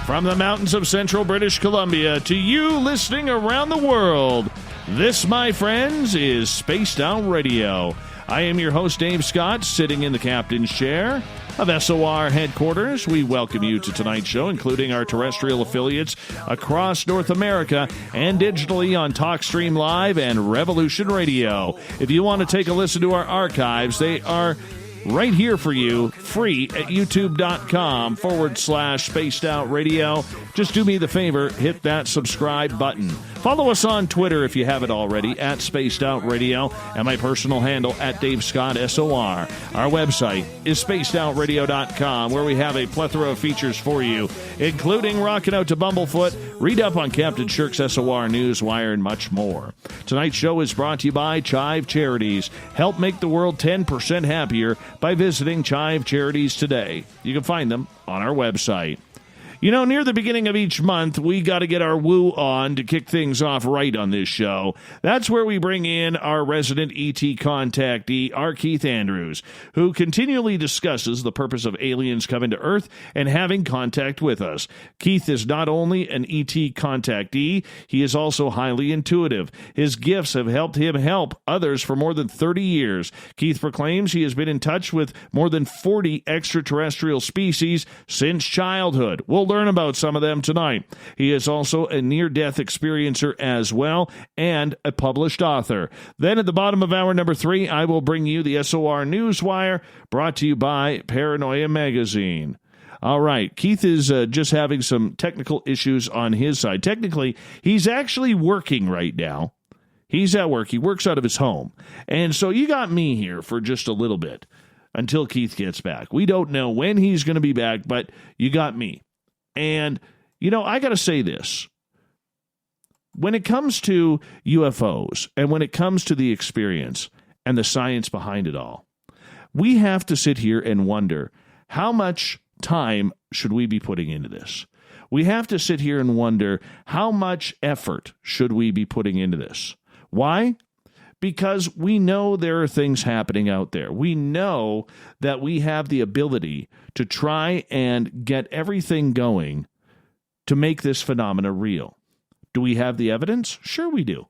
From the mountains of central British Columbia to you listening around the world, this, my friends, is Spaced Out Radio. I am your host, Dave Scott, sitting in the captain's chair of SOR headquarters. We welcome you to tonight's show, including our terrestrial affiliates across North America and digitally on TalkStream Live and Revolution Radio. If you want to take a listen to our archives, they are right here for you, free at youtube.com/Spaced Out Radio. Just do me the favor, hit that subscribe button. Follow us on Twitter if you haven't already, at Spaced Out Radio, and my personal handle, at Dave Scott SOR. Our website is spacedoutradio.com, where we have a plethora of features for you, including Rockin' Out to Bumblefoot, read up on Captain Shirk's SOR Newswire, and much more. Tonight's show is brought to you by Chive Charities. Help make the world 10% happier by visiting Chive Charities today. You can find them on our website. You know, near the beginning of each month, we got to get our woo on to kick things off right on this show. That's where we bring in our resident ET Contactee R Keith Andrews, who continually discusses the purpose of aliens coming to Earth and having contact with us. Keith is not only an ET Contactee, he is also highly intuitive. His gifts have helped him help others for more than 30 years. Keith proclaims he has been in touch with more than 40 extraterrestrial species since childhood. We'll learn about some of them tonight. He is also a near-death experiencer as well, and a published author. Then at the bottom of hour number 3, I will bring you the SOR Newswire, brought to you by Paranoia Magazine. All right, Keith is just having some technical issues on his side. Technically, he's actually working right now. He's at work. He works out of his home. And so you got me here for just a little bit until Keith gets back. We don't know when he's going to be back, but you got me. And, you know, I got to say this. When it comes to UFOs and when it comes to the experience and the science behind it all, we have to sit here and wonder, how much time should we be putting into this? We have to sit here and wonder, how much effort should we be putting into this? Why? Because we know there are things happening out there. We know that we have the ability to try and get everything going to make this phenomena real. Do we have the evidence? Sure we do.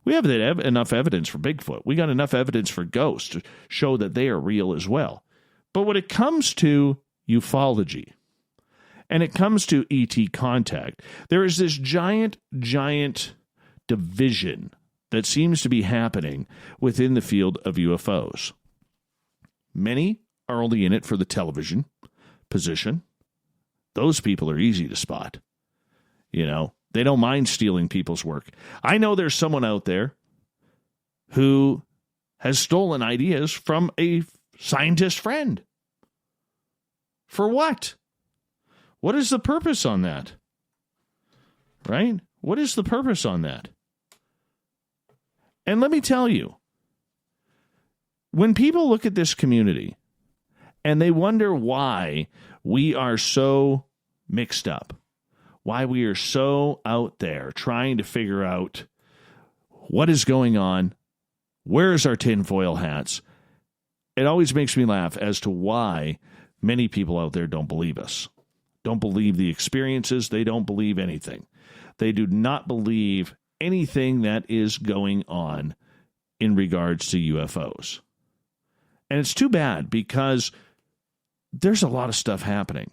We have enough evidence for Bigfoot. We got enough evidence for ghosts to show that they are real as well. But when it comes to ufology, and it comes to ET contact, there is this giant division that seems to be happening within the field of UFOs. Many are only in it for the television position. Those people are easy to spot. You know, they don't mind stealing people's work. I know there's someone out there who has stolen ideas from a scientist friend. For what? What is the purpose on that? Right? What is the purpose on that? And let me tell you, when people look at this community and they wonder why we are so mixed up, why we are so out there trying to figure out what is going on, where's our tinfoil hats, it always makes me laugh as to why many people out there don't believe us, don't believe the experiences, they don't believe anything. They do not believe anything that is going on in regards to UFOs. And it's too bad because there's a lot of stuff happening.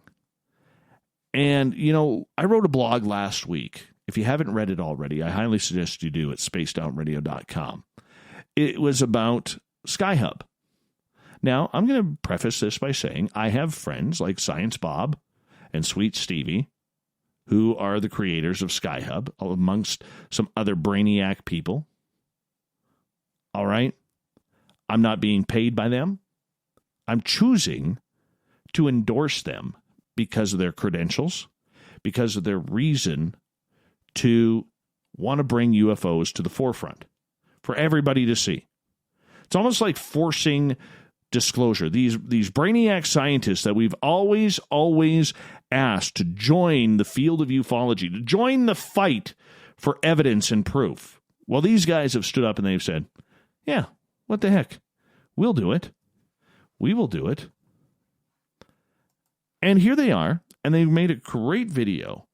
And, you know, I wrote a blog last week. If you haven't read it already, I highly suggest you do at spacedoutradio.com. It was about Skyhub. Now, I'm going to preface this by saying I have friends like Science Bob and Sweet Stevie, who are the creators of Skyhub, amongst some other brainiac people. All right? I'm not being paid by them. I'm choosing to endorse them because of their credentials, because of their reason to want to bring UFOs to the forefront for everybody to see. It's almost like forcing disclosure. These brainiac scientists that we've always asked to join the field of ufology, to join the fight for evidence and proof. Well, these guys have stood up and they've said, yeah, what the heck? We'll do it. We will do it. And here they are, And they made a great video.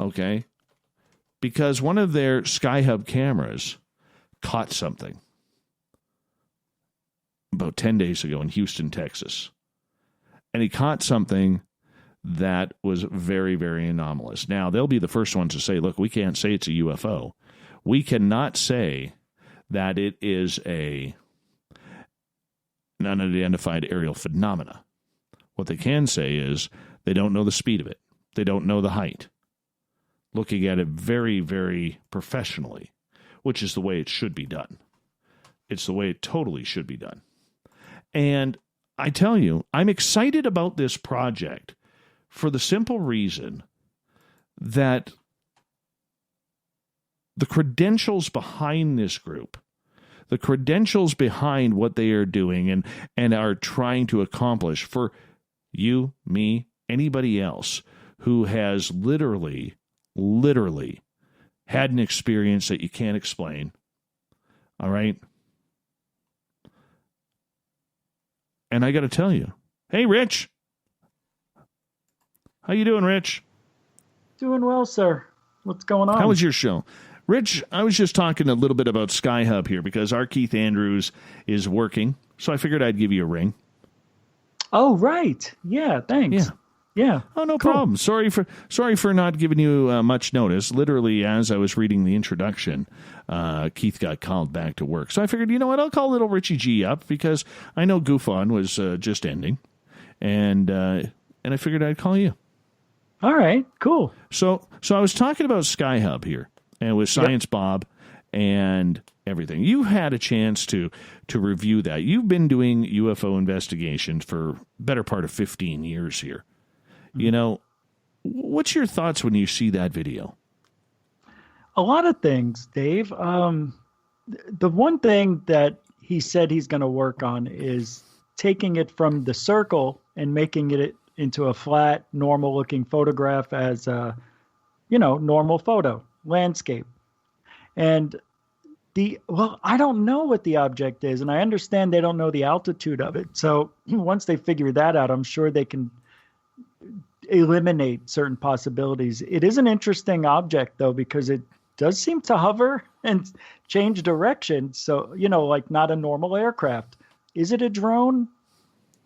Okay. Because one of their Skyhub cameras caught something about 10 days ago in Houston, Texas. And he caught something that was very, very anomalous. Now, they'll be the first ones to say, look, we can't say it's a UFO. We cannot say that it is an unidentified aerial phenomena. What they can say is they don't know the speed of it. They don't know the height. Looking at it very, very professionally, which is the way it should be done. It's the way it totally should be done. And I tell you, I'm excited about this project for the simple reason that the credentials behind this group, the credentials behind what they are doing and are trying to accomplish for you, me, anybody else who has literally had an experience that you can't explain. All right? And I got to tell you, hey, Rich. How you doing, Rich? Doing well, sir. What's going on? How was your show? Rich, I was just talking a little bit about Skyhub here because R Keith Andrews is working, so I figured I'd give you a ring. Oh, right. Yeah, thanks. Yeah. Oh, no cool. problem. Sorry for not giving you much notice. Literally, as I was reading the introduction, Keith got called back to work. So I figured, you know what, I'll call little Richie G up because I know Goof On was just ending, and I figured I'd call you. All right, cool. So I was talking about Skyhub here, and with Science Bob and everything. You had a chance to review that. You've been doing UFO investigations for better part of 15 years here. You know, what's your thoughts when you see that video? A lot of things, Dave. The one thing that he said he's going to work on is taking it from the circle and making it into a flat, normal-looking photograph as a, normal photo, landscape. And I don't know what the object is, and I understand they don't know the altitude of it. So once they figure that out, I'm sure they can eliminate certain possibilities. It is an interesting object, though, because it does seem to hover and change direction. So, like not a normal aircraft. Is it a drone?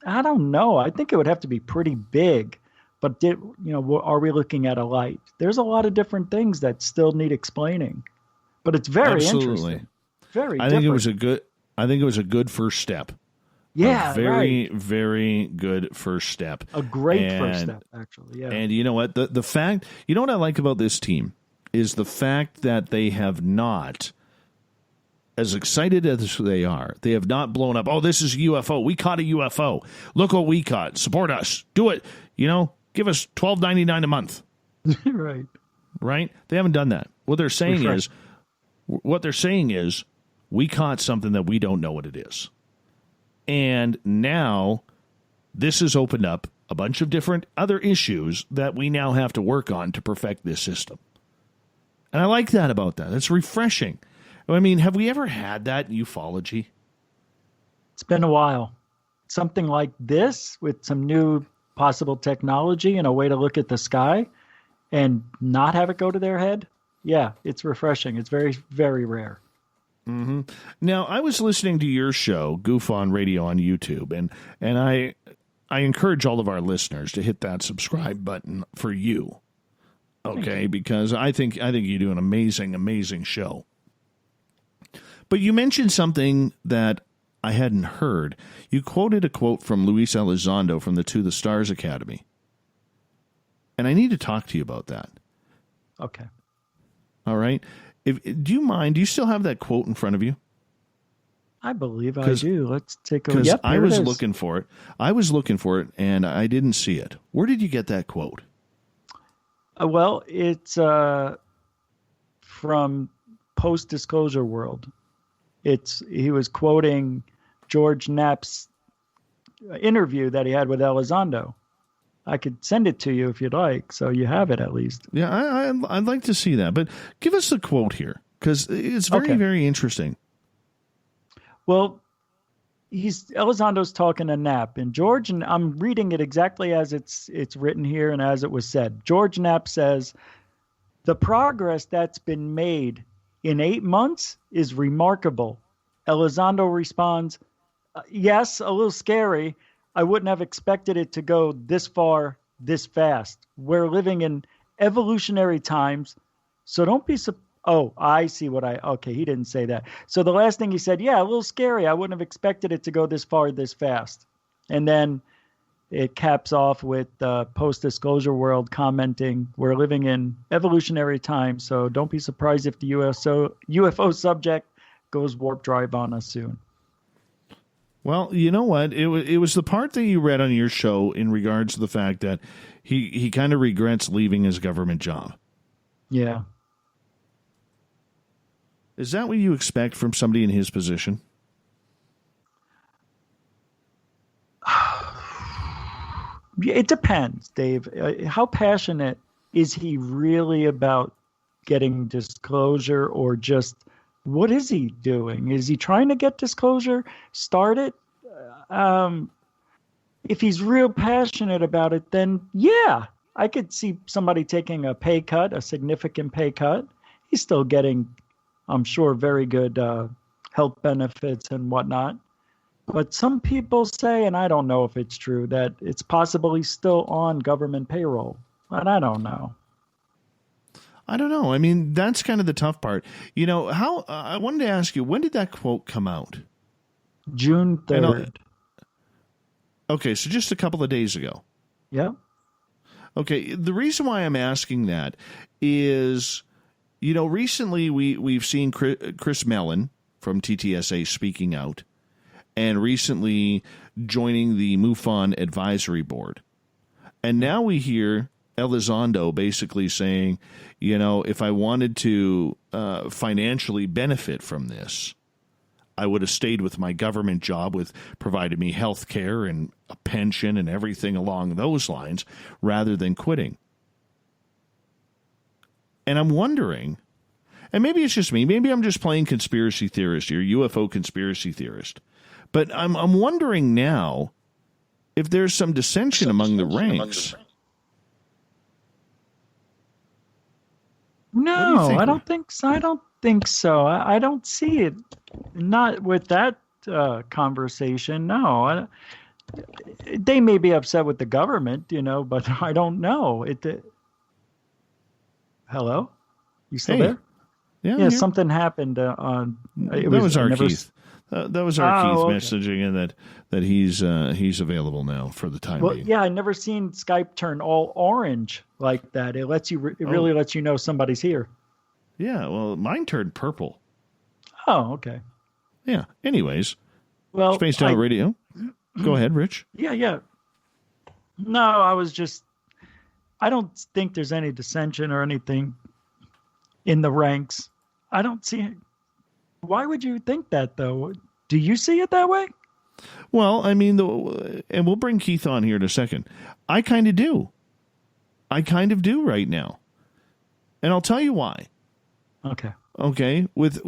I don't know. I think it would have to be pretty big. But, are we looking at a light? There's a lot of different things that still need explaining. But it's very interesting. Very I think it was a good first step. Yeah, a very, very good first step. A great first step, actually. Yeah. And you know what? The fact, you know what I like about this team is the fact that they have not, as excited as they are, they have not blown up. Oh, this is a UFO. We caught a UFO. Look what we caught. Support us. Do it. Give us $12.99 a month. Right. Right? They haven't done that. What they're saying is, we caught something that we don't know what it is. And now this has opened up a bunch of different other issues that we now have to work on to perfect this system. And I like that about that. It's refreshing. I mean, have we ever had that in ufology? It's been a while. Something like this with some new possible technology and a way to look at the sky and not have it go to their head. Yeah, it's refreshing. It's very, very rare. Mm-hmm. Now, I was listening to your show, Goof on Radio on YouTube, and I encourage all of our listeners to hit that subscribe button for you, okay? Because I think you do an amazing, amazing show. But you mentioned something that I hadn't heard. You quoted a quote from Luis Elizondo from the To the Stars Academy, and I need to talk to you about that. Okay. All right. Do you mind? Do you still have that quote in front of you? I believe I do. Let's take a look. Because I was looking for it. I was looking for it, and I didn't see it. Where did you get that quote? Well, it's from Post-Disclosure World. He was quoting George Knapp's interview that he had with Elizondo. I could send it to you if you'd like, so you have it at least. Yeah, I'd like to see that. But give us the quote here, because it's very, very interesting. Well, Elizondo's talking a Knapp, and George, and I'm reading it exactly as it's written here and as it was said. George Knapp says the progress that's been made in 8 months is remarkable. Elizondo responds, yes, a little scary. I wouldn't have expected it to go this far, this fast. We're living in evolutionary times, so don't be surprised. Oh, I see okay, he didn't say that. So the last thing he said, yeah, a little scary. I wouldn't have expected it to go this far, this fast. And then it caps off with Post-Disclosure World commenting, we're living in evolutionary times, so don't be surprised if the UFO subject goes warp drive on us soon. Well, you know what? It was the part that you read on your show in regards to the fact that he kind of regrets leaving his government job. Yeah. Is that what you expect from somebody in his position? It depends, Dave. How passionate is he really about getting disclosure, or just what is he doing? Is he trying to get disclosure? Start it? If he's real passionate about it, then yeah, I could see somebody taking a pay cut, a significant pay cut. He's still getting, I'm sure, very good health benefits and whatnot. But some people say, and I don't know if it's true, that it's possible he's still on government payroll. But I don't know. I don't know. I mean, that's kind of the tough part. You know, how I wanted to ask you, when did that quote come out? June 3rd. Okay, so just a couple of days ago. Yeah. Okay, the reason why I'm asking that is, you know, recently we've seen Chris Mellon from TTSA speaking out, and recently joining the MUFON advisory board. And now we hear Elizondo basically saying, you know, if I wanted to financially benefit from this, I would have stayed with my government job, with provided me health care and a pension and everything along those lines, rather than quitting. And I'm wondering, and maybe it's just me, maybe I'm just playing conspiracy theorist here, UFO conspiracy theorist, but I'm wondering now if there's some dissension among the ranks. No, I don't think so. I don't see it. Not with that conversation. No, they may be upset with the government, you know, but I don't know. Hello, you still there? Yeah. Something happened on. That was our Keith. That was our Keith messaging in that he's available now for the time being. Yeah, I never seen Skype turn all orange like that. It lets you. It really lets you know somebody's here. Yeah, well, mine turned purple. Oh, okay. Yeah. Anyways, well, Spaced Out Radio. Go ahead, Rich. Yeah. No, I don't think there's any dissension or anything in the ranks. I don't see it. Why would you think that, though? Do you see it that way? Well, I mean, and we'll bring Keith on here in a second. I kind of do. I kind of do right now. And I'll tell you why. Okay. With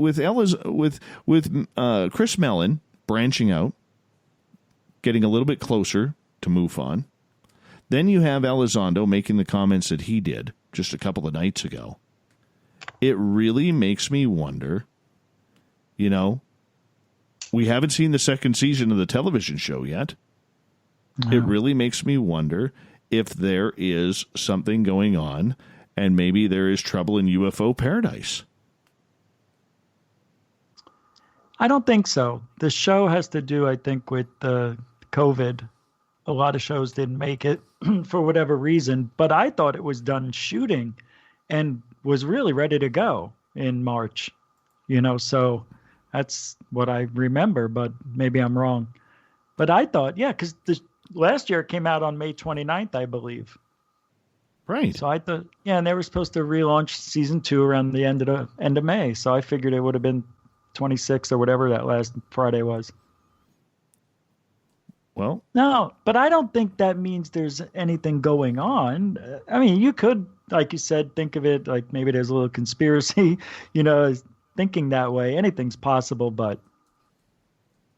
Chris Mellon branching out, getting a little bit closer to MUFON. Then you have Elizondo making the comments that he did just a couple of nights ago. It really makes me wonder, you know, we haven't seen the second season of the television show yet. No. It really makes me wonder if there is something going on, and maybe there is trouble in UFO paradise. I don't think so. The show has to do, I think, with the COVID. A lot of shows didn't make it for whatever reason, but I thought it was done shooting and was really ready to go in March, you know, so that's what I remember, but maybe I'm wrong. But I thought, yeah, because last year it came out on May 29th, I believe. Right. So I thought, yeah, and they were supposed to relaunch season 2 around the end of May. So I figured it would have been 26th or whatever that last Friday was. Well, no, but I don't think that means there's anything going on. I mean, you could, like you said, think of it like maybe there's a little conspiracy, you know, thinking that way. Anything's possible, but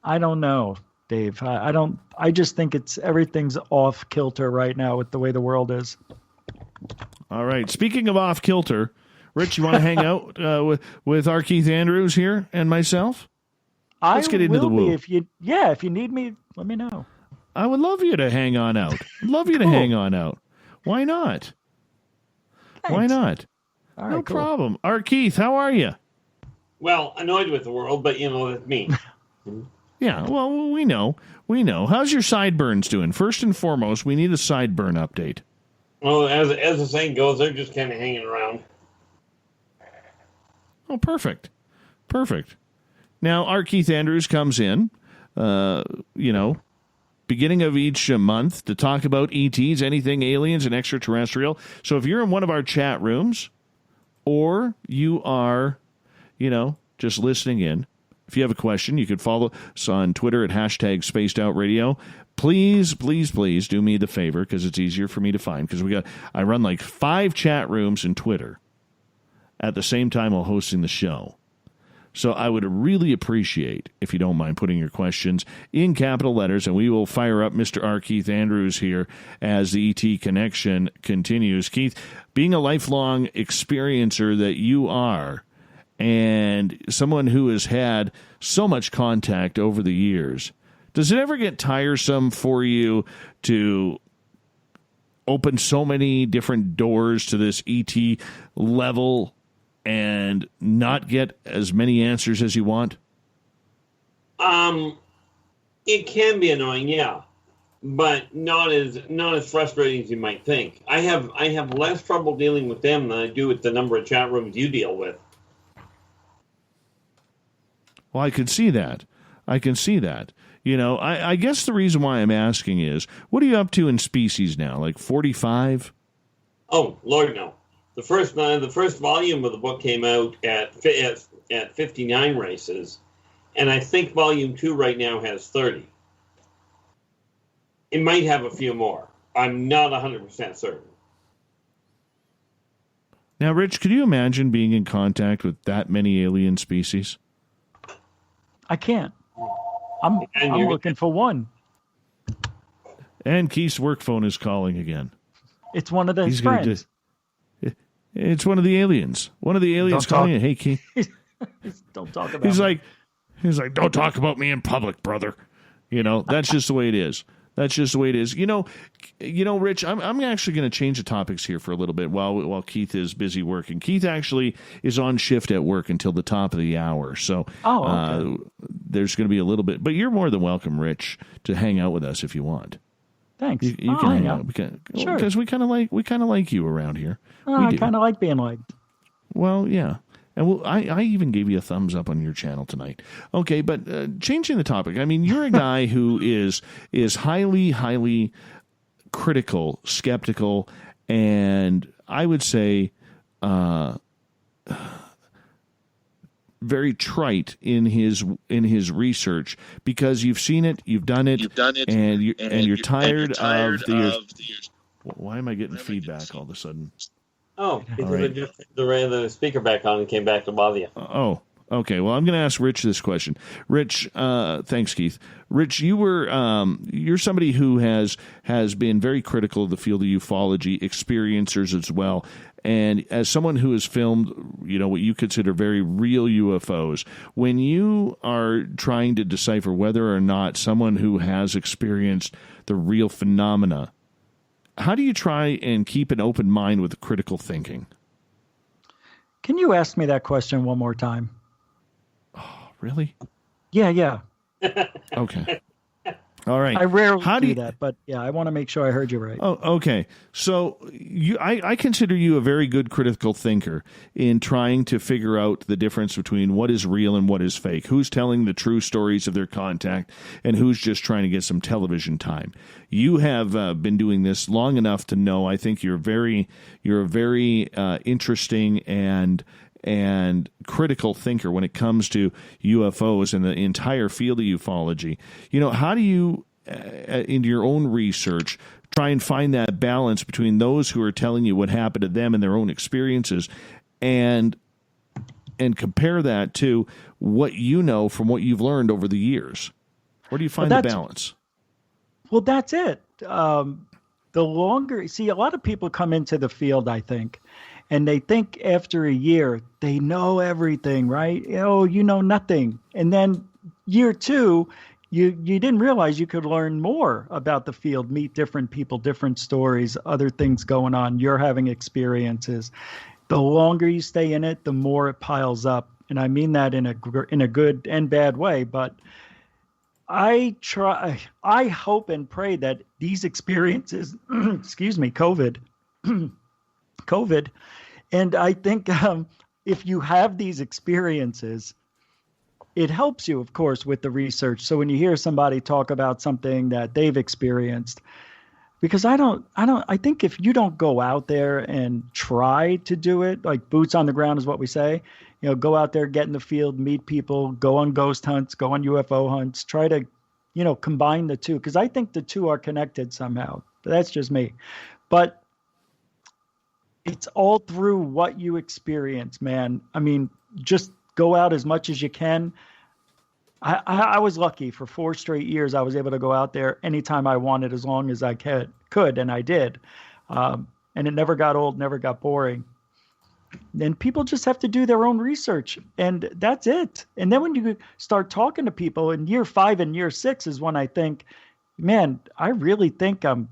I don't know. Dave. I don't. I just think everything's off kilter right now with the way the world is. All right. Speaking of off kilter, Rich, you want to hang out with R Keith Andrews here and myself? Let's get into the woo. If you need me, let me know. I would love you to hang on out. To hang on out. Why not? Thanks. Why not? All right, no cool. problem. R Keith, how are you? Well, annoyed with the world, but that's me. Yeah, well, we know. How's your sideburns doing? First and foremost, we need a sideburn update. Well, as the saying goes, they're just kind of hanging around. Oh, perfect. Now, R Keith Andrews comes in, beginning of each month to talk about ETs, anything aliens and extraterrestrial. So if you're in one of our chat rooms or you are, just listening in, if you have a question, you could follow us on Twitter at #SpacedOutRadio. Please do me the favor, because it's easier for me to find, because I run like 5 chat rooms in Twitter at the same time while hosting the show. So I would really appreciate, if you don't mind, putting your questions in capital letters, and we will fire up Mr. R. Keith Andrews here as the ET connection continues. Keith, being a lifelong experiencer that you are, and someone who has had so much contact over the years, does it ever get tiresome for you to open so many different doors to this ET level and not get as many answers as you want? It can be annoying, yeah, but not as frustrating as you might think. I have less trouble dealing with them than I do with the number of chat rooms you deal with. Well, I can see that. I guess the reason why I'm asking is, what are you up to in species now? Like 45? Oh, Lord, no. The first volume of the book came out at 59 races, and I think volume 2 right now has 30. It might have a few more. I'm not 100% certain. Now, Rich, could you imagine being in contact with that many alien species? I can't. I'm looking for one. And Keith's work phone is calling again. It's one of his friends. It's one of the aliens. One of the aliens calling you. Hey, Keith. Don't talk about me. He's like, don't talk about me in public, brother. That's just the way it is. That's just the way it is. Rich, I'm actually going to change the topics here for a little bit while Keith is busy working. Keith actually is on shift at work until the top of the hour. So okay. There's going to be a little bit. But you're more than welcome, Rich, to hang out with us if you want. Thanks. You can hang out. Sure. Because we kind of like you around here. I kind of like being liked. Well, yeah. And I even gave you a thumbs up on your channel tonight. Okay, but changing the topic. I mean, you're a guy who is highly, highly critical, skeptical, and I would say very trite in his research, because you've seen it, you've done it, and you're tired of the. Why am I getting feedback all of a sudden? Oh, because right. the speaker back on and came back to bother you. Oh, okay. Well, I'm going to ask Rich this question. Rich, thanks, Keith. Rich, you're somebody who has been very critical of the field of ufology, experiencers as well. And as someone who has filmed, what you consider very real UFOs, when you are trying to decipher whether or not someone who has experienced the real phenomena, how do you try and keep an open mind with critical thinking? Can you ask me that question one more time? Oh, really? Yeah. Okay. All right. I rarely do that, but yeah, I want to make sure I heard you right. Oh, okay. So I consider you a very good critical thinker in trying to figure out the difference between what is real and what is fake, who's telling the true stories of their contact, and who's just trying to get some television time. You have been doing this long enough to know. I think you're a very interesting and critical thinker when it comes to UFOs and the entire field of ufology. How do you, in your own research, try and find that balance between those who are telling you what happened to them and their own experiences, and compare that to what you know from what you've learned over the years? Where do you find the balance? Well, that's it. The longer, see, a lot of people come into the field, I think, and they think after a year, they know everything, right? Oh, you know nothing. And then year 2, you didn't realize you could learn more about the field, meet different people, different stories, other things going on. You're having experiences. The longer you stay in it, the more it piles up. And I mean that in a good and bad way. But I hope and pray that these experiences, excuse me, COVID, and I think if you have these experiences, it helps you, of course, with the research. So when you hear somebody talk about something that they've experienced, because I think if you don't go out there and try to do it, like boots on the ground is what we say, go out there, get in the field, meet people, go on ghost hunts, go on UFO hunts, try to, combine the two, because I think the two are connected somehow. But that's just me. But it's all through what you experience, man. I mean, just go out as much as you can. I was lucky for 4 straight years. I was able to go out there anytime I wanted, as long as I could, and I did. And it never got old, never got boring. And people just have to do their own research, and that's it. And then when you start talking to people in year 5 and year 6 is when I think, man, I really think I'm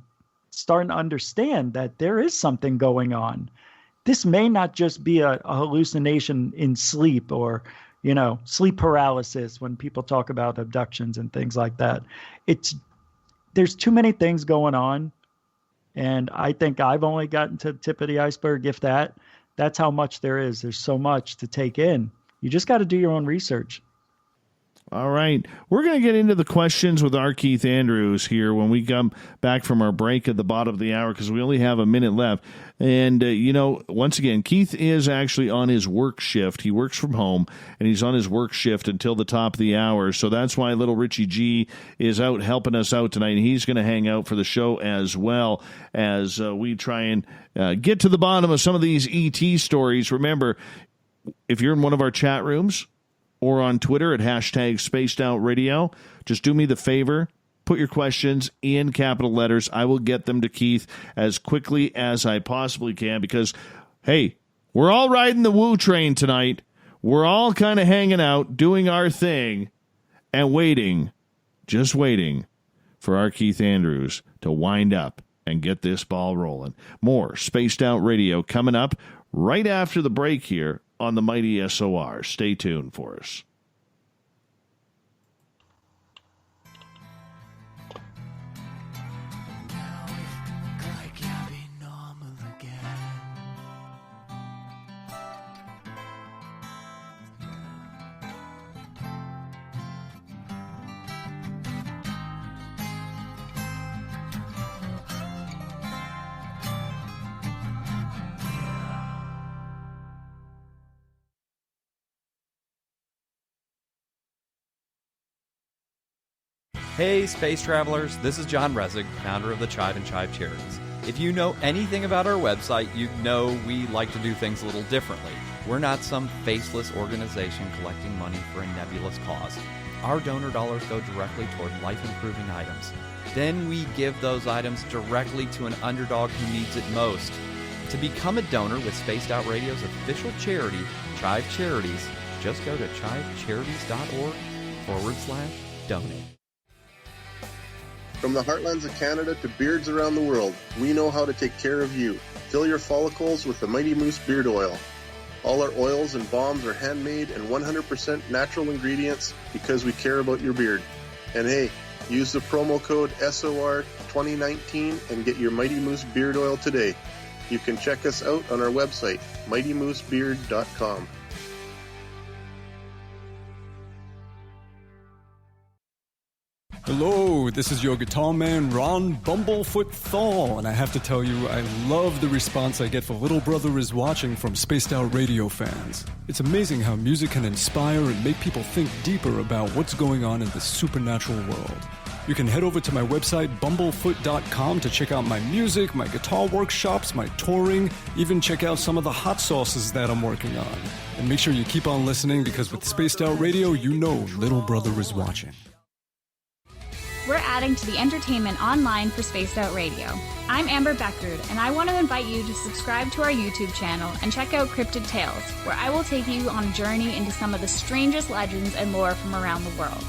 starting to understand that there is something going on. This may not just be a hallucination in sleep or, sleep paralysis when people talk about abductions and things like that. There's too many things going on. And I think I've only gotten to the tip of the iceberg, if that. That's how much there is. There's so much to take in. You just got to do your own research. All right. We're going to get into the questions with R Keith Andrews here when we come back from our break at the bottom of the hour, because we only have a minute left. And, once again, Keith is actually on his work shift. He works from home, and he's on his work shift until the top of the hour. So that's why little Richie G is out helping us out tonight. And he's going to hang out for the show as well as we try and get to the bottom of some of these ET stories. Remember, if you're in one of our chat rooms, or on Twitter at #SpacedOutRadio. Just do me the favor, put your questions in capital letters. I will get them to Keith as quickly as I possibly can, because, hey, we're all riding the woo train tonight. We're all kind of hanging out, doing our thing, and waiting, just waiting for R Keith Andrews to wind up and get this ball rolling. More Spaced Out Radio coming up right after the break here on the mighty SOR. Stay tuned for us. Hey, space travelers, this is John Resig, founder of the Chive and Chive Charities. If you know anything about our website, you know we like to do things a little differently. We're not some faceless organization collecting money for a nebulous cause. Our donor dollars go directly toward life-improving items. Then we give those items directly to an underdog who needs it most. To become a donor with Spaced Out Radio's official charity, Chive Charities, just go to chivecharities.org/donate. From the heartlands of Canada to beards around the world, we know how to take care of you. Fill your follicles with the Mighty Moose Beard Oil. All our oils and balms are handmade and 100% natural ingredients because we care about your beard. And hey, use the promo code SOR2019 and get your Mighty Moose Beard Oil today. You can check us out on our website, mightymoosebeard.com. Hello, this is your guitar man, Ron Bumblefoot Thal, and I have to tell you, I love the response I get for Little Brother is Watching from Spaced Out Radio fans. It's amazing how music can inspire and make people think deeper about what's going on in the supernatural world. You can head over to my website, bumblefoot.com, to check out my music, my guitar workshops, my touring, even check out some of the hot sauces that I'm working on. And make sure you keep on listening, because with Spaced Out Radio, you know Little Brother is watching. we're adding to the entertainment online for Spaced Out Radio. I'm Amber Beckrud, and I want to invite you to subscribe to our YouTube channel and check out Cryptid Tales, where I will take you on a journey into some of the strangest legends and lore from around the world,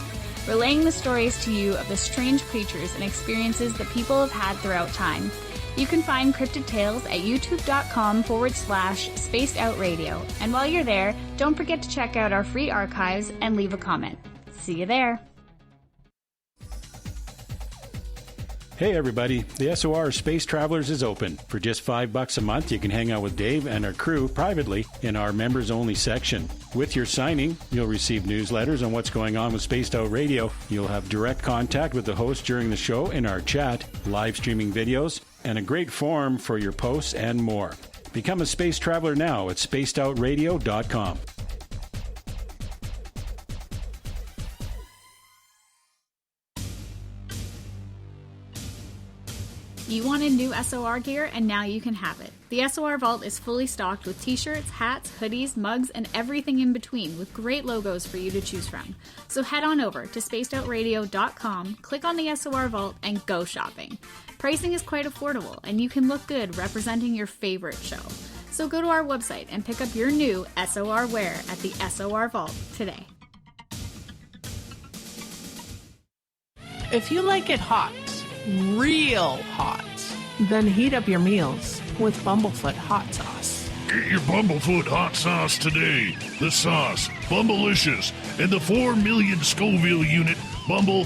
relaying the stories to you of the strange creatures and experiences that people have had throughout time. You can find Cryptid Tales at youtube.com/Spaced Out Radio. And while you're there, don't forget to check out our free archives and leave a comment. See you there. Hey everybody, the SOR Space Travelers is open. For just $5 a month, you can hang out with Dave and our crew privately in our members-only section. With your signing, you'll receive newsletters on what's going on with Spaced Out Radio. You'll have direct contact with the host during the show in our chat, live streaming videos, and a great forum for your posts and more. Become a space traveler now at spacedoutradio.com. You wanted new SOR gear, and now you can have it. The SOR Vault is fully stocked with t-shirts, hats, hoodies, mugs, and everything in between, with great logos for you to choose from. So head on over to spacedoutradio.com, click on the SOR Vault, and go shopping. Pricing is quite affordable, and you can look good representing your favorite show. So go to our website and pick up your new SOR wear at the SOR Vault today. If you like it hot, real hot, then heat up your meals with Bumblefoot hot sauce. Get your Bumblefoot hot sauce today. The sauce, Bumblicious, and the 4 million Scoville unit Bumble.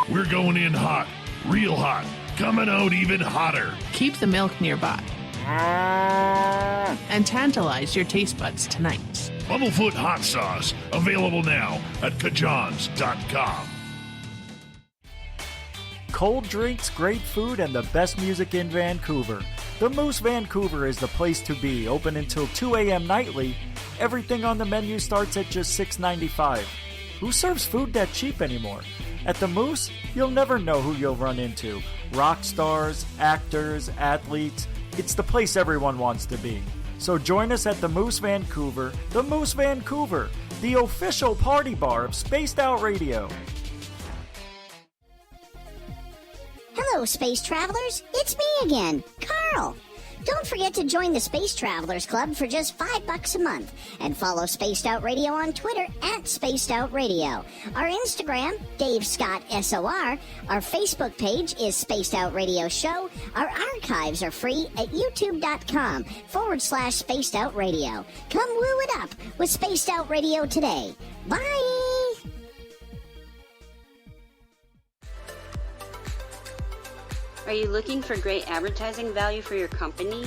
We're going in hot, real hot, coming out even hotter. Keep the milk nearby and tantalize your taste buds tonight. Bumblefoot hot sauce, available now at kajans.com. Cold drinks, great food, and the best music in Vancouver. The Moose Vancouver is the place to be, open until 2 a.m. nightly. Everything on the menu starts at just $6.95. Who serves food that cheap anymore? At the Moose, you'll never know who you'll run into. Rock stars, actors, athletes. It's the place everyone wants to be. So join us at the Moose Vancouver, the official party bar of Spaced Out Radio. Hello, Space Travelers. It's me again, Carl. Don't forget to join the Space Travelers Club for just $5 a month and follow Spaced Out Radio on Twitter at Spaced Out Radio. Our Instagram, Dave Scott SOR. Our Facebook page is Spaced Out Radio Show. Our archives are free at youtube.com/Spaced Out Radio. Come woo it up with Spaced Out Radio today. Bye! Are you looking for great advertising value for your company?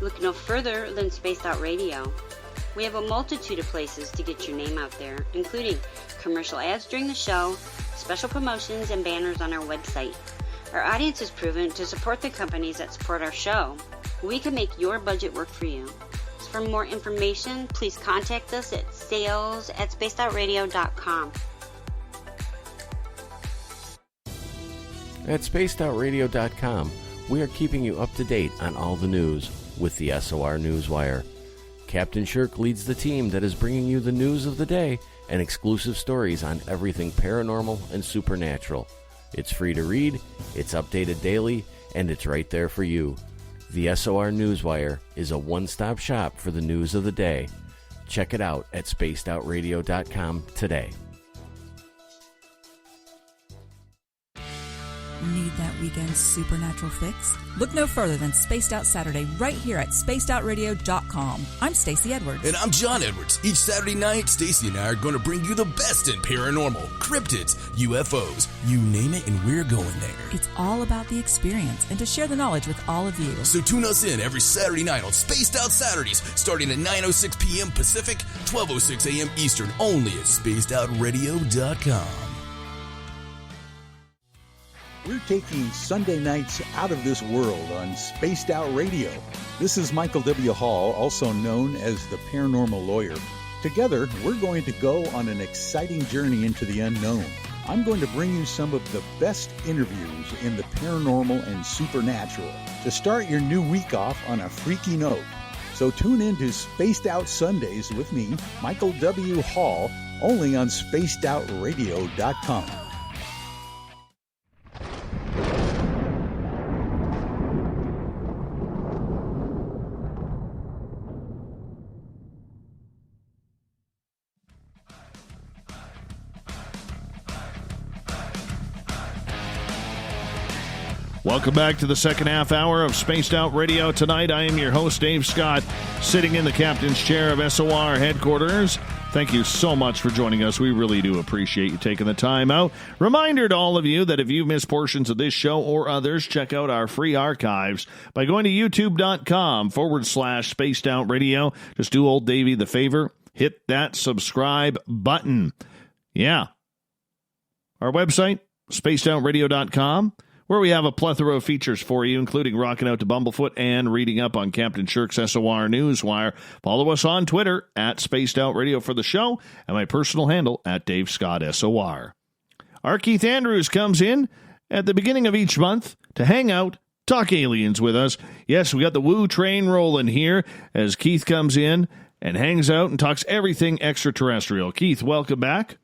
Look no further than Spaced Out Radio. We have a multitude of places to get your name out there, including commercial ads during the show, special promotions, and banners on our website. Our audience is proven to support the companies that support our show. We can make your budget work for you. So for more information, please contact us at sales@spacedoutradio.com. At spacedoutradio.com, we are keeping you up to date on all the news with the SOR Newswire. Captain Shirk leads the team that is bringing you the news of the day and exclusive stories on everything paranormal and supernatural. It's free to read, it's updated daily, and it's right there for you. The SOR Newswire is a one-stop shop for the news of the day. Check it out at spacedoutradio.com today. Need that weekend's supernatural fix? Look no further than Spaced Out Saturday right here at spacedoutradio.com. I'm Stacey Edwards. And I'm John Edwards. Each Saturday night, Stacey and I are going to bring you the best in paranormal, cryptids, UFOs, you name it, and we're going there. It's all about the experience and to share the knowledge with all of you. So tune us in every Saturday night on Spaced Out Saturdays, starting at 9:06 p.m. Pacific, 12:06 a.m. Eastern, only at spacedoutradio.com. We're taking Sunday nights out of this world on Spaced Out Radio. This is Michael W. Hall, also known as the Paranormal Lawyer. Together, we're going to go on an exciting journey into the unknown. I'm going to bring you some of the best interviews in the paranormal and supernatural to start your new week off on a freaky note. So tune in to Spaced Out Sundays with me, Michael W. Hall, only on spacedoutradio.com. Welcome back to the second half hour of Spaced Out Radio. Tonight, I am your host, Dave Scott, sitting in the captain's chair of SOR headquarters. Thank you so much for joining us. We really do appreciate you taking the time out. Reminder to all of you that if you've missed portions of this show or others, check out our free archives by going to youtube.com/Spaced Out Radio. Just do old Davey the favor. Hit that subscribe button. Yeah. Our website, spacedoutradio.com, where we have a plethora of features for you, including rocking out to Bumblefoot and reading up on Captain Shirk's SOR Newswire. Follow us on Twitter at Spaced Out Radio for the show, and my personal handle at Dave Scott SOR. R Keith Andrews comes in at the beginning of each month to hang out, talk aliens with us. Yes, we got the woo train rolling here as Keith comes in and hangs out and talks everything extraterrestrial. Keith, welcome back.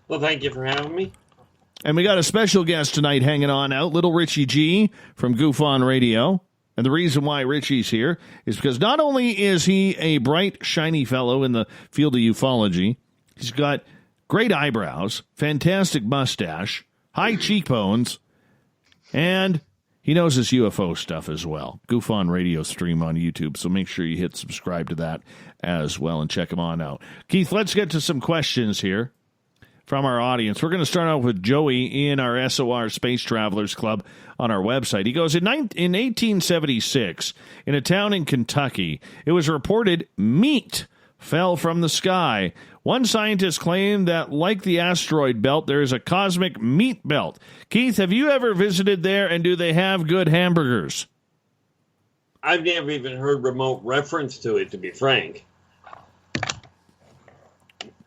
Well, thank you for having me. And we got a special guest tonight hanging on out, little Richie G from Goof On Radio. And the reason why Richie's here is because not only is he a bright, shiny fellow in the field of ufology, he's got great eyebrows, fantastic mustache, high cheekbones, and he knows his UFO stuff as well. Goof On Radio stream on YouTube, so make sure you hit subscribe to that as well and check him on out. Keith, let's get to some questions here from our audience. We're going to start out with Joey in our SOR Space Travelers Club on our website. He goes, in 1876, in a town in Kentucky, it was reported meat fell from the sky. One scientist claimed that, like the asteroid belt, there is a cosmic meat belt. Keith, have you ever visited there, and do they have good hamburgers? I've never even heard remote reference to it, to be frank.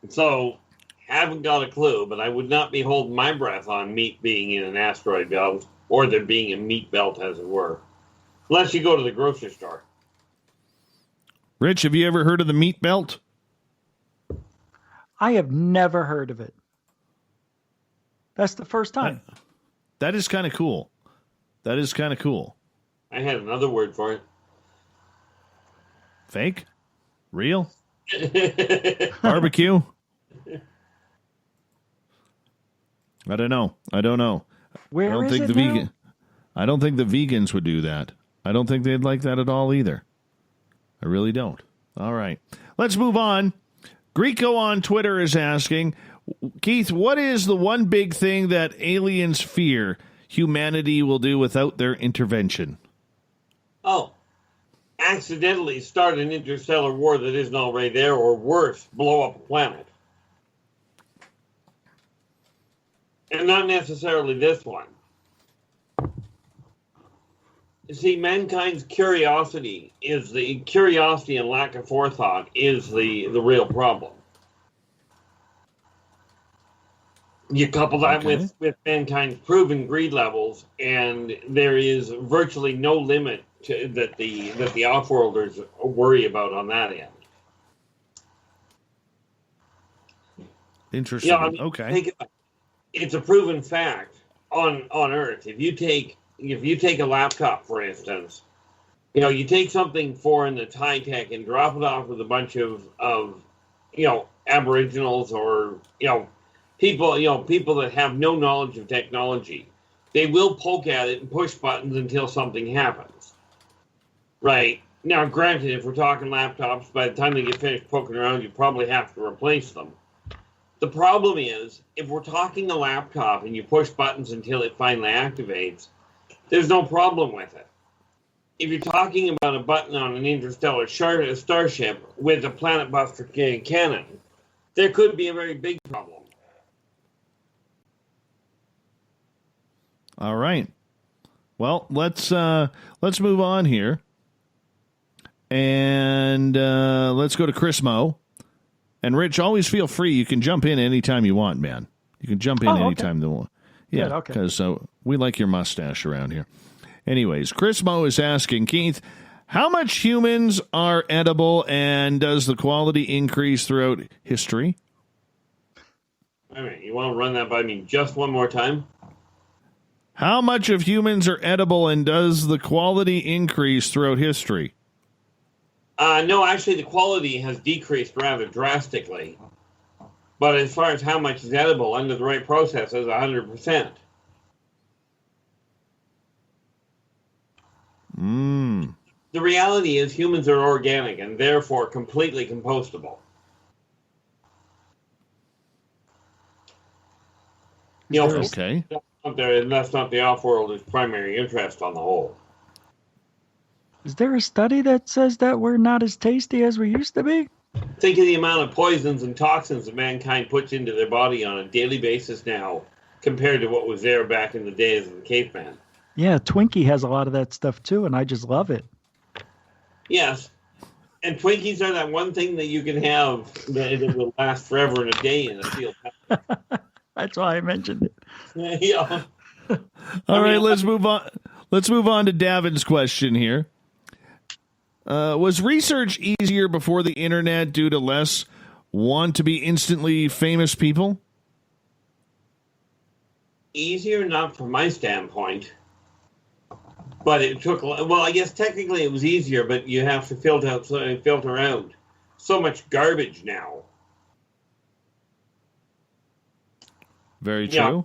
So, haven't got a clue, but I would not be holding my breath on meat being in an asteroid belt, or there being a meat belt, as it were. Unless you go to the grocery store. Rich, have you ever heard of the meat belt? I have never heard of it. That's the first time. That is kind of cool. That is kind of cool. I had another word for it. Fake? Real? Barbecue? I don't know. Where I don't is think it now? I don't think the vegans would do that. I don't think they'd like that at all either. I really don't. All right. Let's move on. Greco on Twitter is asking, Keith, what is the one big thing that aliens fear humanity will do without their intervention? Oh, accidentally start an interstellar war that isn't already there, or worse, blow up a planet. And not necessarily this one. You see, mankind's curiosity and lack of forethought is the real problem. You couple that with mankind's proven greed levels, and there is virtually no limit that the offworlders worry about on that end. Interesting. Okay. It's a proven fact on Earth. If you take a laptop, for instance, you take something foreign that's high tech and drop it off with a bunch of Aboriginals or people that have no knowledge of technology, they will poke at it and push buttons until something happens. Right. Now, granted, if we're talking laptops, by the time they get finished poking around, you probably have to replace them. The problem is, if we're talking a laptop and you push buttons until it finally activates, there's no problem with it. If you're talking about a button on an interstellar starship with a planet buster cannon, there could be a very big problem. All right. Well, let's move on here, and let's go to Chris Moe. And Rich, always feel free. You can jump in anytime you want, man. You can jump in anytime you want. Yeah, because we like your mustache around here. Anyways, Chris Moe is asking, Keith, how much humans are edible, and does the quality increase throughout history? All right, you want to run that by me just one more time? How much of humans are edible, and does the quality increase throughout history? No, actually, the quality has decreased rather drastically. But as far as how much is edible under the right processes, 100%. The reality is humans are organic and therefore completely compostable. Okay. That's not the off-world's primary interest on the whole. Is there a study that says that we're not as tasty as we used to be? Think of the amount of poisons and toxins that mankind puts into their body on a daily basis now compared to what was there back in the days of the caveman. Yeah, Twinkie has a lot of that stuff too, and I just love it. Yes. And Twinkies are that one thing that you can have that will last forever and a day in a sealed package. That's why I mentioned it. Yeah. All right, let's move on. Let's move on to Davin's question here. Was research easier before the internet due to less want to be instantly famous people? Easier, not from my standpoint. But it took, well, I guess technically it was easier, but you have to filter out so much garbage now. Very true.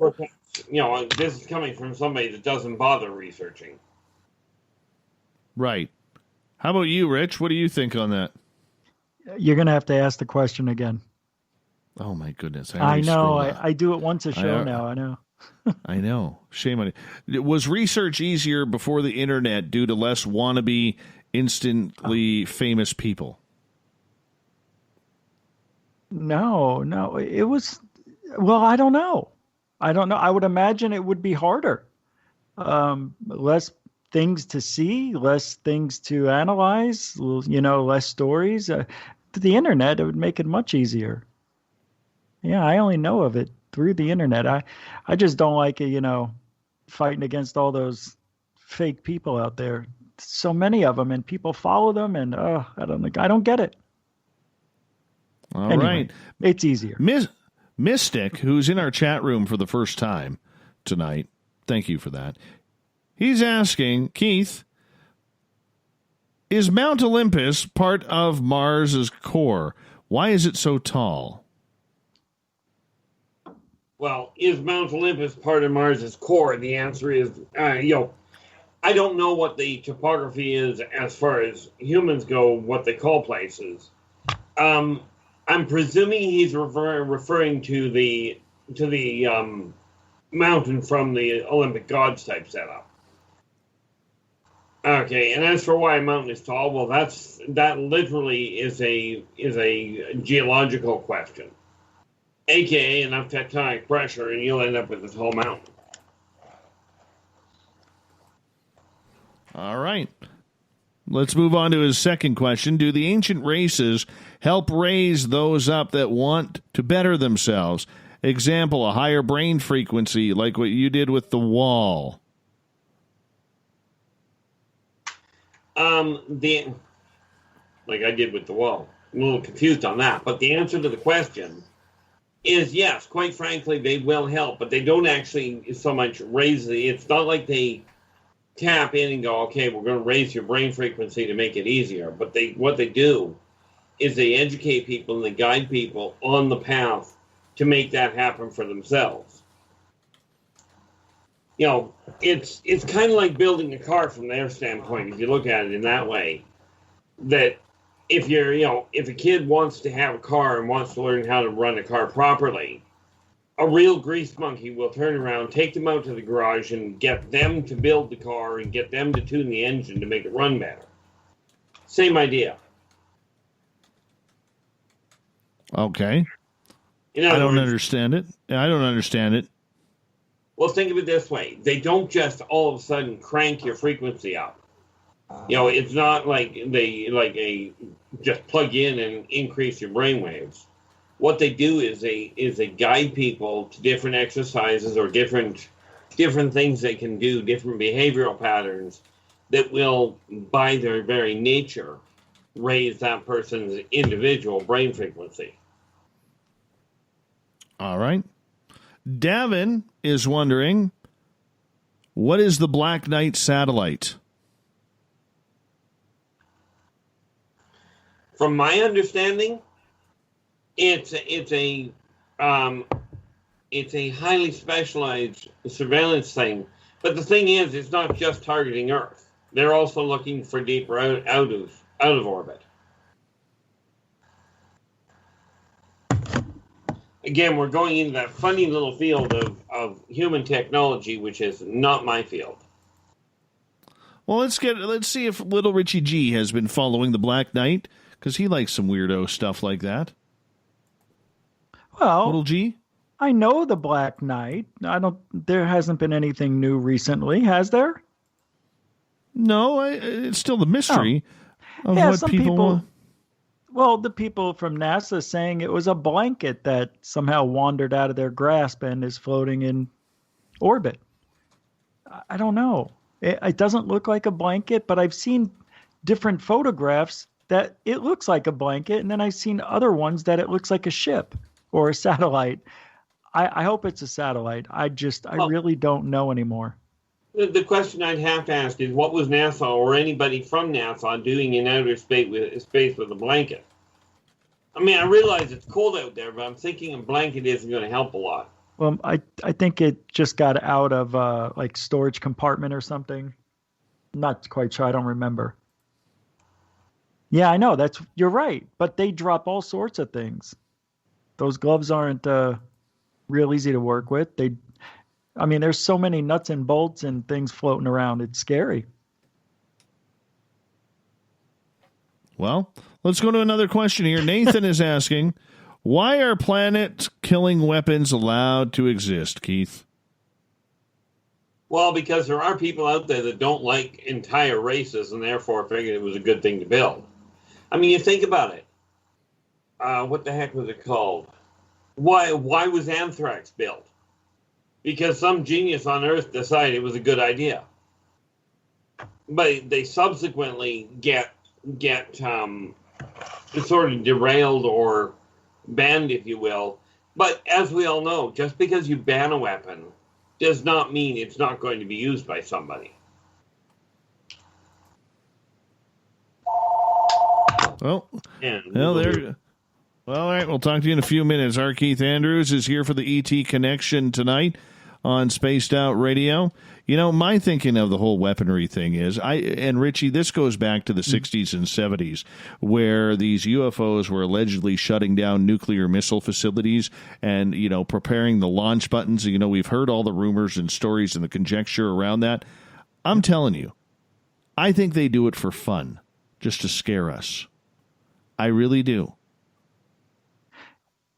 This is coming from somebody that doesn't bother researching. Right. How about you, Rich? What do you think on that? You're going to have to ask the question again. Oh, my goodness. I know. I do it once a show now. I know. I know. Shame on you. Was research easier before the internet due to less wannabe, instantly famous people? No. It was, well, I don't know. I would imagine it would be harder. Less things to see, less things to analyze, less stories. The internet, it would make it much easier. Yeah, I only know of it through the internet. I just don't like it, fighting against all those fake people out there. So many of them, and people follow them, and I don't get it. All right. It's easier. Mystic, who's in our chat room for the first time tonight, thank you for that. He's asking, Keith, is Mount Olympus part of Mars's core? Why is it so tall? Well, is Mount Olympus part of Mars's core? The answer is, I don't know what the topography is as far as humans go, what they call places. I'm presuming he's referring to the mountain from the Olympic gods type setup. Okay, and as for why a mountain is tall, well, that literally is a geological question, aka enough tectonic pressure, and you'll end up with a tall mountain. All right. Let's move on to his second question. Do the ancient races help raise those up that want to better themselves? Example, a higher brain frequency, like what you did with the wall. Like I did with the wall. I'm a little confused on that. But the answer to the question is yes, quite frankly, they will help, but they don't actually so much raise it's not like they tap in and go, okay, we're going to raise your brain frequency to make it easier. But what they do is they educate people and they guide people on the path to make that happen for themselves. It's kind of like building a car from their standpoint, if you look at it in that way. That if if a kid wants to have a car and wants to learn how to run a car properly, a real grease monkey will turn around, take them out to the garage, and get them to build the car and get them to tune the engine to make it run better. Same idea. Okay. I don't understand it. Well, think of it this way. They don't just all of a sudden crank your frequency up. It's not like they just plug in and increase your brain waves. What they do is they guide people to different exercises or different things they can do, different behavioral patterns that will, by their very nature, raise that person's individual brain frequency. All right. Davin is wondering, what is the Black Knight satellite? From my understanding, it's a highly specialized surveillance thing. But the thing is, it's not just targeting Earth. They're also looking for deeper out of orbit. Again, we're going into that funny little field of human technology, which is not my field. Well, let's see if little Richie G has been following the Black Knight, because he likes some weirdo stuff like that. Well, little G? I know the Black Knight. There hasn't been anything new recently, has there? No, it's still the mystery of yeah, what some people. Well, the people from NASA saying it was a blanket that somehow wandered out of their grasp and is floating in orbit. I don't know. It doesn't look like a blanket, but I've seen different photographs that it looks like a blanket, and then I've seen other ones that it looks like a ship or a satellite. I hope it's a satellite. I really don't know anymore. The question I'd have to ask is, what was NASA or anybody from NASA doing in outer space with a blanket? I mean, I realize it's cold out there, but I'm thinking a blanket isn't going to help a lot. Well, I think it just got out of like storage compartment or something. I'm not quite sure. I don't remember. Yeah, I know. You're right. But they drop all sorts of things. Those gloves aren't real easy to work with. There's so many nuts and bolts and things floating around. It's scary. Well, let's go to another question here. Nathan is asking, why are planet-killing weapons allowed to exist, Keith? Well, because there are people out there that don't like entire races and therefore figured it was a good thing to build. I mean, you think about it. What the heck was it called? Why was anthrax built? Because some genius on Earth decided it was a good idea. But they subsequently get sort of derailed or banned, if you will. But as we all know, just because you ban a weapon does not mean it's not going to be used by somebody. Well, there. Well, all right, we'll talk to you in a few minutes. R Keith Andrews is here for the ET Connection tonight on Spaced Out Radio. You know, my thinking of the whole weaponry thing is, and Richie, this goes back to the 60s and 70s, where these UFOs were allegedly shutting down nuclear missile facilities and, preparing the launch buttons. We've heard all the rumors and stories and the conjecture around that. I'm telling you, I think they do it for fun, just to scare us. I really do.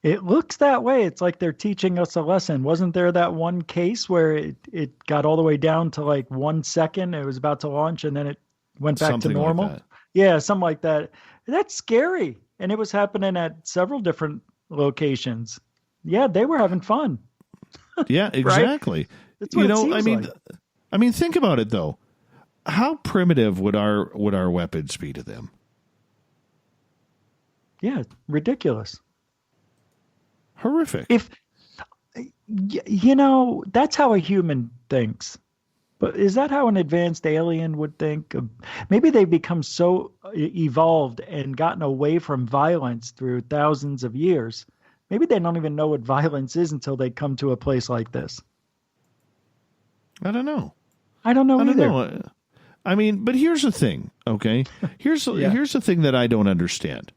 It looks that way. It's like they're teaching us a lesson. Wasn't there that one case where it got all the way down to like 1 second? It was about to launch and then it went back to normal. Like that. Yeah, something like that. That's scary. And it was happening at several different locations. Yeah, they were having fun. Yeah, exactly. Right? That's what it seems like. I mean, think about it though. How primitive would our weapons be to them? Yeah, ridiculous. Horrific. If that's how a human thinks. But is that how an advanced alien would think? Maybe they become so evolved and gotten away from violence through thousands of years. Maybe they don't even know what violence is until they come to a place like this. I don't know. I don't know either. Know. I mean, but here's the thing, okay? Here's the thing that I don't understand.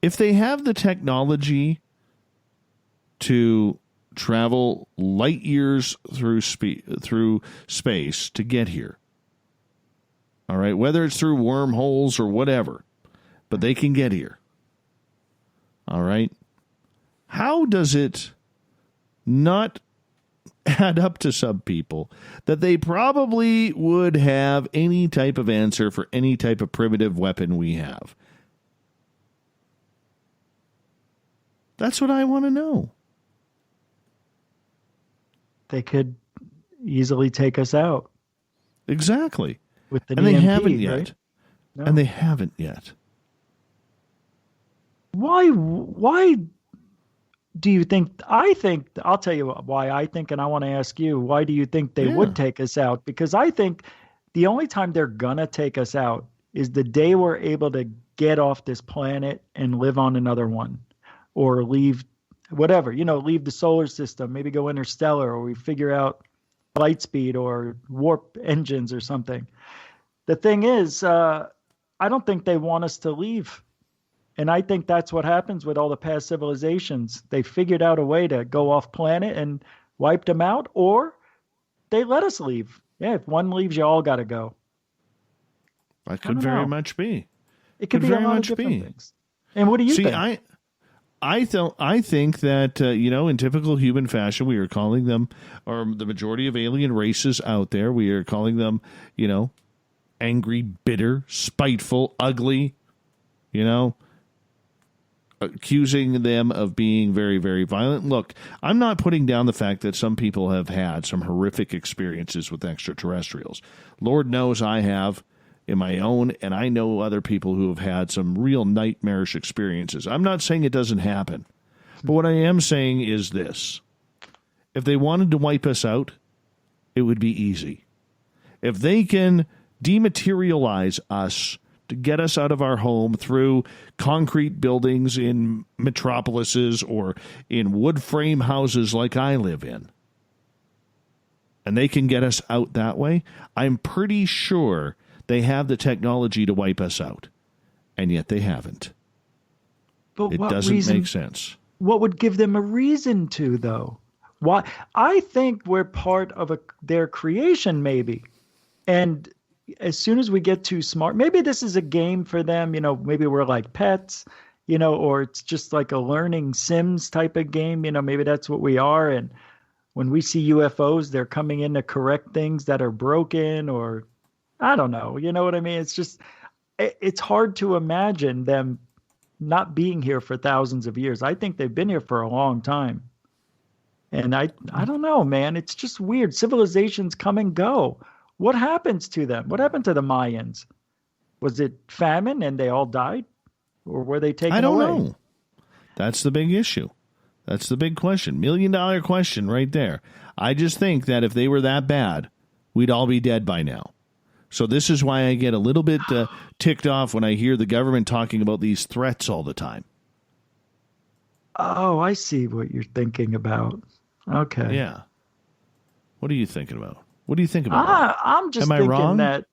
If they have the technology to travel light years through space to get here, all right, whether it's through wormholes or whatever, but they can get here, all right, how does it not add up to some people that they probably would have any type of answer for any type of primitive weapon we have? That's what I want to know. They could easily take us out. Exactly. With the and they EMP, haven't yet. right? No. And they haven't yet. Why do you think? I'll tell you why I think, and I want to ask you, why do you think they would take us out? Because I think the only time they're gonna take us out is the day we're able to get off this planet and live on another one, or leave whatever, leave the solar system, maybe go interstellar, or we figure out light speed or warp engines or something. the thing is, I don't think they want us to leave. And I think that's what happens with all the past civilizations. They figured out a way to go off planet and wipe them out, or they let us leave. Yeah, if one leaves, you all got to go. That could very much be. It could be very a lot much of different be. things. And what do you think? I think that, in typical human fashion, we are calling them, or the majority of alien races out there, we are calling them, angry, bitter, spiteful, ugly, accusing them of being very, very violent. Look, I'm not putting down the fact that some people have had some horrific experiences with extraterrestrials. Lord knows I have in my own, and I know other people who have had some real nightmarish experiences. I'm not saying it doesn't happen, but what I am saying is this. If they wanted to wipe us out, it would be easy. If they can dematerialize us to get us out of our home through concrete buildings in metropolises or in wood frame houses like I live in, and they can get us out that way, I'm pretty sure they have the technology to wipe us out, and yet they haven't. But it what doesn't reason, make sense. What would give them a reason to, though? Why? I think we're part of their creation, maybe. And as soon as we get too smart, maybe this is a game for them. Maybe we're like pets, or it's just like a learning Sims type of game. Maybe that's what we are. And when we see UFOs, they're coming in to correct things that are broken, or I don't know. You know what I mean? It's just, it's hard to imagine them not being here for thousands of years. I think they've been here for a long time. And I don't know, man. It's just weird. Civilizations come and go. What happens to them? What happened to the Mayans? Was it famine and they all died? Or were they taken away? I don't know. That's the big issue. That's the big question. $1 million question right there. I just think that if they were that bad, we'd all be dead by now. So this is why I get a little bit ticked off when I hear the government talking about these threats all the time. Oh, I see what you're thinking about. Okay. Yeah. What are you thinking about? What do you think about that? I'm just Am I thinking wrong? that.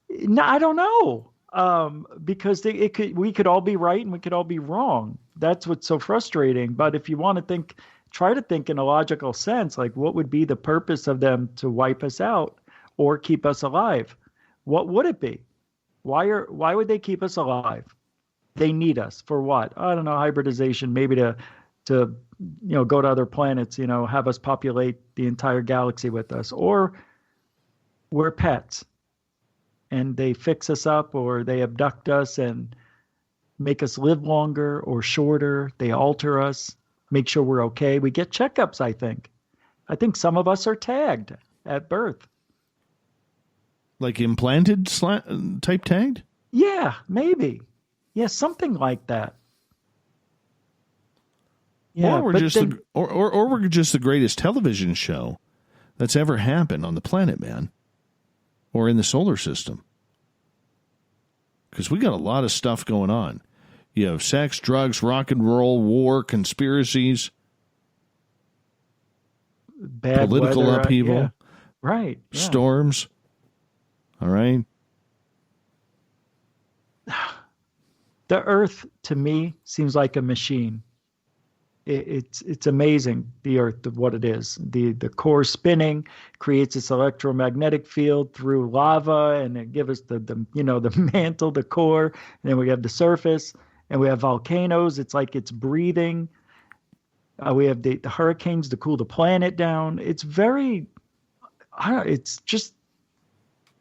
No, I don't know. Because we could all be right and we could all be wrong. That's what's so frustrating. But if you want to try to think in a logical sense, like what would be the purpose of them to wipe us out or keep us alive? What would it be? Why would they keep us alive? They need us for what? I don't know, hybridization, maybe to go to other planets, have us populate the entire galaxy with us, or we're pets and they fix us up or they abduct us and make us live longer or shorter. They alter us, make sure we're okay. We get checkups, I think. I think some of us are tagged at birth. Like implanted type tagged? Yeah, maybe. Yeah, something like that. Yeah, or we're just the greatest television show that's ever happened on the planet, man, or in the solar system. Because we got a lot of stuff going on. You have sex, drugs, rock and roll, war, conspiracies, bad political weather, upheaval, yeah. Right? Yeah. Storms. All right. The Earth, to me, seems like a machine. It's amazing, the Earth, what it is. The core spinning creates this electromagnetic field through lava, and it gives us the mantle, the core, and then we have the surface, and we have volcanoes. It's like it's breathing. We have the hurricanes to cool the planet down. It's it's just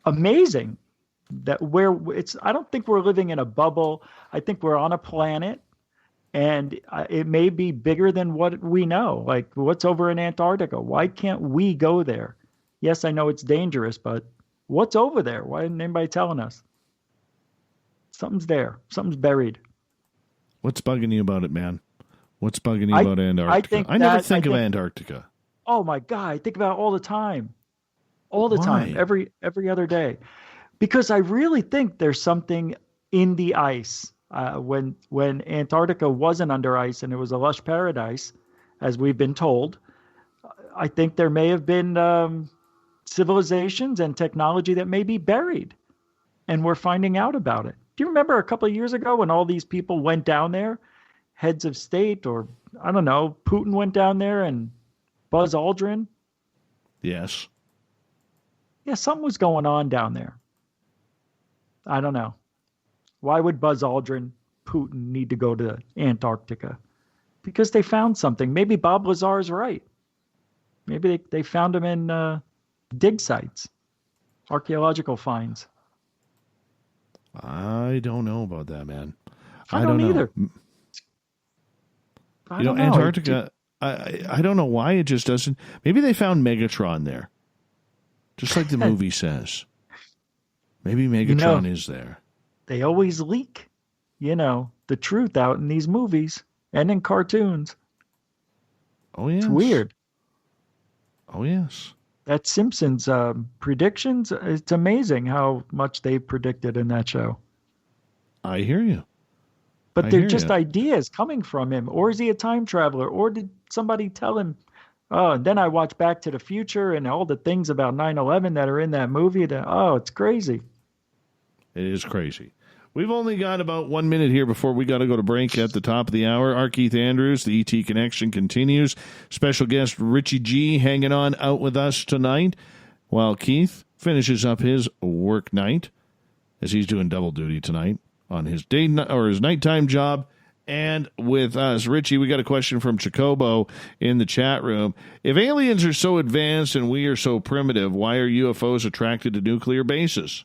amazing that I don't think we're living in a bubble. I think we're on a planet. And it may be bigger than what we know. Like, what's over in Antarctica? Why can't we go there? Yes, I know it's dangerous, but what's over there? Why isn't anybody telling us? Something's there. Something's buried. What's bugging you about it, man? What's bugging you about Antarctica? I never think of Antarctica. Oh, my God. I think about it all the time. All the time. Every other day. Because I really think there's something in the ice. When Antarctica wasn't under ice and it was a lush paradise, as we've been told, I think there may have been civilizations and technology that may be buried, and we're finding out about it. Do you remember a couple of years ago when all these people went down there, heads of state, or I don't know, Putin went down there and Buzz Aldrin? Yes. Yeah, something was going on down there. I don't know. Why would Buzz Aldrin, Putin need to go to Antarctica? Because they found something. Maybe Bob Lazar's right. Maybe they found him in dig sites, archaeological finds. I don't know about that, man. I don't either. I don't know. Antarctica, I don't know why it just doesn't. Maybe they found Megatron there, just like the movie says. Maybe Megatron is there. They always leak, the truth out in these movies and in cartoons. Oh, yes. It's weird. Oh, yes. That Simpsons predictions, it's amazing how much they predicted in that show. I hear you. But they're just ideas coming from him. Or is he a time traveler? Or did somebody tell him? Oh, and then I watch Back to the Future and all the things about 9/11 that are in that movie. It's crazy. It is crazy. We've only got about 1 minute here before we got to go to break at the top of the hour. R Keith Andrews, the ET Connection continues. Special guest Richie G hanging on out with us tonight while Keith finishes up his work night, as he's doing double duty tonight on his day or his nighttime job. And with us, Richie, we got a question from Jacobo in the chat room. If aliens are so advanced and we are so primitive, why are UFOs attracted to nuclear bases?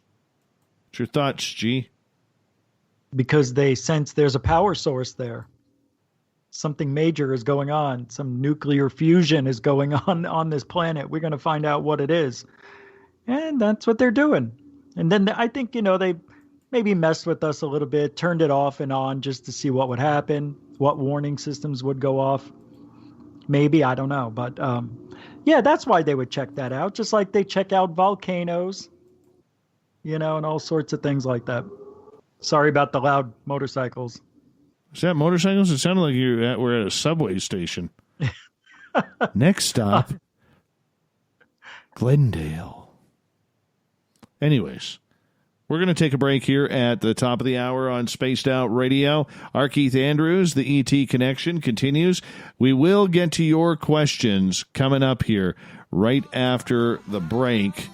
What's your thoughts, G? Because they sense there's a power source there. Something major is going on. Some nuclear fusion is going on this planet. We're going to find out what it is. And that's what they're doing. And then I think, they maybe messed with us a little bit, turned it off and on just to see what would happen, what warning systems would go off. Maybe, I don't know. But, that's why they would check that out, just like they check out volcanoes, and all sorts of things like that. Sorry about the loud motorcycles. Is that motorcycles? It sounded like we're at a subway station. Next stop, Glendale. Anyways, we're going to take a break here at the top of the hour on Spaced Out Radio. R Keith Andrews, the ET Connection, continues. We will get to your questions coming up here right after the break.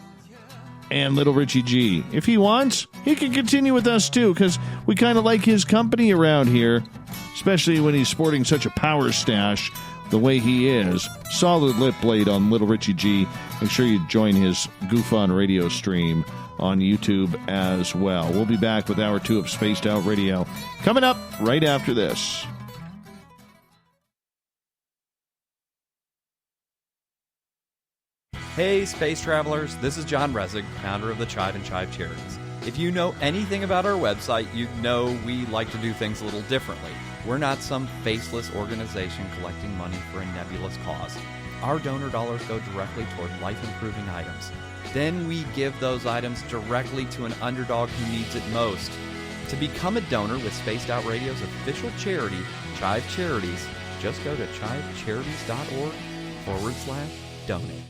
And little Richie G, if he wants, he can continue with us too, because we kind of like his company around here, especially when he's sporting such a power stash the way he is. Solid lip blade on little Richie G. Make sure you join his Goof On radio stream on YouTube as well. We'll be back with Hour 2 of Spaced Out Radio coming up right after this. Hey, space travelers, this is John Resig, founder of the Chive and Chive Charities. If you know anything about our website, you know we like to do things a little differently. We're not some faceless organization collecting money for a nebulous cause. Our donor dollars go directly toward life-improving items. Then we give those items directly to an underdog who needs it most. To become a donor with Spaced Out Radio's official charity, Chive Charities, just go to chivecharities.org/donate.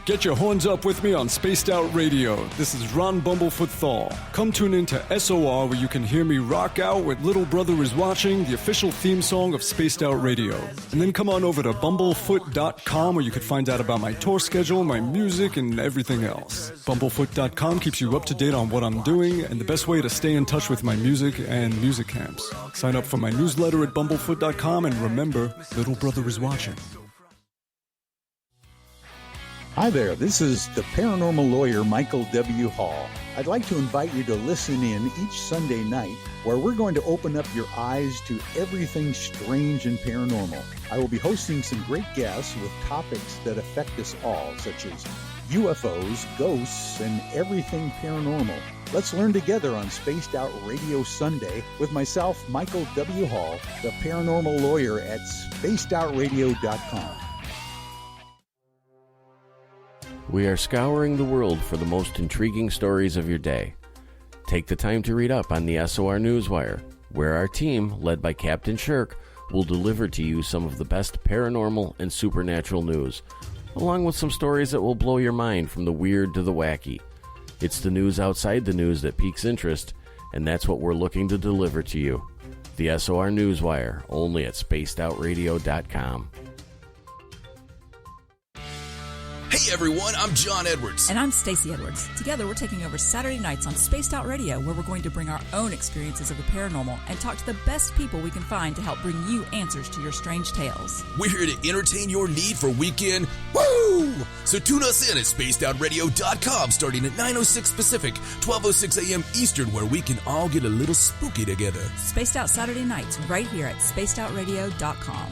Get your horns up with me on Spaced Out Radio. This is Ron Bumblefoot Thal. Come tune in to SOR where you can hear me rock out with Little Brother Is Watching, the official theme song of Spaced Out Radio. And then come on over to bumblefoot.com where you can find out about my tour schedule, my music, and everything else. Bumblefoot.com keeps you up to date on what I'm doing and the best way to stay in touch with my music and music camps. Sign up for my newsletter at bumblefoot.com and remember, Little Brother Is Watching. Hi there, this is the paranormal lawyer Michael W. Hall. I'd like to invite you to listen in each Sunday night where we're going to open up your eyes to everything strange and paranormal. I will be hosting some great guests with topics that affect us all, such as UFOs, ghosts, and everything paranormal. Let's learn together on Spaced Out Radio Sunday with myself, Michael W. Hall, the paranormal lawyer at spacedoutradio.com. We are scouring the world for the most intriguing stories of your day. Take the time to read up on the SOR Newswire, where our team, led by Captain Shirk, will deliver to you some of the best paranormal and supernatural news. along with some stories that will blow your mind from the weird to the wacky. It's the news outside the news that piques interest, and that's what we're looking to deliver to you. The SOR Newswire, only at spacedoutradio.com. Hey everyone, I'm John Edwards. And I'm Stacey Edwards. Together we're taking over Saturday nights on Spaced Out Radio, where we're going to bring our own experiences of the paranormal and talk to the best people we can find to help bring you answers to your strange tales. We're here to entertain your need for weekend woo! So tune us in at spacedoutradio.com starting at 9:06 Pacific, 12:06 a.m. Eastern, where we can all get a little spooky together. Spaced Out Saturday nights right here at spacedoutradio.com.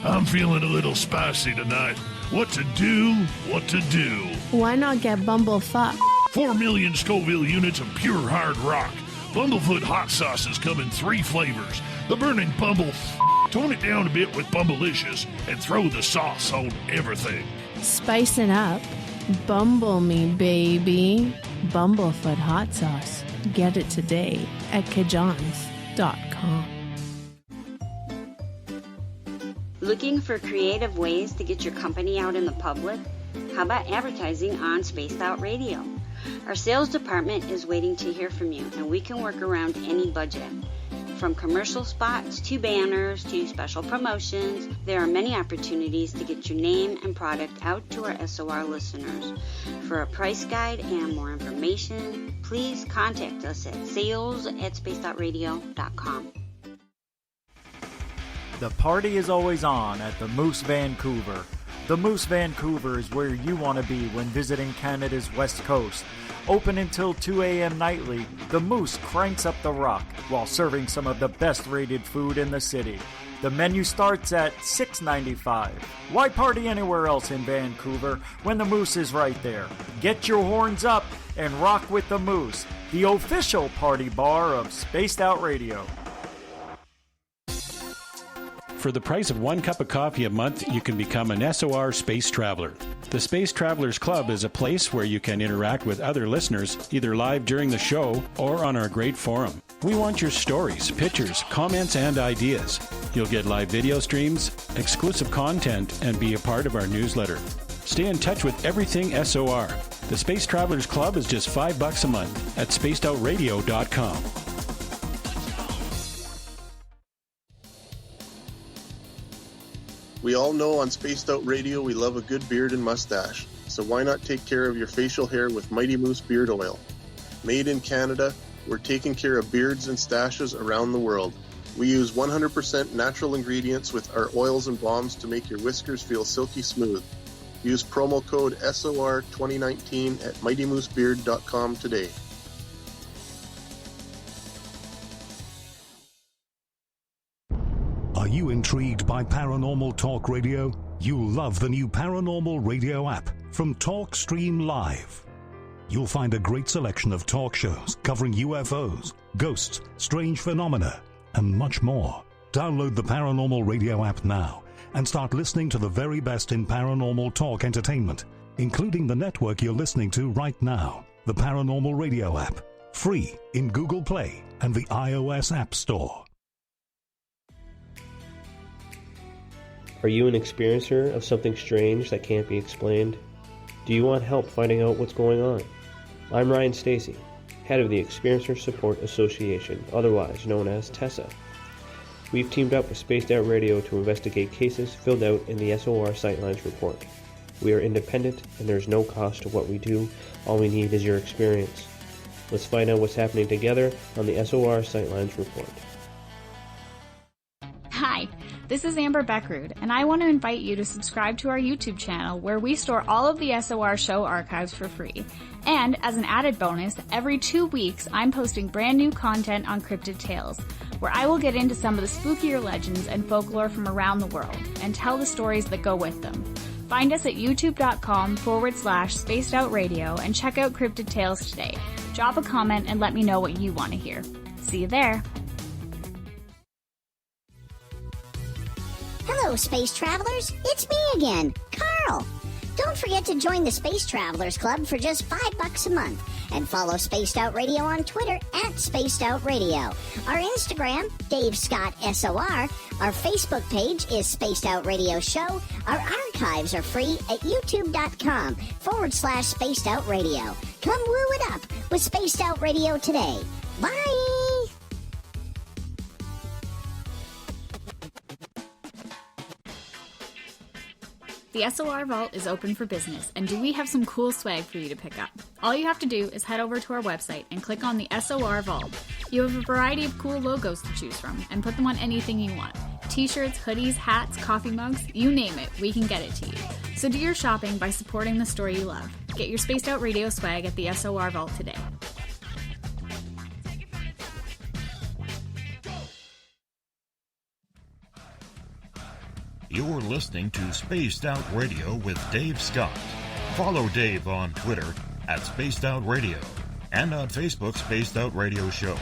I'm feeling a little spicy tonight. What to do? What to do? Why not get Bumblefuck? 4 million Scoville units of pure hard rock. Bumblefoot hot sauces come in 3 flavors. The burning Bumble. Tone it down a bit with Bumblicious and throw the sauce on everything. Spice it up. Bumble me, baby. Bumblefoot hot sauce. Get it today at kajans.com. Looking for creative ways to get your company out in the public? How about advertising on Spaced Out Radio? Our sales department is waiting to hear from you, and we can work around any budget. From commercial spots to banners to special promotions, there are many opportunities to get your name and product out to our SOR listeners. For a price guide and more information, please contact us at sales@spacedoutradio.com. The party is always on at the Moose Vancouver. The Moose Vancouver is where you want to be when visiting Canada's West Coast. Open until 2 a.m. nightly, the Moose cranks up the rock while serving some of the best rated food in the city. The menu starts at $6.95. Why party anywhere else in Vancouver when the Moose is right there? Get your horns up and rock with the Moose, the official party bar of Spaced Out Radio. For the price of 1 cup of coffee a month, you can become an SOR Space Traveler. The Space Travelers Club is a place where you can interact with other listeners, either live during the show or on our great forum. We want your stories, pictures, comments, and ideas. You'll get live video streams, exclusive content, and be a part of our newsletter. Stay in touch with everything SOR. The Space Travelers Club is just $5 a month at spacedoutradio.com. We all know on Spaced Out Radio we love a good beard and mustache, so why not take care of your facial hair with Mighty Moose Beard Oil? Made in Canada, we're taking care of beards and stashes around the world. We use 100% natural ingredients with our oils and balms to make your whiskers feel silky smooth. Use promo code SOR2019 at MightyMooseBeard.com today. Are you intrigued by Paranormal Talk Radio? You'll love the new Paranormal Radio app from TalkStream Live. You'll find a great selection of talk shows covering UFOs, ghosts, strange phenomena, and much more. Download the Paranormal Radio app now and start listening to the very best in paranormal talk entertainment, including the network you're listening to right now, the Paranormal Radio app, free in Google Play and the iOS App Store. Are you an experiencer of something strange that can't be explained? Do you want help finding out what's going on? I'm Ryan Stacy, head of the Experiencer Support Association, otherwise known as TESSA. We've teamed up with Spaced Out Radio to investigate cases filled out in the SOR Sightlines report. We are independent and there's no cost to what we do. All we need is your experience. Let's find out what's happening together on the SOR Sightlines report. Hi, this is Amber Beckrud, and I want to invite you to subscribe to our YouTube channel where we store all of the SOR show archives for free. And as an added bonus, every 2 weeks I'm posting brand new content on Cryptid Tales, where I will get into some of the spookier legends and folklore from around the world and tell the stories that go with them. Find us at youtube.com/spacedoutradio and check out Cryptid Tales today. Drop a comment and let me know what you want to hear. See you there. Hello, space travelers. It's me again, Carl. Don't forget to join the Space Travelers Club for just $5 a month. And follow Spaced Out Radio on Twitter at Spaced Out Radio. Our Instagram, Dave Scott SOR. Our Facebook page is Spaced Out Radio Show. Our archives are free at youtube.com/Spaced Out Radio. Come woo it up with Spaced Out Radio today. Bye! The SOR Vault is open for business, and do we have some cool swag for you to pick up? All you have to do is head over to our website and click on the SOR Vault. You have a variety of cool logos to choose from, and put them on anything you want. T-shirts, hoodies, hats, coffee mugs, you name it, we can get it to you. So do your shopping by supporting the story you love. Get your Spaced Out Radio swag at the SOR Vault today. You're listening to Spaced Out Radio with Dave Scott. Follow Dave on Twitter at Spaced Out Radio and on Facebook, Spaced Out Radio Show.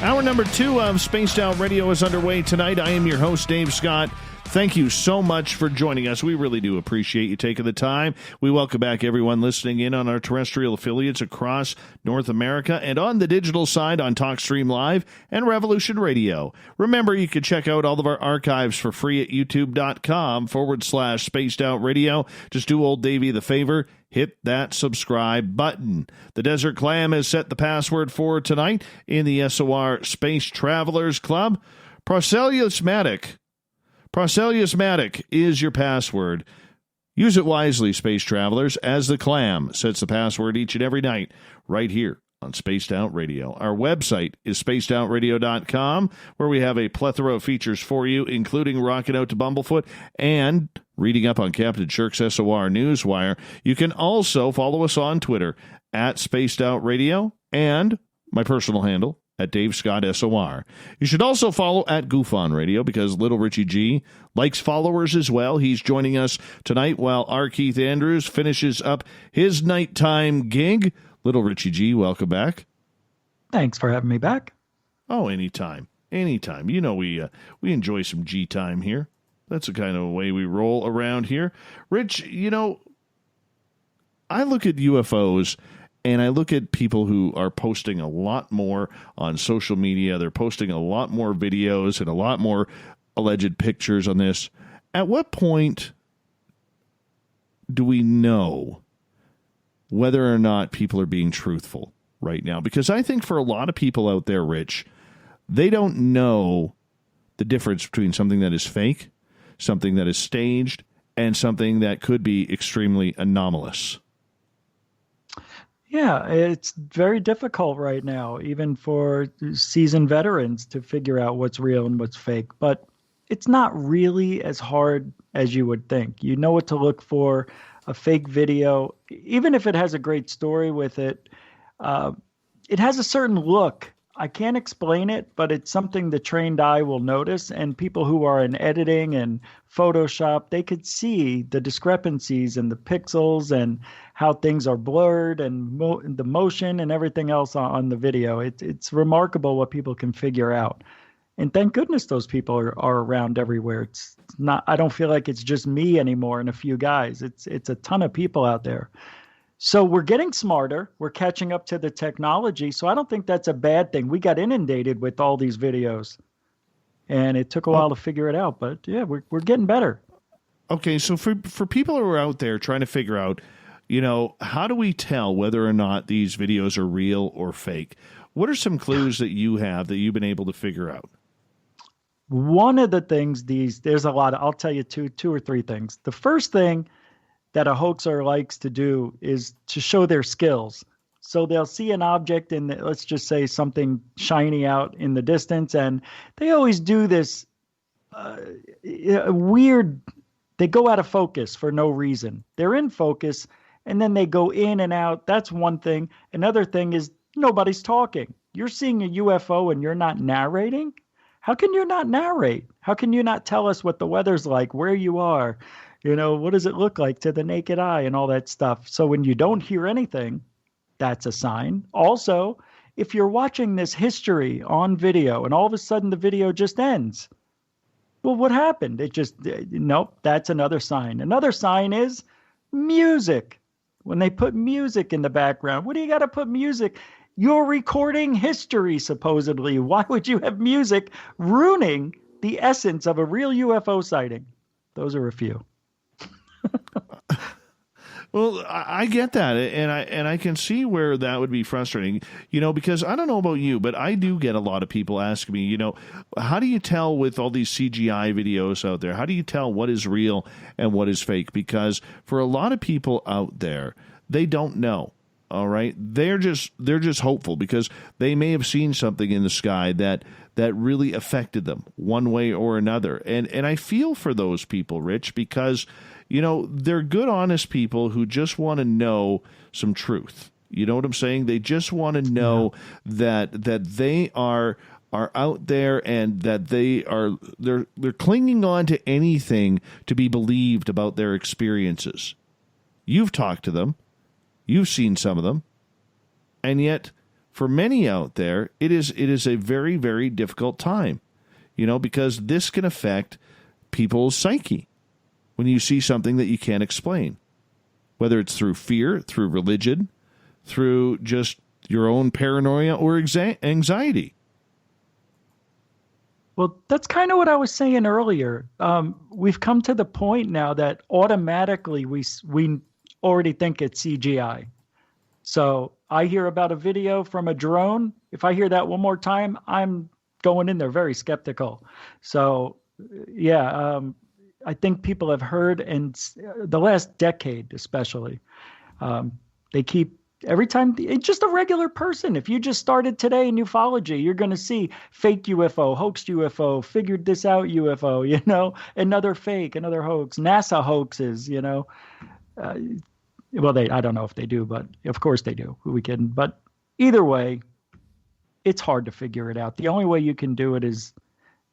Hour number 2 of Spaced Out Radio is underway tonight. I am your host, Dave Scott. Thank you so much for joining us. We really do appreciate you taking the time. We welcome back everyone listening in on our terrestrial affiliates across North America and on the digital side on TalkStream Live and Revolution Radio. Remember, you can check out all of our archives for free at youtube.com/Spaced Out Radio. Just do old Davey the favor. Hit that subscribe button. The Desert Clam has set the password for tonight in the SOR Space Travelers Club. Procelliusmatic. Procelliusmatic is your password. Use it wisely, space travelers, as the Clam sets the password each and every night right here on Spaced Out Radio. Our website is spacedoutradio.com, where we have a plethora of features for you, including rocking out to Bumblefoot and reading up on Captain Shirk's SOR Newswire. You can also follow us on Twitter at Spaced Out Radio and my personal handle at Dave Scott SOR. You should also follow at Goof On Radio because Little Richie G likes followers as well. He's joining us tonight while R Keith Andrews finishes up his nighttime gig. Little Richie G, welcome back. Thanks for having me back. Oh, anytime. Anytime. You know we enjoy some G time here. That's the kind of way we roll around here. Rich, you know, I look at UFOs and I look at people who are posting a lot more on social media. They're posting a lot more videos and a lot more alleged pictures on this. At what point do we know whether or not people are being truthful right now? Because I think for a lot of people out there, Rich, they don't know the difference between something that is fake, something that is staged, and something that could be extremely anomalous. Yeah, it's very difficult right now, even for seasoned veterans, to figure out what's real and what's fake. But it's not really as hard as you would think. You know what to look for. A fake video, even if it has a great story with it, it has a certain look. I can't explain it, but it's something the trained eye will notice. And people who are in editing and Photoshop, they could see the discrepancies in the pixels and how things are blurred and the motion and everything else on the video. It's remarkable what people can figure out. And thank goodness those people are around everywhere. It's not, I don't feel like it's just me anymore and a few guys. It's a ton of people out there. So we're getting smarter. We're catching up to the technology. So I don't think that's a bad thing. We got inundated with all these videos, and it took a while to figure it out. But yeah, we're getting better. Okay, so for people who are out there trying to figure out, you know, how do we tell whether or not these videos are real or fake? What are some clues that you have that you've been able to figure out? One of the things there's a lot of, I'll tell you two or three things. The first thing that a hoaxer likes to do is to show their skills. So they'll see an object in, let's just say something shiny out in the distance, and they always do this weird, they go out of focus for no reason. They're in focus, and then they go in and out. That's one thing. Another thing is nobody's talking. You're seeing a UFO and you're not narrating? How can you not narrate? How can you not tell us what the weather's like, where you are? You know, what does it look like to the naked eye and all that stuff? So when you don't hear anything, that's a sign. Also, if you're watching this history on video and all of a sudden the video just ends, well, what happened? It just, nope, that's another sign. Another sign is Music. When they put music in the background, what do you got to put music? You're recording history, supposedly. Why would you have music ruining the essence of a real UFO sighting? Those are a few. Well, I get that, and I can see where that would be frustrating, because I don't know about you, but I do get a lot of people asking me, how do you tell with all these CGI videos out there? How do you tell what is real and what is fake? Because for a lot of people out there, they don't know. All right, they're just hopeful because they may have seen something in the sky that really affected them one way or another, and I feel for those people, Rich, because they're good, honest people who just want to know some truth. You know what I'm saying? They just want to know that they are out there and that they're clinging on to anything to be believed about their experiences. You've talked to them. You've seen some of them. And yet, for many out there, it is a very, very difficult time, because this can affect people's psyche when you see something that you can't explain, whether it's through fear, through religion, through just your own paranoia or anxiety. Well, that's kind of what I was saying earlier. We've come to the point now that automatically we already think it's CGI. So I hear about a video from a drone. If I hear that one more time, I'm going in there very skeptical. So, yeah, I think people have heard, and the last decade especially, they keep, every time, it's just a regular person. If you just started today in ufology, you're going to see fake UFO, hoaxed UFO, figured this out UFO, another fake, another hoax, NASA hoaxes, well, I don't know if they do, but of course they do. Who we kidding? But either way, it's hard to figure it out. The only way you can do it is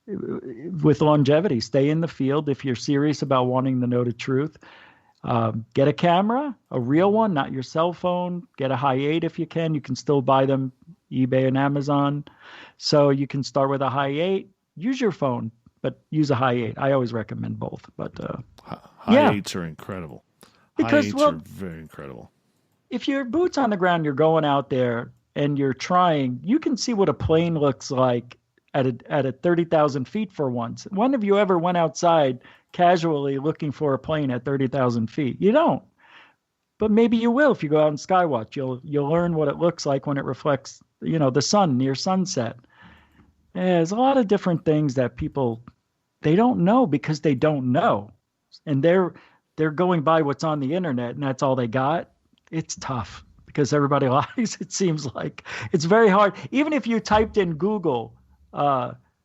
with longevity. Stay in the field if you're serious about wanting to know the truth. Get a camera, a real one, not your cell phone. Get a Hi8 if you can. You can still buy them eBay and Amazon. So you can start with a Hi8. Use your phone, but use a Hi8. I always recommend both. But Hi8s are incredible. Because, Hi8s are very incredible. If you're boots on the ground, you're going out there and you're trying, you can see what a plane looks like at a 30,000 feet for once. When have you ever went outside casually looking for a plane at 30,000 feet? You don't. But maybe you will if you go out and skywatch. You'll learn what it looks like when it reflects, the sun near sunset. There's a lot of different things that people, they don't know because they don't know. And they're going by what's on the internet, and that's all they got. It's tough because everybody lies, it seems like. It's very hard. Even if you typed in Google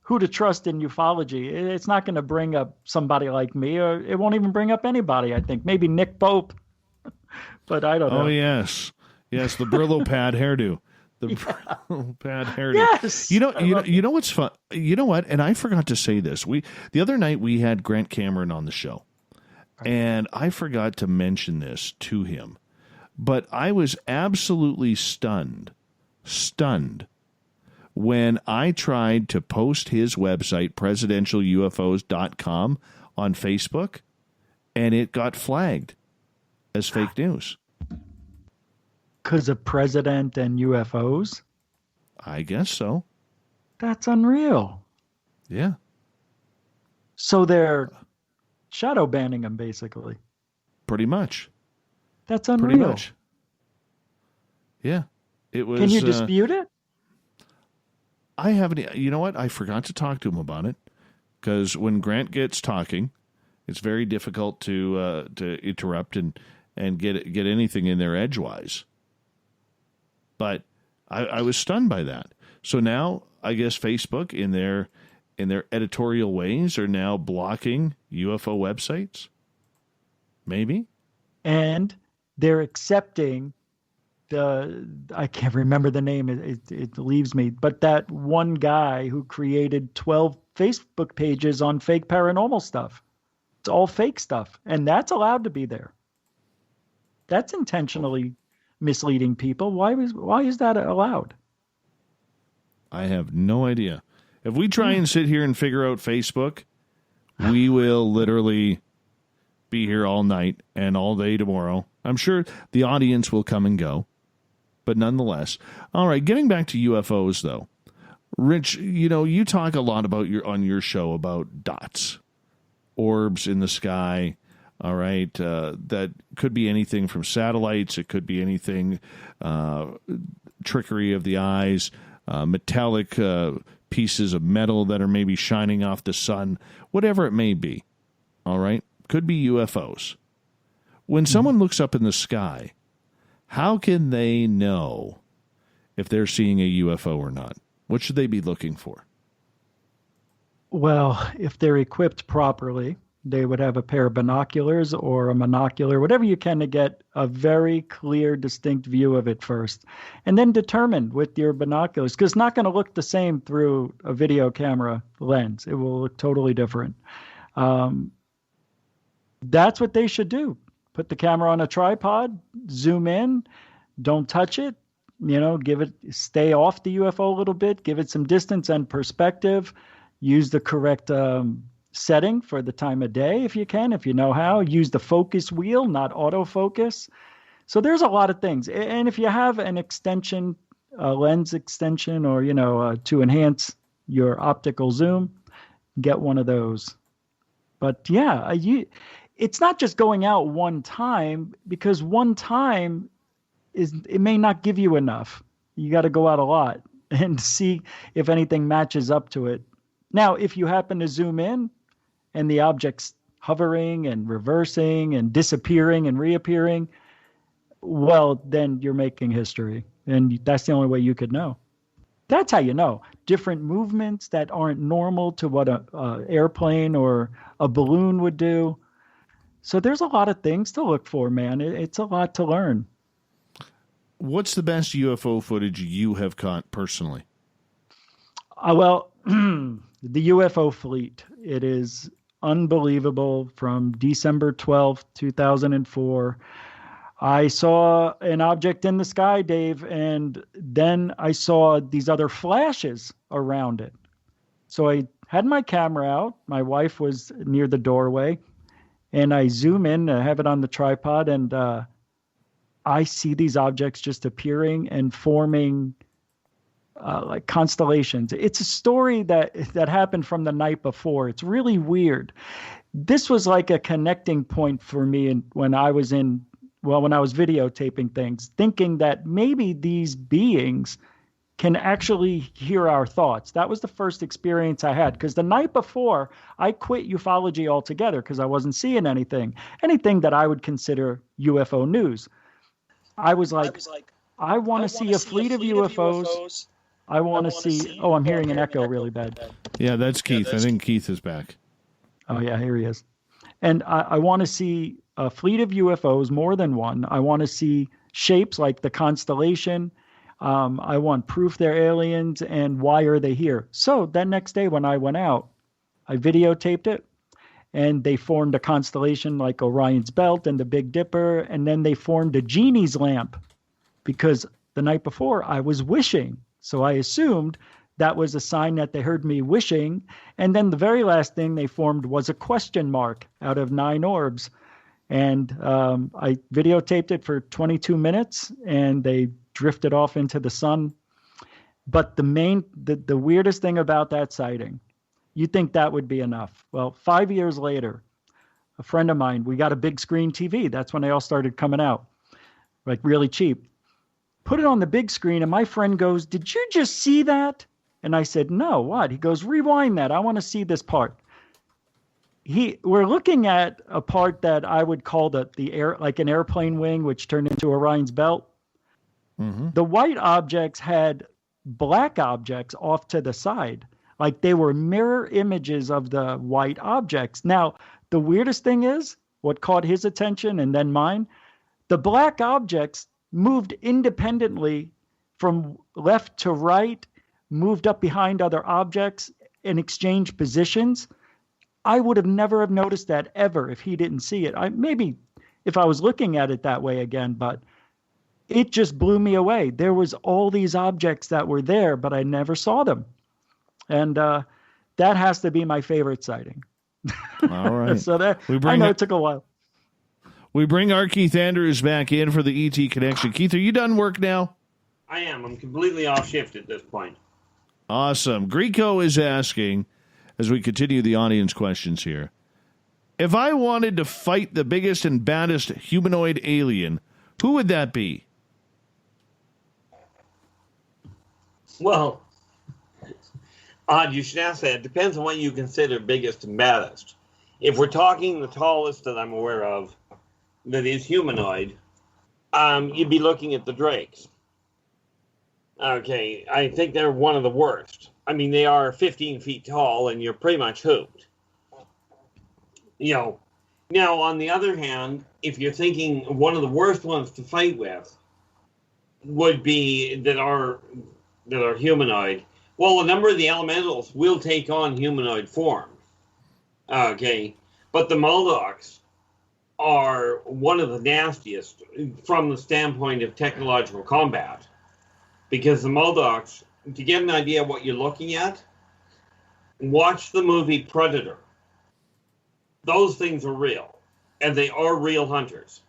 who to trust in ufology, it's not going to bring up somebody like me, or it won't even bring up anybody, I think. Maybe Nick Pope, but I don't know. Oh, yes. Yes, the Brillo pad hairdo. The Brillo pad hairdo. Yes. You know what's fun? You know what? And I forgot to say this. The other night we had Grant Cameron on the show. And I forgot to mention this to him, but I was absolutely stunned when I tried to post his website, presidentialufos.com, on Facebook, and it got flagged as fake news. Because of president and UFOs? I guess so. That's unreal. Yeah. So they're shadow banning them, basically. Pretty much. That's unreal. Pretty much. Yeah. It was. Can you dispute it? I haven't. You know what? I forgot to talk to him about it because when Grant gets talking, it's very difficult to interrupt and get anything in there edgewise. But I was stunned by that. So now I guess Facebook in their editorial ways are now blocking UFO websites. Maybe. And they're accepting I can't remember the name. It leaves me. But that one guy who created 12 Facebook pages on fake paranormal stuff. It's all fake stuff. And that's allowed to be there. That's intentionally misleading people. Why is that allowed? I have no idea. If we try and sit here and figure out Facebook, we will literally be here all night and all day tomorrow. I'm sure the audience will come and go, but nonetheless. All right, getting back to UFOs, though. Rich, you talk a lot on your show about dots, orbs in the sky, all right? That could be anything from satellites. It could be anything, trickery of the eyes, metallic pieces of metal that are maybe shining off the sun, whatever it may be, all right? Could be UFOs. When someone looks up in the sky, how can they know if they're seeing a UFO or not? What should they be looking for? Well, if they're equipped properly, they would have a pair of binoculars or a monocular, whatever you can, to get a very clear, distinct view of it first. And then determine with your binoculars, because it's not going to look the same through a video camera lens. It will look totally different. That's what they should do. Put the camera on a tripod, zoom in, don't touch it, stay off the UFO a little bit, give it some distance and perspective, use the correct setting for the time of day if you can, if you know how, use the focus wheel, not autofocus. So there's a lot of things. And if you have an extension, a lens extension, or, to enhance your optical zoom, get one of those. But yeah, it's not just going out one time, because one time it may not give you enough. You got to go out a lot and see if anything matches up to it. Now, if you happen to zoom in and the object's hovering and reversing and disappearing and reappearing, well, then you're making history. And that's the only way you could know. That's how you know. Different movements that aren't normal to what a airplane or a balloon would do. So there's a lot of things to look for, man. It's a lot to learn. What's the best UFO footage you have caught personally? Well, the UFO fleet. It is unbelievable. From December 12th, 2004, I saw an object in the sky, Dave, and then I saw these other flashes around it. So I had my camera out. My wife was near the doorway. And I zoom in, I have it on the tripod, and I see these objects just appearing and forming like constellations. It's a story that happened from the night before. It's really weird. This was like a connecting point for me when I was videotaping things, thinking that maybe these beings can actually hear our thoughts. That was the first experience I had, because the night before, I quit ufology altogether because I wasn't seeing anything that I would consider UFO news. I was like, I want to see a fleet of UFOs. I want to see, I'm hearing an echo really bad. Yeah, that's Keith. I think Keith is back. Oh, yeah, here he is. And I want to see a fleet of UFOs, more than one. I want to see shapes like the constellation. I want proof they're aliens, and why are they here? So that next day when I went out, I videotaped it, and they formed a constellation like Orion's Belt and the Big Dipper, and then they formed a genie's lamp, because the night before I was wishing. So I assumed that was a sign that they heard me wishing. And then the very last thing they formed was a question mark out of 9 orbs. And I videotaped it for 22 minutes, and they drifted off into the sun. But the weirdest thing about that sighting, you'd think that would be enough. Well, 5 years later, a friend of mine, we got a big screen TV. That's when they all started coming out, like really cheap. Put it on the big screen, and my friend goes, "Did you just see that?" And I said, "No, what?" He goes, "Rewind that. I want to see this part." We're looking at a part that I would call the air, like an airplane wing, which turned into Orion's Belt. Mm-hmm. The white objects had black objects off to the side, like they were mirror images of the white objects. Now, the weirdest thing is, what caught his attention and then mine, the black objects moved independently from left to right, moved up behind other objects, and exchanged positions. I would have never have noticed that ever if he didn't see it. Maybe if I was looking at it that way again, but it just blew me away. There was all these objects that were there, but I never saw them. And that has to be my favorite sighting. All right. So I know it took a while. We bring R Keith Andrews back in for the ET Connection. Keith, are you done work now? I am. I'm completely off shift at this point. Awesome. Greco is asking, as we continue the audience questions here, if I wanted to fight the biggest and baddest humanoid alien, who would that be? Well, odd you should ask that. It depends on what you consider biggest and baddest. If we're talking the tallest that I'm aware of that is humanoid, you'd be looking at the Drakes. Okay, I think they're one of the worst. I mean, they are 15 feet tall, and you're pretty much hooped. You know, now, on the other hand, if you're thinking one of the worst ones to fight with would be that are humanoid, well, a number of the elementals will take on humanoid form. Okay, but the Moldocs are one of the nastiest from the standpoint of technological combat. Because the Moldocs, to get an idea of what you're looking at, watch the movie Predator. Those things are real, and they are real hunters.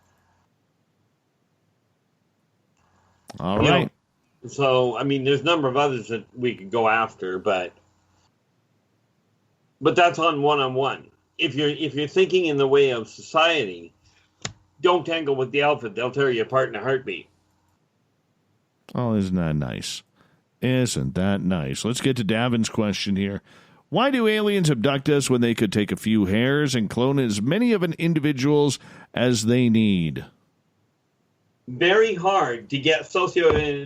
All right. So, I mean, there's a number of others that we could go after, but that's on one-on-one. If you're thinking in the way of society, don't tangle with the elephant. They'll tear you apart in a heartbeat. Oh, isn't that nice? Isn't that nice? Let's get to Davin's question here. Why do aliens abduct us when they could take a few hairs and clone as many of an individuals as they need? Very hard to get sociological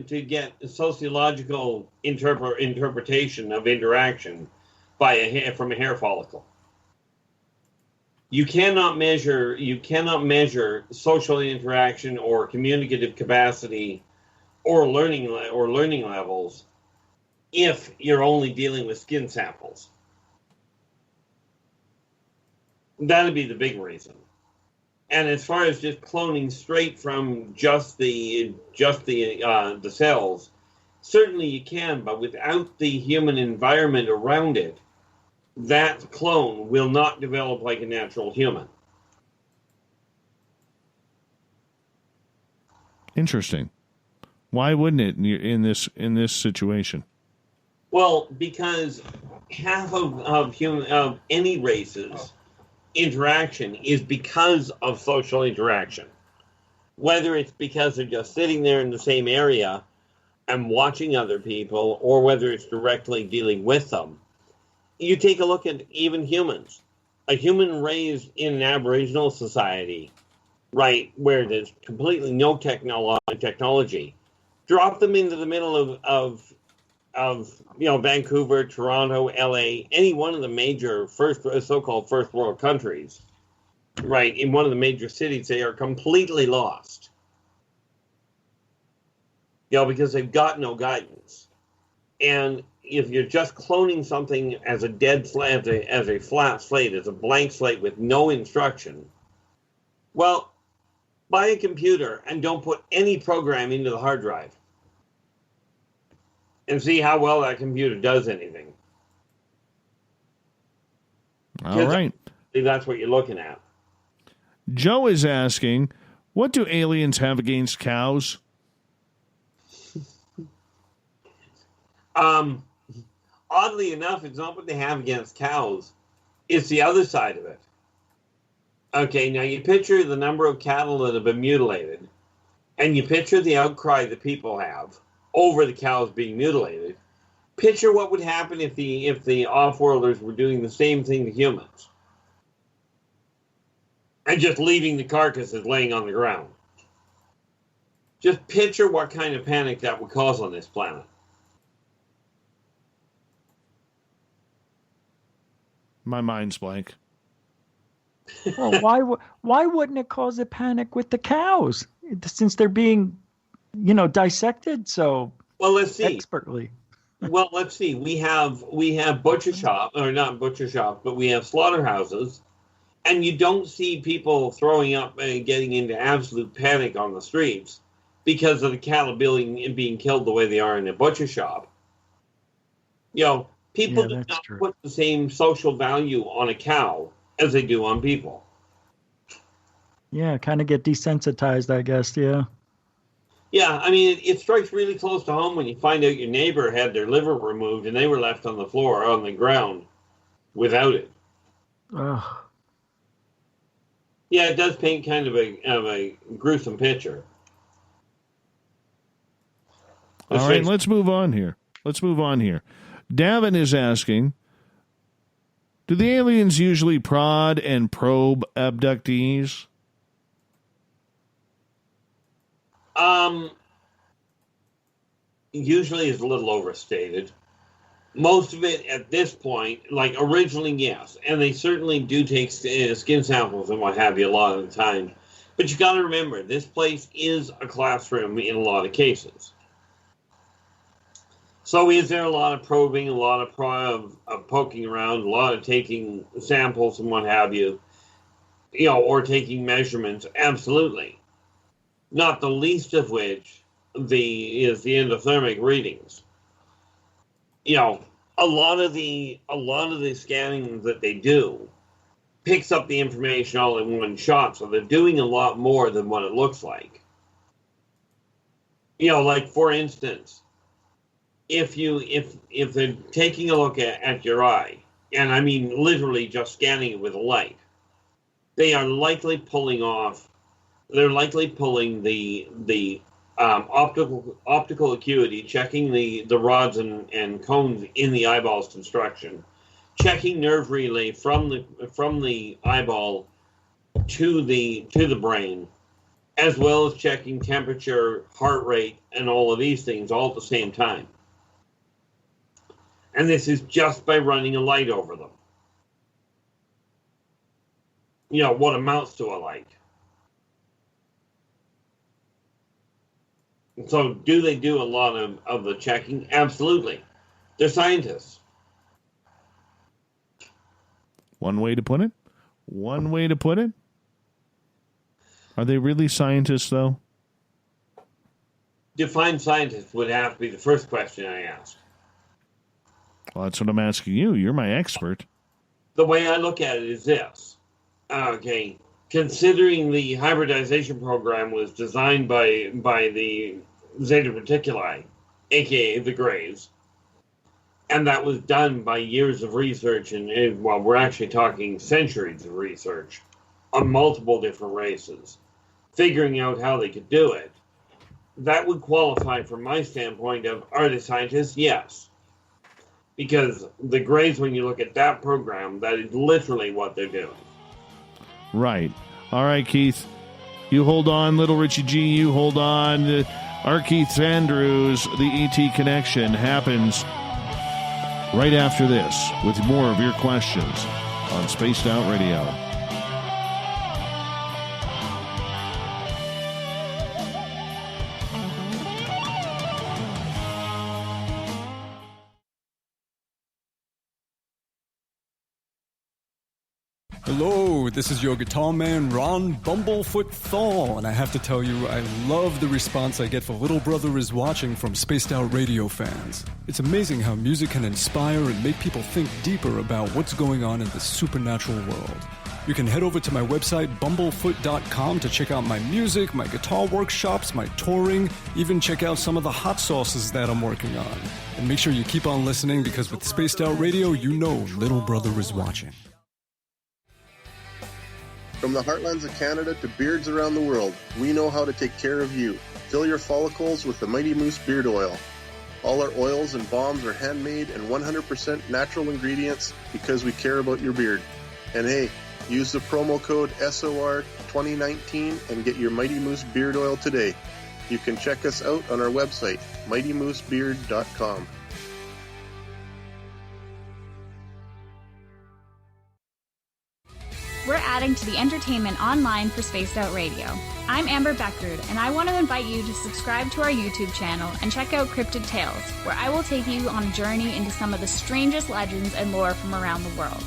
interpretation of interaction from a hair follicle. You cannot measure social interaction or communicative capacity or learning levels if you're only dealing with skin samples. That'd be the big reason. And as far as just cloning straight from just the cells, certainly you can, but without the human environment around it, that clone will not develop like a natural human. Interesting. Why wouldn't it in this situation? Well, because half of any race's interaction is because of social interaction. Whether it's because they're just sitting there in the same area and watching other people, or whether it's directly dealing with them. You take a look at even humans. A human raised in an Aboriginal society, right, where there's completely no technology, drop them into the middle of Vancouver, Toronto, LA, any one of the major so-called first world countries, right, in one of the major cities, they are completely lost. Because they've got no guidance. And if you're just cloning something as a dead slate, as a flat slate, as a blank slate with no instruction, well, buy a computer and don't put any program into the hard drive. And see how well that computer does anything. All right. That's what you're looking at. Joe is asking, what do aliens have against cows? Oddly enough, it's not what they have against cows. It's the other side of it. Okay, now you picture the number of cattle that have been mutilated, and you picture the outcry that people have over the cows being mutilated. Picture what would happen if the off-worlders were doing the same thing to humans. And just leaving the carcasses laying on the ground. Just picture what kind of panic that would cause on this planet. My mind's blank. Well, why wouldn't it cause a panic with the cows? Since they're being, dissected so expertly. Well, let's see. We have butcher shop, or not butcher shop, but we have slaughterhouses, and you don't see people throwing up and getting into absolute panic on the streets because of the cattle being killed the way they are in a butcher shop. People do not put the same social value on a cow as they do on people. Yeah, kind of get desensitized, I guess. Yeah. Yeah, I mean, it strikes really close to home when you find out your neighbor had their liver removed and they were left on the floor, on the ground, without it. Ugh. Yeah, it does paint kind of a gruesome picture. All right, let's move on here. Davin is asking, do the aliens usually prod and probe abductees? Usually is a little overstated. Most of it at this point, like originally, yes. And they certainly do take skin samples and what have you a lot of the time. But you got to remember, this place is a classroom in a lot of cases. So is there a lot of probing, a lot of poking around, a lot of taking samples and what have you, or taking measurements? Absolutely. Not the least of which is the endothermic readings. A lot of the scanning that they do picks up the information all in one shot, so they're doing a lot more than what it looks like. Like for instance, if they're taking a look at your eye, and I mean literally just scanning it with a light, they are likely pulling the optical acuity, checking the rods and cones in the eyeball's construction, checking nerve relay from the eyeball to the brain, as well as checking temperature, heart rate, and all of these things all at the same time. And this is just by running a light over them. What amounts to a light. So do they do a lot of the checking? Absolutely. They're scientists. One way to put it? Are they really scientists, though? Define scientist would have to be the first question I asked. Well, that's what I'm asking you. You're my expert. The way I look at it is this. Okay. Considering the hybridization program was designed by the Zeta Reticuli, aka the Greys, and that was done by years of research, and we're actually talking centuries of research on multiple different races, figuring out how they could do it. That would qualify from my standpoint of, are they scientists? Yes. Because the Greys, when you look at that program, that is literally what they're doing. Right. All right, Keith. You hold on, Little Richie G. You hold on. R Keith Andrews, the ET Connection, happens right after this with more of your questions on Spaced Out Radio. Hello, this is your guitar man, Ron Bumblefoot Thal, and I have to tell you, I love the response I get for Little Brother is Watching from Spaced Out Radio fans. It's amazing how music can inspire and make people think deeper about what's going on in the supernatural world. You can head over to my website, bumblefoot.com, to check out my music, my guitar workshops, my touring, even check out some of the hot sauces that I'm working on. And make sure you keep on listening, because with Spaced Out Radio, you know Little Brother is watching. From the heartlands of Canada to beards around the world, we know how to take care of you. Fill your follicles with the Mighty Moose Beard Oil. All our oils and balms are handmade and 100% natural ingredients because we care about your beard. And hey, use the promo code SOR2019 and get your Mighty Moose Beard Oil today. You can check us out on our website, mightymoosebeard.com. We're adding to the entertainment online for Spaced Out Radio. I'm Amber Beckard, and I want to invite you to subscribe to our YouTube channel and check out Cryptid Tales, where I will take you on a journey into some of the strangest legends and lore from around the world,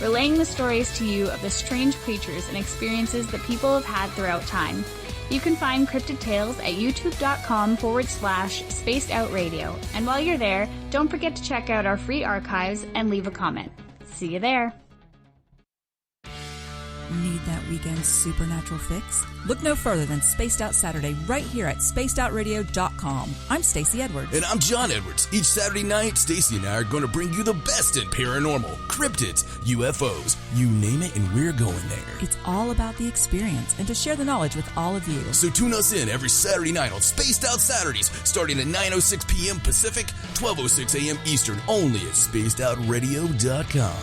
relaying the stories to you of the strange creatures and experiences that people have had throughout time. You can find Cryptid Tales at youtube.com/Spaced Out Radio. And while you're there, don't forget to check out our free archives and leave a comment. See you there. Need that weekend supernatural fix? Look no further than Spaced Out Saturday right here at spacedoutradio.com. I'm Stacey Edwards. And I'm John Edwards. Each Saturday night, Stacey and I are going to bring you the best in paranormal, cryptids, UFOs, you name it, and we're going there. It's all about the experience and to share the knowledge with all of you. So tune us in every Saturday night on Spaced Out Saturdays, starting at 9:06 p.m. Pacific, 12:06 a.m. Eastern, only at spacedoutradio.com.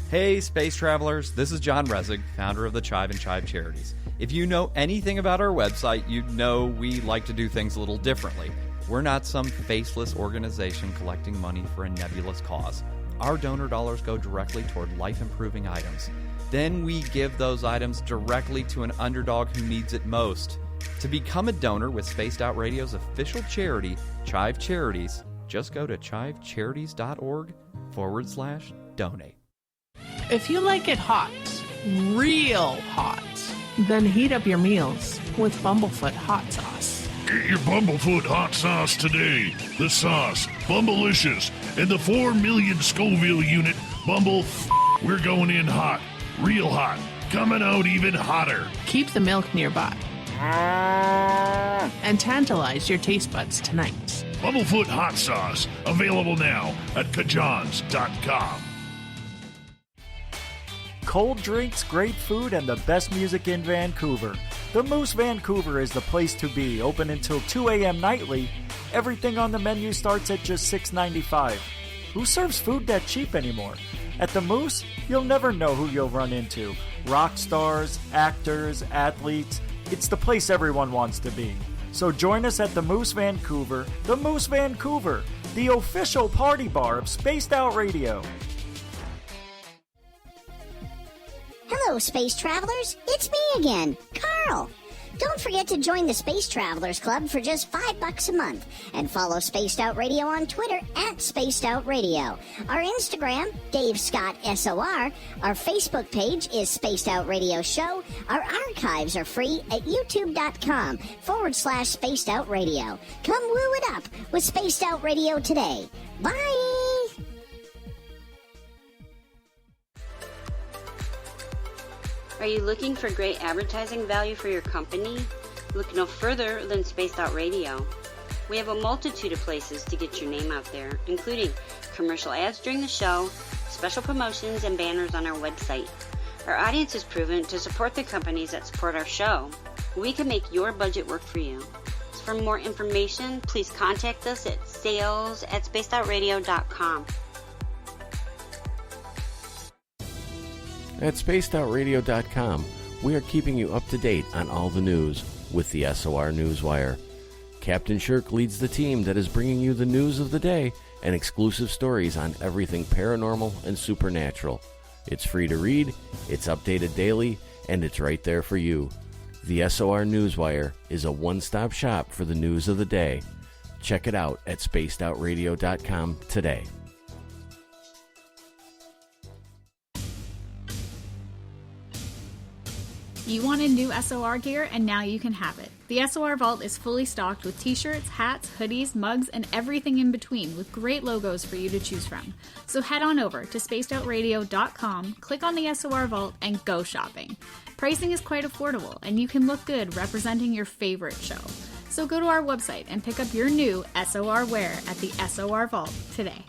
Hey, space travelers, this is John Resig, founder of the Chive and Chive Charities. If you know anything about our website, you know we like to do things a little differently. We're not some faceless organization collecting money for a nebulous cause. Our donor dollars go directly toward life-improving items. Then we give those items directly to an underdog who needs it most. To become a donor with Spaced Out Radio's official charity, Chive Charities, just go to chivecharities.org/donate. If you like it hot, real hot, then heat up your meals with Bumblefoot hot sauce. Get your Bumblefoot hot sauce today. The sauce, Bumblicious, and the 4 million Scoville unit Bumble. We're going in hot, real hot, coming out even hotter. Keep the milk nearby and tantalize your taste buds tonight. Bumblefoot hot sauce, available now at kajans.com. Cold drinks, great food, and the best music in Vancouver. The Moose Vancouver is the place to be, open until 2 a.m. nightly. Everything on the menu starts at just $6.95. Who serves food that cheap anymore? At the Moose, you'll never know who you'll run into. Rock stars, actors, athletes. It's the place everyone wants to be. So join us at the Moose Vancouver, the official party bar of Spaced Out Radio. Hello, space travelers. It's me again, Carl. Don't forget to join the Space Travelers Club for just $5 a month and follow Spaced Out Radio on Twitter at Spaced Out Radio. Our Instagram, Dave Scott SOR. Our Facebook page is Spaced Out Radio Show. Our archives are free at youtube.com/Spaced Out Radio. Come woo it up with Spaced Out Radio today. Bye! Are you looking for great advertising value for your company? Look no further than Spaced Out Radio. We have a multitude of places to get your name out there, including commercial ads during the show, special promotions, and banners on our website. Our audience is proven to support the companies that support our show. We can make your budget work for you. So for more information, please contact us at sales@spacedoutradio.com. At spacedoutradio.com, we are keeping you up to date on all the news with the SOR Newswire. Captain Shirk leads the team that is bringing you the news of the day and exclusive stories on everything paranormal and supernatural. It's free to read, it's updated daily, and it's right there for you. The SOR Newswire is a one-stop shop for the news of the day. Check it out at spacedoutradio.com today. You wanted new SOR gear, and now you can have it. The SOR Vault is fully stocked with t-shirts, hats, hoodies, mugs, and everything in between with great logos for you to choose from. So head on over to spacedoutradio.com, click on the SOR Vault, and go shopping. Pricing is quite affordable, and you can look good representing your favorite show. So go to our website and pick up your new SOR wear at the SOR Vault today.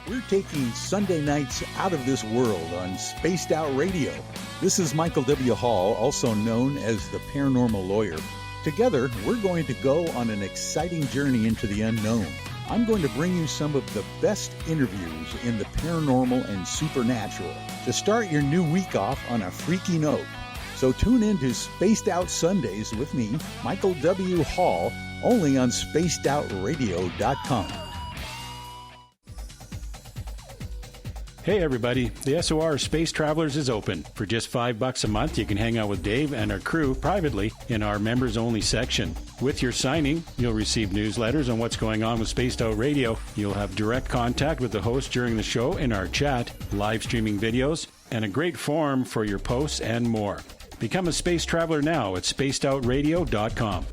We're taking Sunday nights out of this world on Spaced Out Radio. This is Michael W. Hall, also known as the Paranormal Lawyer. Together, we're going to go on an exciting journey into the unknown. I'm going to bring you some of the best interviews in the paranormal and supernatural to start your new week off on a freaky note. So tune in to Spaced Out Sundays with me, Michael W. Hall, only on spacedoutradio.com. Hey everybody, the SOR Space Travelers is open. For just $5 a month, you can hang out with Dave and our crew privately in our members-only section. With your signing, you'll receive newsletters on what's going on with Spaced Out Radio. You'll have direct contact with the host during the show in our chat, live streaming videos, and a great forum for your posts and more. Become a space traveler now at spacedoutradio.com.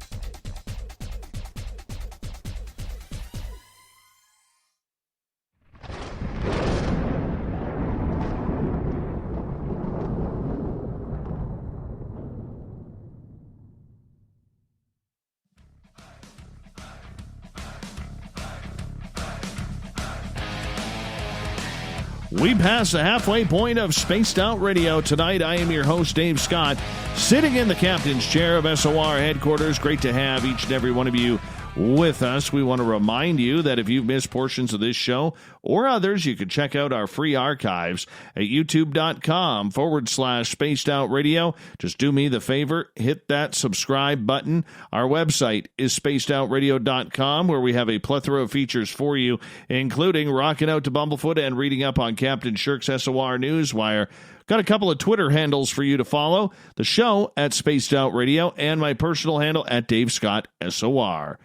We passed the halfway point of Spaced Out Radio. Tonight, I am your host, Dave Scott, sitting in the captain's chair of SOR headquarters. Great to have each and every one of you with us. We want to remind you that if you've missed portions of this show or others, you can check out our free archives at youtube.com/Spaced Out Radio. Just do me the favor, hit that subscribe button. Our website is spacedoutradio.com, where we have a plethora of features for you, including rocking out to Bumblefoot and reading up on Captain Shirk's SOR Newswire. Got a couple of Twitter handles for you to follow. The show at Spaced Out Radio and my personal handle at Dave Scott SOR.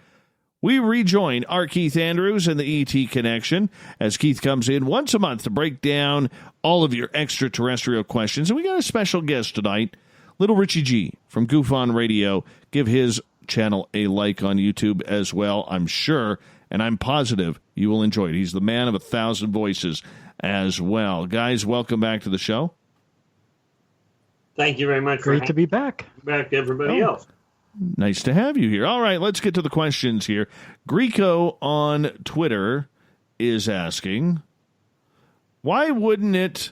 We rejoin R Keith Andrews and the ET Connection as Keith comes in once a month to break down all of your extraterrestrial questions. And we got a special guest tonight, Little Richie G from Goof On Radio. Give his channel a like on YouTube as well. I'm sure, and I'm positive you will enjoy it. He's the man of 1,000 voices as well. Guys, welcome back to the show. Thank you very much. Great to be back. Back to everybody else. Nice to have you here. All right, let's get to the questions here. Greco on Twitter is asking, why wouldn't it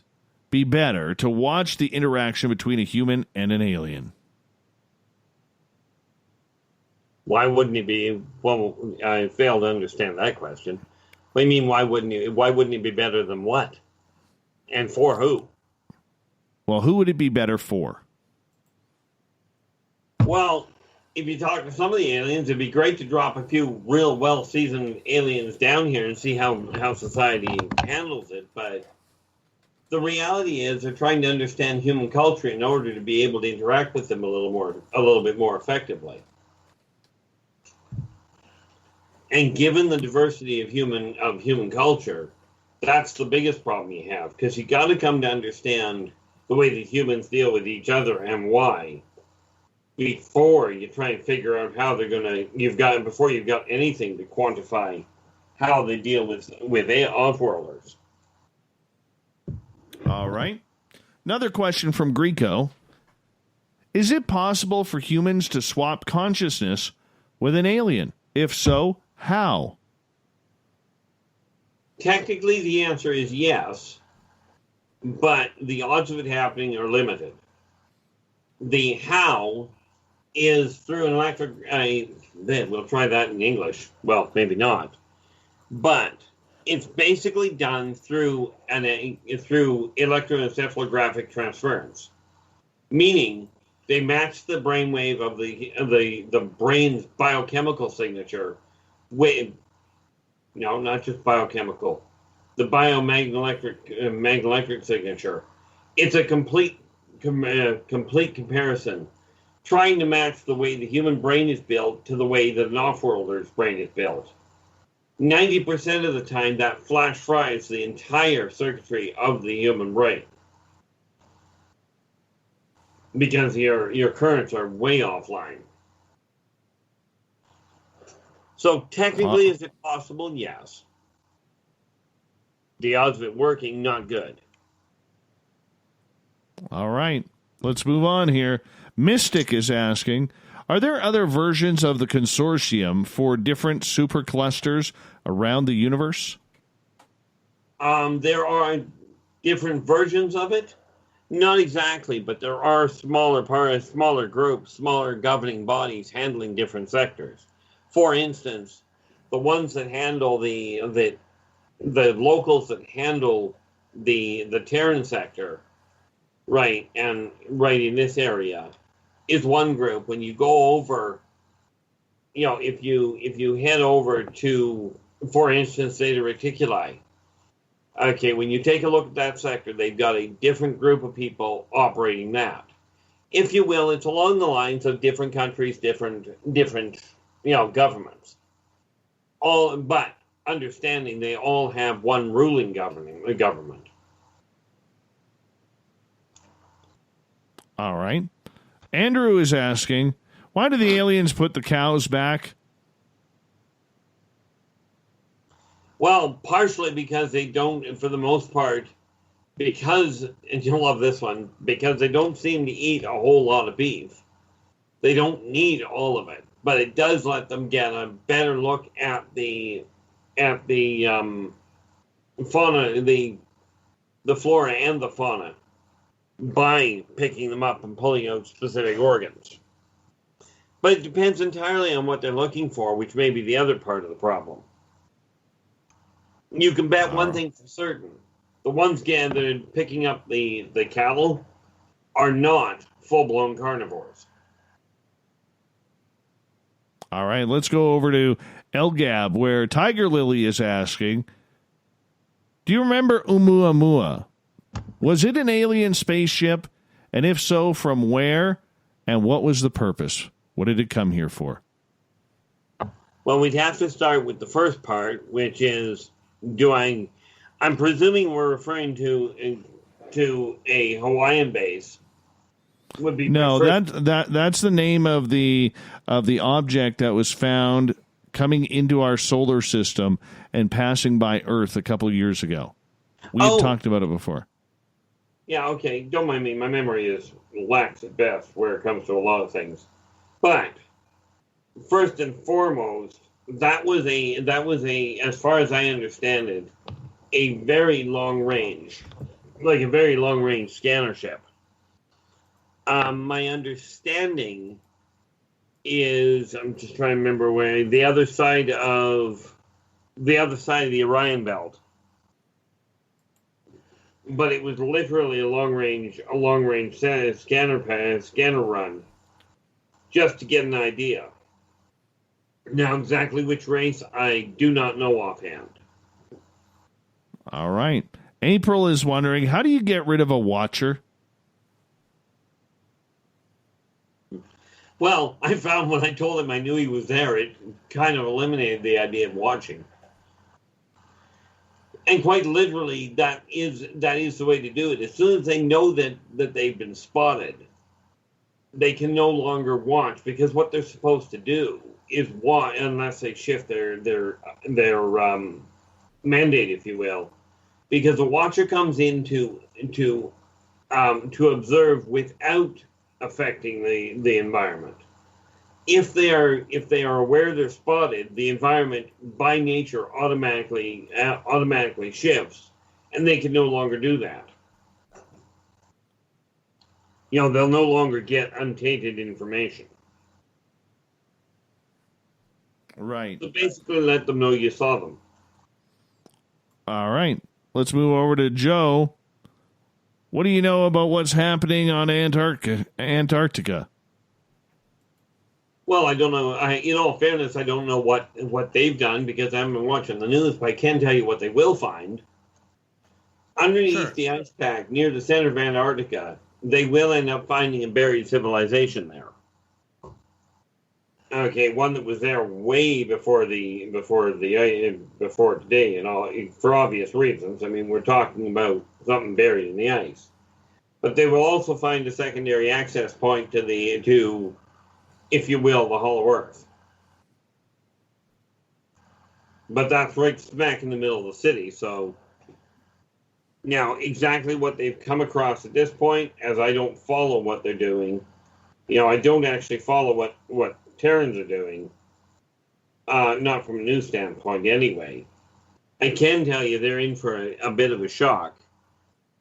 be better to watch the interaction between a human and an alien? Why wouldn't it be? Well, I fail to understand that question. What do you mean, why wouldn't it be better than what? And for who? Well, who would it be better for? Well, if you talk to some of the aliens, it'd be great to drop a few real well-seasoned aliens down here and see how society handles it. But the reality is they're trying to understand human culture in order to be able to interact with them a little bit more effectively. And given the diversity of human culture, that's the biggest problem you have, because you got to come to understand the way that humans deal with each other and why, before you try and figure out how they're before you've got anything to quantify how they deal with off-worlders. All right. Another question from Greco. Is it possible for humans to swap consciousness with an alien? If so, how? Technically, the answer is yes, but the odds of it happening are limited. The how is through an electric... we'll try that in English. Well, maybe not. But it's basically done through electroencephalographic transference, meaning they match the brainwave of the brain's biochemical signature with... No, not just biochemical. The magnetic signature. It's a complete comparison, trying to match the way the human brain is built to the way that an off-worlder's brain is built. 90% of the time, that flash fries the entire circuitry of the human brain, because your currents are way offline. So technically, is it possible? Yes. The odds of it working, not good. All right. Let's move on here. Mystic is asking, are there other versions of the Consortium for different superclusters around the universe? There are different versions of it. Not exactly, but there are smaller groups, smaller governing bodies handling different sectors. For instance, the ones that handle the locals that handle the Terran sector, right in this area, is one group. When you go over, if you head over to, for instance, Zeta Reticuli, okay, when you take a look at that sector, they've got a different group of people operating that. If you will, it's along the lines of different countries, different governments. But understanding they all have one ruling government. All right. Andrew is asking, why do the aliens put the cows back? Well, partially because they don't, for the most part, and you'll love this one, because they don't seem to eat a whole lot of beef. They don't need all of it. But it does let them get a better look at the fauna, the the flora and the fauna by picking them up and pulling out specific organs. But it depends entirely on what they're looking for, which may be the other part of the problem. You can bet one thing for certain. The ones that are picking up the cattle are not full-blown carnivores. All right, let's go over to El Gab, where Tiger Lily is asking, do you remember Oumuamua? Was it an alien spaceship? And if so, from where? And what was the purpose? What did it come here for? Well, we'd have to start with the first part, which is, I'm presuming we're referring to a Hawaiian base. Would be no, that's the name of the object that was found coming into our solar system and passing by Earth a couple of years ago. We had talked about it before. Yeah, okay. Don't mind me. My memory is lax at best where it comes to a lot of things. But first and foremost, that was a, as far as I understand it, a very long range scanner ship. My understanding is, I'm just trying to remember where, the other side of the Orion Belt. But it was literally a long range scanner run, just to get an idea. Now, exactly which race, I do not know offhand. All right. April is wondering, how do you get rid of a watcher? Well, I found when I told him I knew he was there, it kind of eliminated the idea of watching. And quite literally, that is the way to do it. As soon as they know that they've been spotted, they can no longer watch, because what they're supposed to do is watch, unless they shift their mandate, if you will, because a watcher comes in to observe without affecting the environment. If they are aware they're spotted, the environment by nature automatically shifts, and they can no longer do that. They'll no longer get untainted information. Right. So basically, let them know you saw them. All right. Let's move over to Joe. What do you know about what's happening on Antarctica? Well, I don't know. In all fairness, I don't know what they've done because I haven't been watching the news, but I can tell you what they will find. Underneath the ice pack, near the center of Antarctica, they will end up finding a buried civilization there. Okay, one that was there way before today, and all, for obvious reasons. I mean, we're talking about something buried in the ice. But they will also find a secondary access point to, if you will, the Hollow Earth. But that's right smack in the middle of the city, so now exactly what they've come across at this point, as I don't follow what they're doing, I don't actually follow what Terrans are doing, not from a news standpoint anyway. I can tell you they're in for a bit of a shock,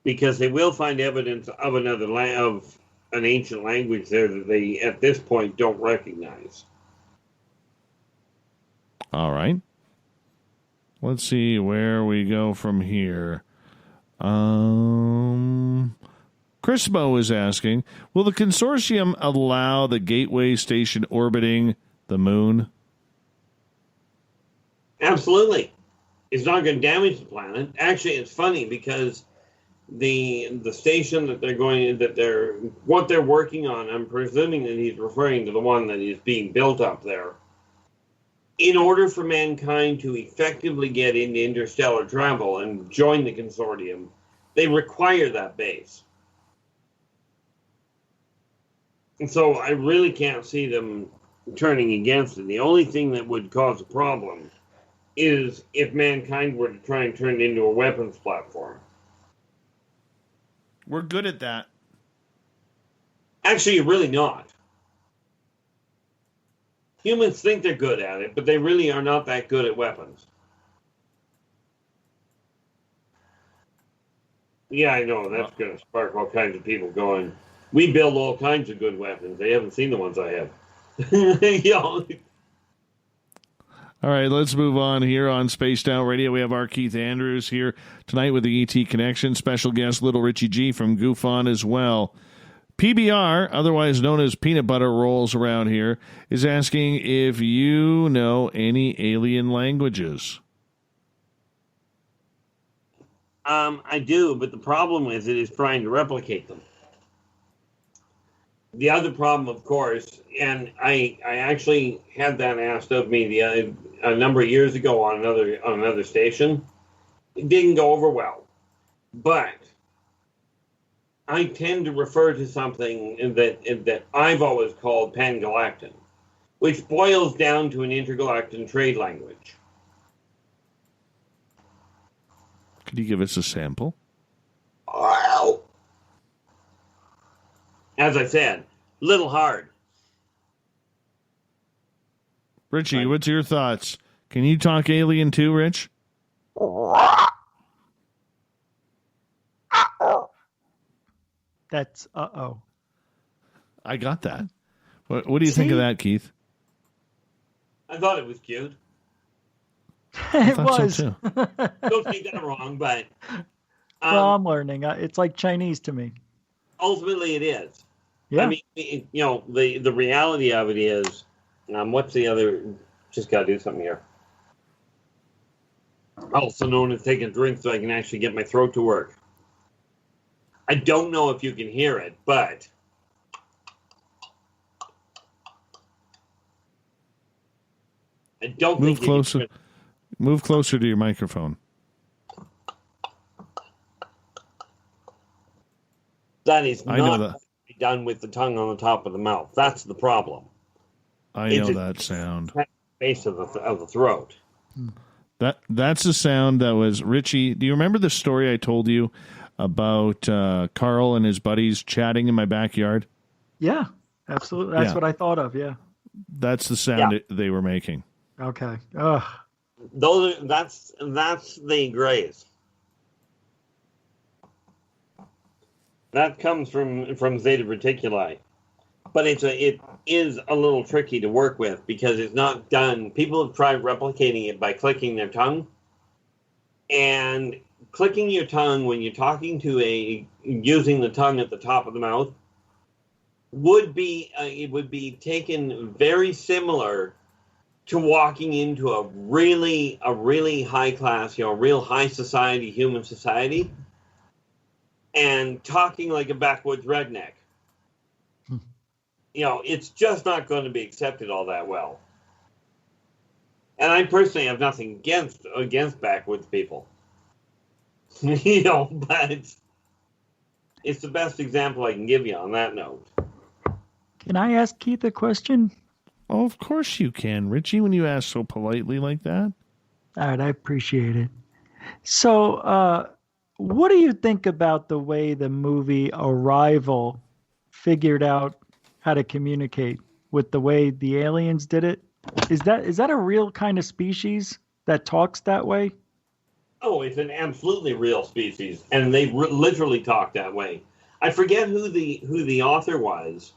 because they will find evidence of of an ancient language there that they, at this point, don't recognize. All right. Let's see where we go from here. Crispo is asking, will the Consortium allow the Gateway station orbiting the moon? Absolutely. It's not going to damage the planet. Actually, it's funny because the station what they're working on, I'm presuming that he's referring to the one that is being built up there. In order for mankind to effectively get into interstellar travel and join the Consortium, they require that base. And so I really can't see them turning against it. The only thing that would cause a problem is if mankind were to try and turn it into a weapons platform. We're good at that. Actually, you're really not. Humans think they're good at it, but they really are not that good at weapons. Yeah, I know. That's going to spark all kinds of people going, we build all kinds of good weapons. They haven't seen the ones I have. All right, let's move on here on Spaced Out Radio. We have R Keith Andrews here tonight with the ET Connection. Special guest Little Richie G from Goof On as well. PBR, otherwise known as Peanut Butter Rolls around here, is asking if you know any alien languages. I do, but the problem with it is trying to replicate them. The other problem, of course, and I actually had that asked of me a number of years ago on another station. It didn't go over well, but I tend to refer to something that I've always called Pangalactan, which boils down to an intergalactic trade language. Could you give us a sample? Wow. As I said, little hard. Richie, what's your thoughts? Can you talk alien too, Rich? That's uh-oh. I got that. What do you think of that, Keith? I thought it was cute. It was. So too. Don't take that wrong, but... well, I'm learning. It's like Chinese to me. Ultimately, it is. Yeah. I mean, the reality of it is, what's the other... Just got to do something here. Also known as taking a drink so I can actually get my throat to work. I don't know if you can hear it, but... I don't Move think... closer. Move closer to your microphone. That is I know not done with the tongue on the top of the mouth. That's the problem. I know that sound. Base of the throat. That's the sound that was Richie. Do you remember the story I told you about Carl and his buddies chatting in my backyard? Yeah, absolutely. That's what I thought of. Yeah, that's the sound they were making. Okay. Ugh. That's the grays. That comes from Zeta Reticuli, but it is a little tricky to work with because it's not done. People have tried replicating it by clicking their tongue, and clicking your tongue when you're talking to using the tongue at the top of the mouth would be taken very similar to walking into a really high class, real high society, human society, and talking like a backwoods redneck. It's just not going to be accepted all that well. And I personally have nothing against backwoods people. But it's the best example I can give you on that note. Can I ask Keith a question? Oh, of course you can, Richie, when you ask so politely like that. All right, I appreciate it. So, what do you think about the way the movie Arrival figured out how to communicate with the way the aliens did it? Is that a real kind of species that talks that way? Oh, it's an absolutely real species, and they literally talk that way. I forget who the author was,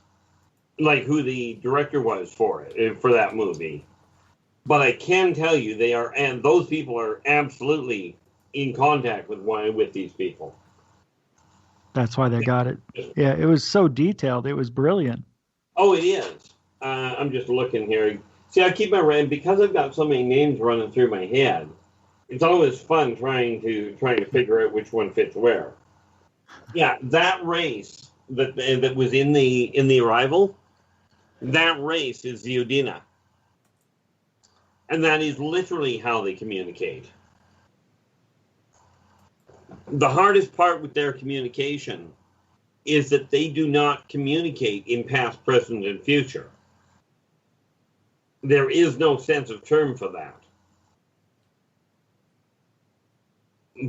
like who the director was for that movie, but I can tell you those people are absolutely in contact with these people. That's why they got it. Yeah, it was so detailed. It was brilliant. Oh, it is. I'm just looking here. See, I keep because I've got so many names running through my head. It's always fun trying to figure out which one fits where. Yeah, that race that was in the Arrival, that race is the Udina, and that is literally how they communicate. The hardest part with their communication is that they do not communicate in past, present, and future. There is no sense of term for that.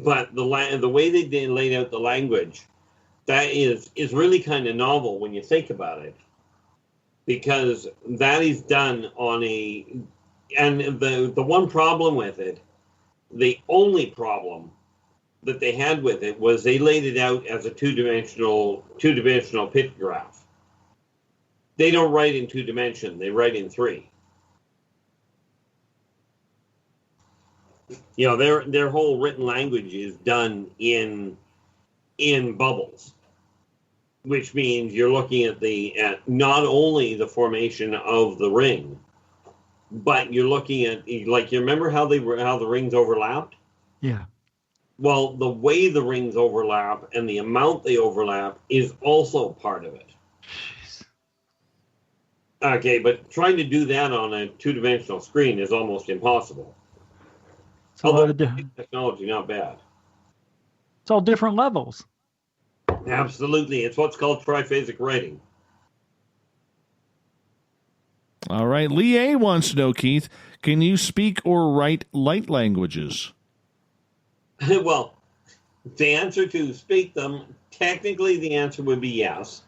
But the way they laid out the language, that is really kind of novel when you think about it, because that is done on and the one problem with it, the only problem that they had with it was they laid it out as a two-dimensional pictograph. They don't write in 2 dimensions, they write in 3. You know, their whole written language is done in bubbles, which means you're looking at not only the formation of the ring, but you're looking at, like, you remember how the rings overlapped? Yeah. Well, the way the rings overlap and the amount they overlap is also part of it. Jeez. Okay, but trying to do that on a 2-dimensional screen is almost impossible. It's a lot of technology, not bad. It's all different levels. Absolutely. It's what's called triphasic writing. All right. Lee A wants to know, Keith, can you speak or write light languages? Well, the answer to speak them, technically the answer would be yes.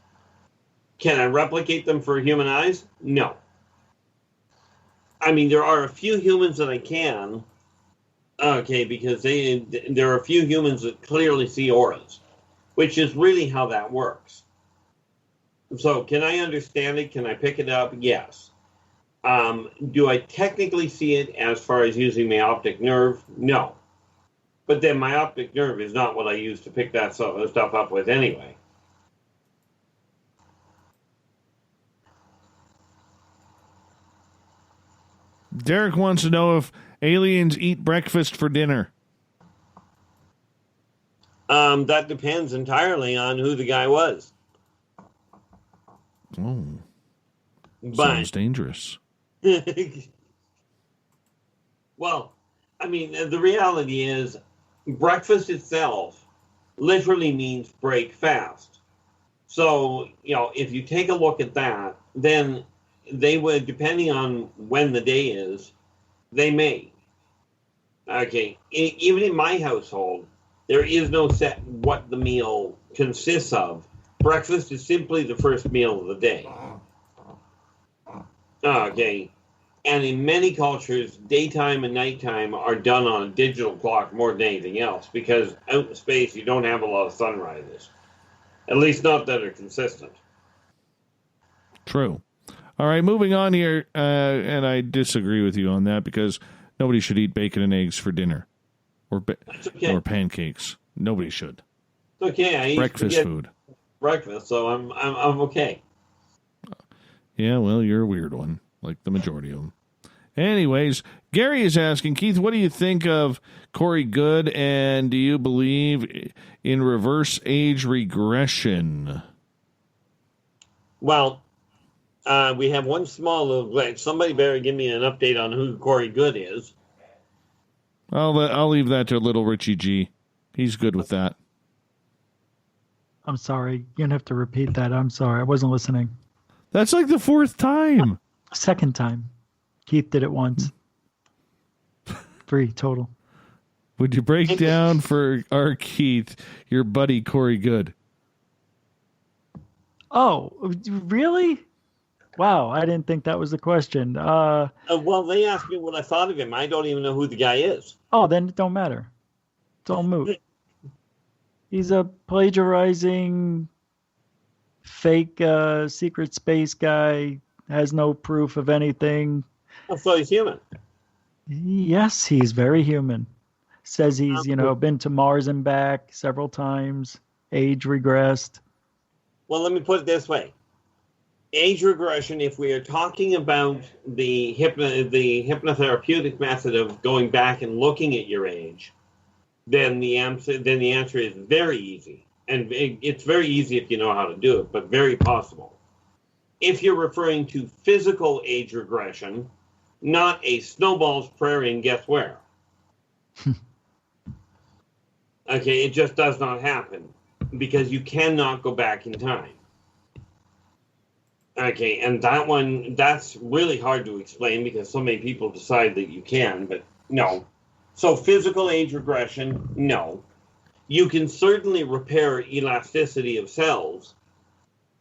Can I replicate them for human eyes? No. I mean, there are a few humans that I can, okay, because there are a few humans that clearly see auras, which is really how that works. So can I understand it? Can I pick it up? Yes. Do I technically see it as far as using my optic nerve? No. But then my optic nerve is not what I use to pick that stuff up with anyway. Derek wants to know if aliens eat breakfast for dinner. That depends entirely on who the guy was. Oh. But, sounds dangerous. Well, I mean, the reality is breakfast itself literally means break fast. So, you know, if you take a look at that, then they would, depending on when the day is, they may. Okay, even in my household, there is no set what the meal consists of. Breakfast is simply the first meal of the day. Okay, and in many cultures, daytime and nighttime are done on a digital clock more than anything else, because out in space you don't have a lot of sunrises. At least not that are consistent. True. All right, moving on here, and I disagree with you on that, because nobody should eat bacon and eggs for dinner, or or pancakes. Nobody should. It's okay. I eat breakfast food. Breakfast, so I'm okay. Yeah, well, you're a weird one, like the majority of them. Anyways, Gary is asking, Keith, what do you think of Corey Goode, and do you believe in reverse age regression? Well, we have one small little... Somebody better give me an update on who Corey Goode is. I'll leave that to little Richie G. He's good with that. I'm sorry. You're going to have to repeat that. I'm sorry. I wasn't listening. That's like the 4th time. Second time. Keith did it once. 3 total. Would you break down for R Keith your buddy Corey Goode? Oh, really? Wow, I didn't think that was the question. Well, they asked me what I thought of him. I don't even know who the guy is. Oh, then it don't matter. It's all moot. He's a plagiarizing, fake secret space guy, has no proof of anything. So he's human. Yes, he's very human. Says he's, been to Mars and back several times, age regressed. Well, let me put it this way. Age regression, if we are talking about the hypnotherapeutic method of going back and looking at your age, then the answer is very easy. And it's very easy if you know how to do it, but very possible. If you're referring to physical age regression, not a snowball's prayer in guess where. Okay, it just does not happen because you cannot go back in time. Okay, and that's really hard to explain because so many people decide that you can, but no. So physical age regression, no. You can certainly repair elasticity of cells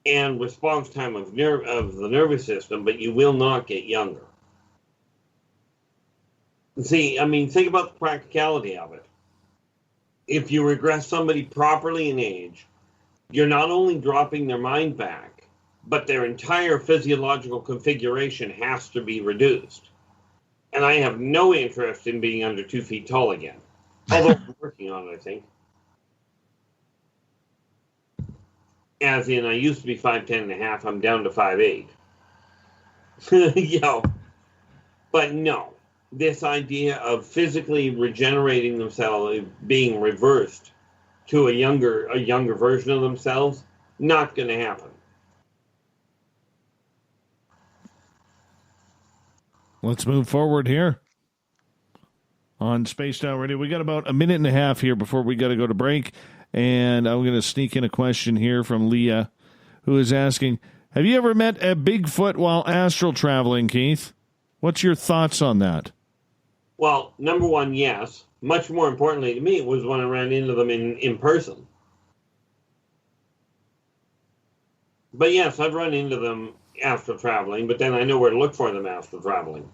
and response time of the nervous system, but you will not get younger. See, I mean, think about the practicality of it. if you regress somebody properly in age, you're not only dropping their mind back, but their entire physiological configuration has to be reduced. And I have no interest in being under 2 feet tall again. Although I'm working on it, I think. As in, I used to be 5'10" and a half, I'm down to 5'8". But no, this idea of physically regenerating themselves, being reversed to a younger version of themselves, not going to happen. Let's move forward here on Spaced Out Radio. We got about a minute and a half here before we got to go to break, and I'm going to sneak in a question here from Leah, who is asking, have you ever met a Bigfoot while astral traveling, Keith? What's your thoughts on that? Well, number one, yes. Much more importantly to me was when I ran into them in person. But yes, I've run into them astral traveling, but then I know where to look for them astral traveling.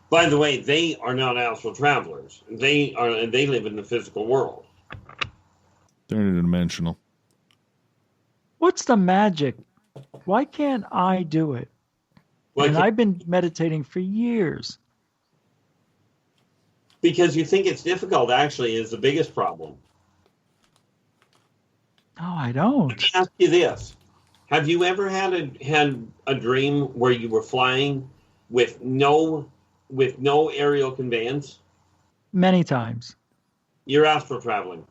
By the way, they are not astral travelers. They live in the physical world. They're interdimensional. What's the magic? Why can't I do it? And I've been meditating for years. Because you think it's difficult, actually, is the biggest problem. No, I don't. Let me ask you this. Have you ever had a dream where you were flying with no aerial conveyance? Many times. You're astral traveling.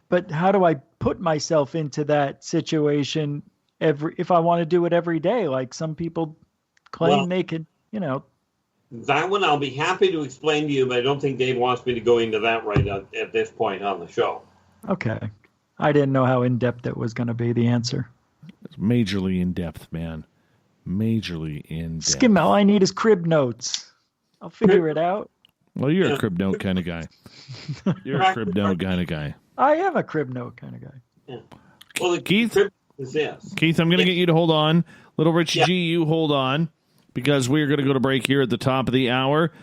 But how do I put myself into that situation if I want to do it every day? Like some people claim they could, That one I'll be happy to explain to you, but I don't think Dave wants me to go into that right at this point on the show. Okay. I didn't know how in-depth it was going to be, the answer. It's majorly in-depth, man. Majorly in-depth. Skim, all I need is crib notes. I'll figure it out. Well, you're a crib note kind of guy. You're a crib note kind of guy. I am a crib note kind of guy. Yeah. Well, Keith, Keith, I'm going to get you to hold on. Little Rich G, you hold on, because we're going to go to break here at the top of the hour.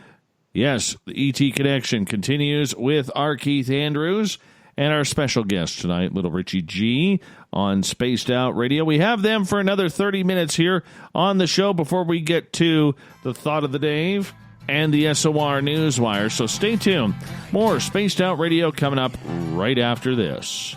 Yes, the ET Connection continues with R Keith Andrews and our special guest tonight, Little Richie G, on Spaced Out Radio. We have them for another 30 minutes here on the show before we get to the Thought of the Dave and the SOR Newswire. So stay tuned. More Spaced Out Radio coming up right after this.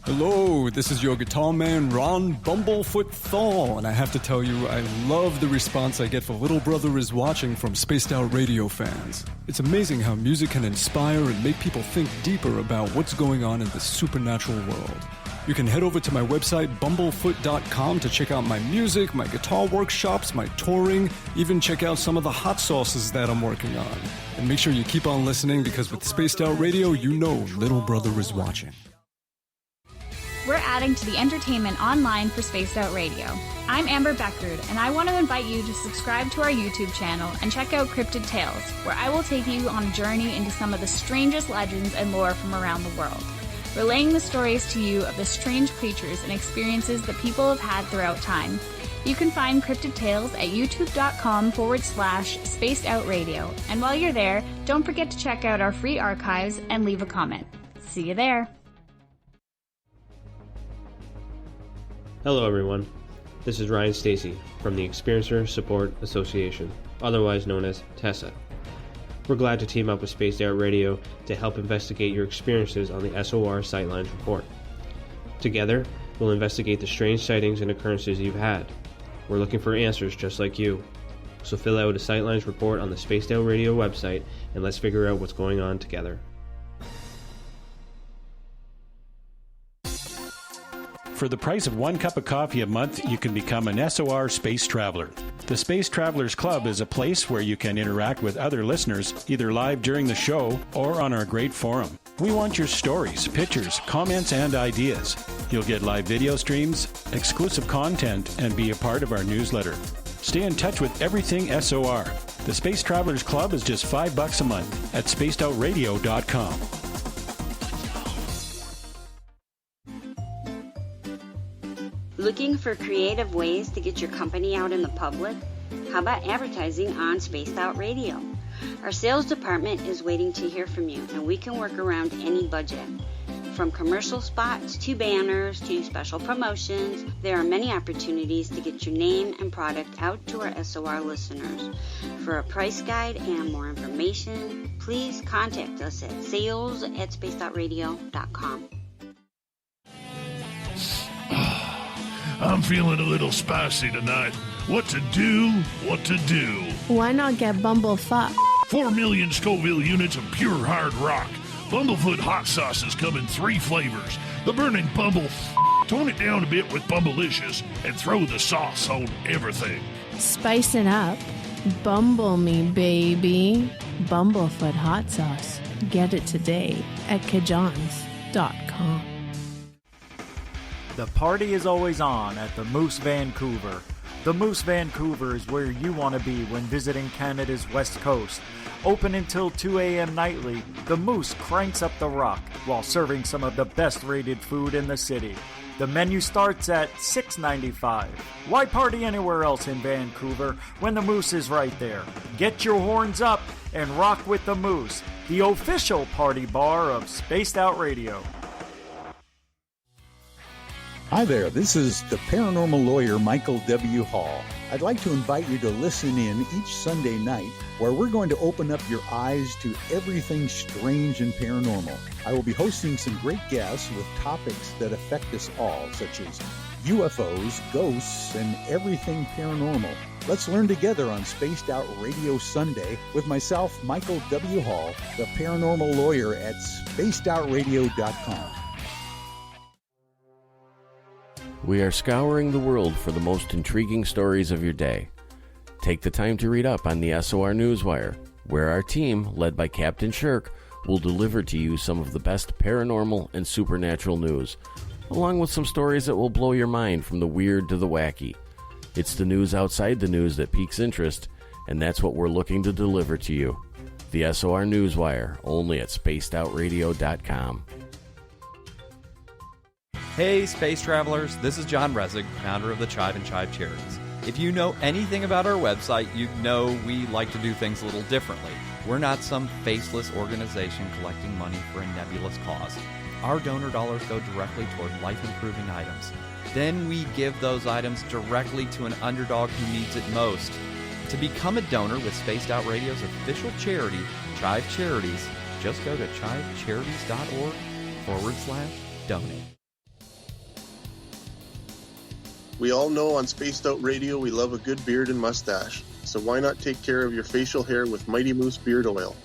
Hello, this is your guitar man, Ron Bumblefoot Thal, and I have to tell you, I love the response I get for Little Brother is Watching from Spaced Out Radio fans. It's amazing how music can inspire and make people think deeper about what's going on in the supernatural world. You can head over to my website, bumblefoot.com, to check out my music, my guitar workshops, my touring, even check out some of the hot sauces that I'm working on. And make sure you keep on listening, because with Spaced Out Radio, you know Little Brother is watching. We're adding to the entertainment online for Spaced Out Radio. I'm Amber Beckard, and I want to invite you to subscribe to our YouTube channel and check out Cryptid Tales, where I will take you on a journey into some of the strangest legends and lore from around the world, relaying the stories to you of the strange creatures and experiences that people have had throughout time. You can find Cryptid Tales at youtube.com/Spaced Out Radio. And while you're there, don't forget to check out our free archives and leave a comment. See you there. Hello everyone, this is Ryan Stacy from the Experiencer Support Association, otherwise known as TESSA. We're glad to team up with Spaced Out Radio to help investigate your experiences on the SOR Sightlines Report. Together, we'll investigate the strange sightings and occurrences you've had. We're looking for answers just like you. So fill out a Sightlines Report on the Spaced Out Radio website and let's figure out what's going on together. For the price of 1 cup of coffee a month, you can become an SOR Space Traveler. The Space Travelers Club is a place where you can interact with other listeners, either live during the show or on our great forum. We want your stories, pictures, comments, and ideas. You'll get live video streams, exclusive content, and be a part of our newsletter. Stay in touch with everything SOR. The Space Travelers Club is just $5 a month at spacedoutradio.com. Looking for creative ways to get your company out in the public? How about advertising on Spaced Out Radio? Our sales department is waiting to hear from you, and we can work around any budget. From commercial spots to banners to special promotions, there are many opportunities to get your name and product out to our SOR listeners. For a price guide and more information, please contact us at sales@spacedoutradio.com. I'm feeling a little spicy tonight. What to do? What to do? Why not get Bumblefuck? 4 million Scoville units of pure hard rock. Bumblefoot hot sauces come in 3 flavors. The burning Bumble. Tone it down a bit with Bumblicious and throw the sauce on everything. Spice it up. Bumble me, baby. Bumblefoot hot sauce. Get it today at kajans.com. The party is always on at the Moose Vancouver. The Moose Vancouver is where you want to be when visiting Canada's West Coast. Open until 2 a.m. nightly, the Moose cranks up the rock while serving some of the best rated food in the city. The menu starts at $6.95. Why party anywhere else in Vancouver when the Moose is right there? Get your horns up and rock with the Moose, the official party bar of Spaced Out Radio. Hi there, this is the paranormal lawyer Michael W. Hall. I'd like to invite you to listen in each Sunday night where we're going to open up your eyes to everything strange and paranormal. I will be hosting some great guests with topics that affect us all, such as UFOs, ghosts, and everything paranormal. Let's learn together on Spaced Out Radio Sunday with myself, Michael W. Hall, the paranormal lawyer at spacedoutradio.com. We are scouring the world for the most intriguing stories of your day. Take the time to read up on the SOR Newswire, where our team, led by Captain Shirk, will deliver to you some of the best paranormal and supernatural news, along with some stories that will blow your mind from the weird to the wacky. It's the news outside the news that piques interest, and that's what we're looking to deliver to you. The SOR Newswire, only at spacedoutradio.com. Hey, space travelers, this is John Resig, founder of the Chive and Chive Charities. If you know anything about our website, you know we like to do things a little differently. We're not some faceless organization collecting money for a nebulous cause. Our donor dollars go directly toward life-improving items. Then we give those items directly to an underdog who needs it most. To become a donor with Spaced Out Radio's official charity, Chive Charities, just go to chivecharities.org/donate. We all know on Spaced Out Radio we love a good beard and mustache, so why not take care of your facial hair with Mighty Moose Beard Oil?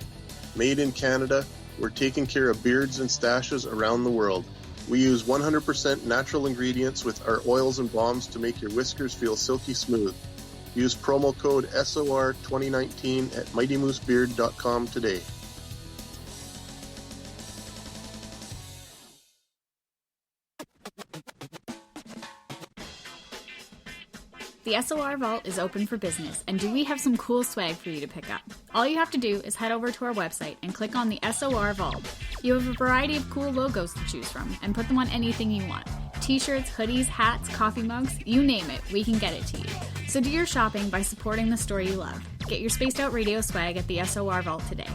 Made in Canada, we're taking care of beards and stashes around the world. We use 100% natural ingredients with our oils and balms to make your whiskers feel silky smooth. Use promo code SOR2019 at MightyMooseBeard.com today. The SOR Vault is open for business, and do we have some cool swag for you to pick up? All you have to do is head over to our website and click on the SOR Vault. You have a variety of cool logos to choose from, and put them on anything you want. T-shirts, hoodies, hats, coffee mugs, you name it, we can get it to you. So do your shopping by supporting the store you love. Get your Spaced Out Radio swag at the SOR Vault today.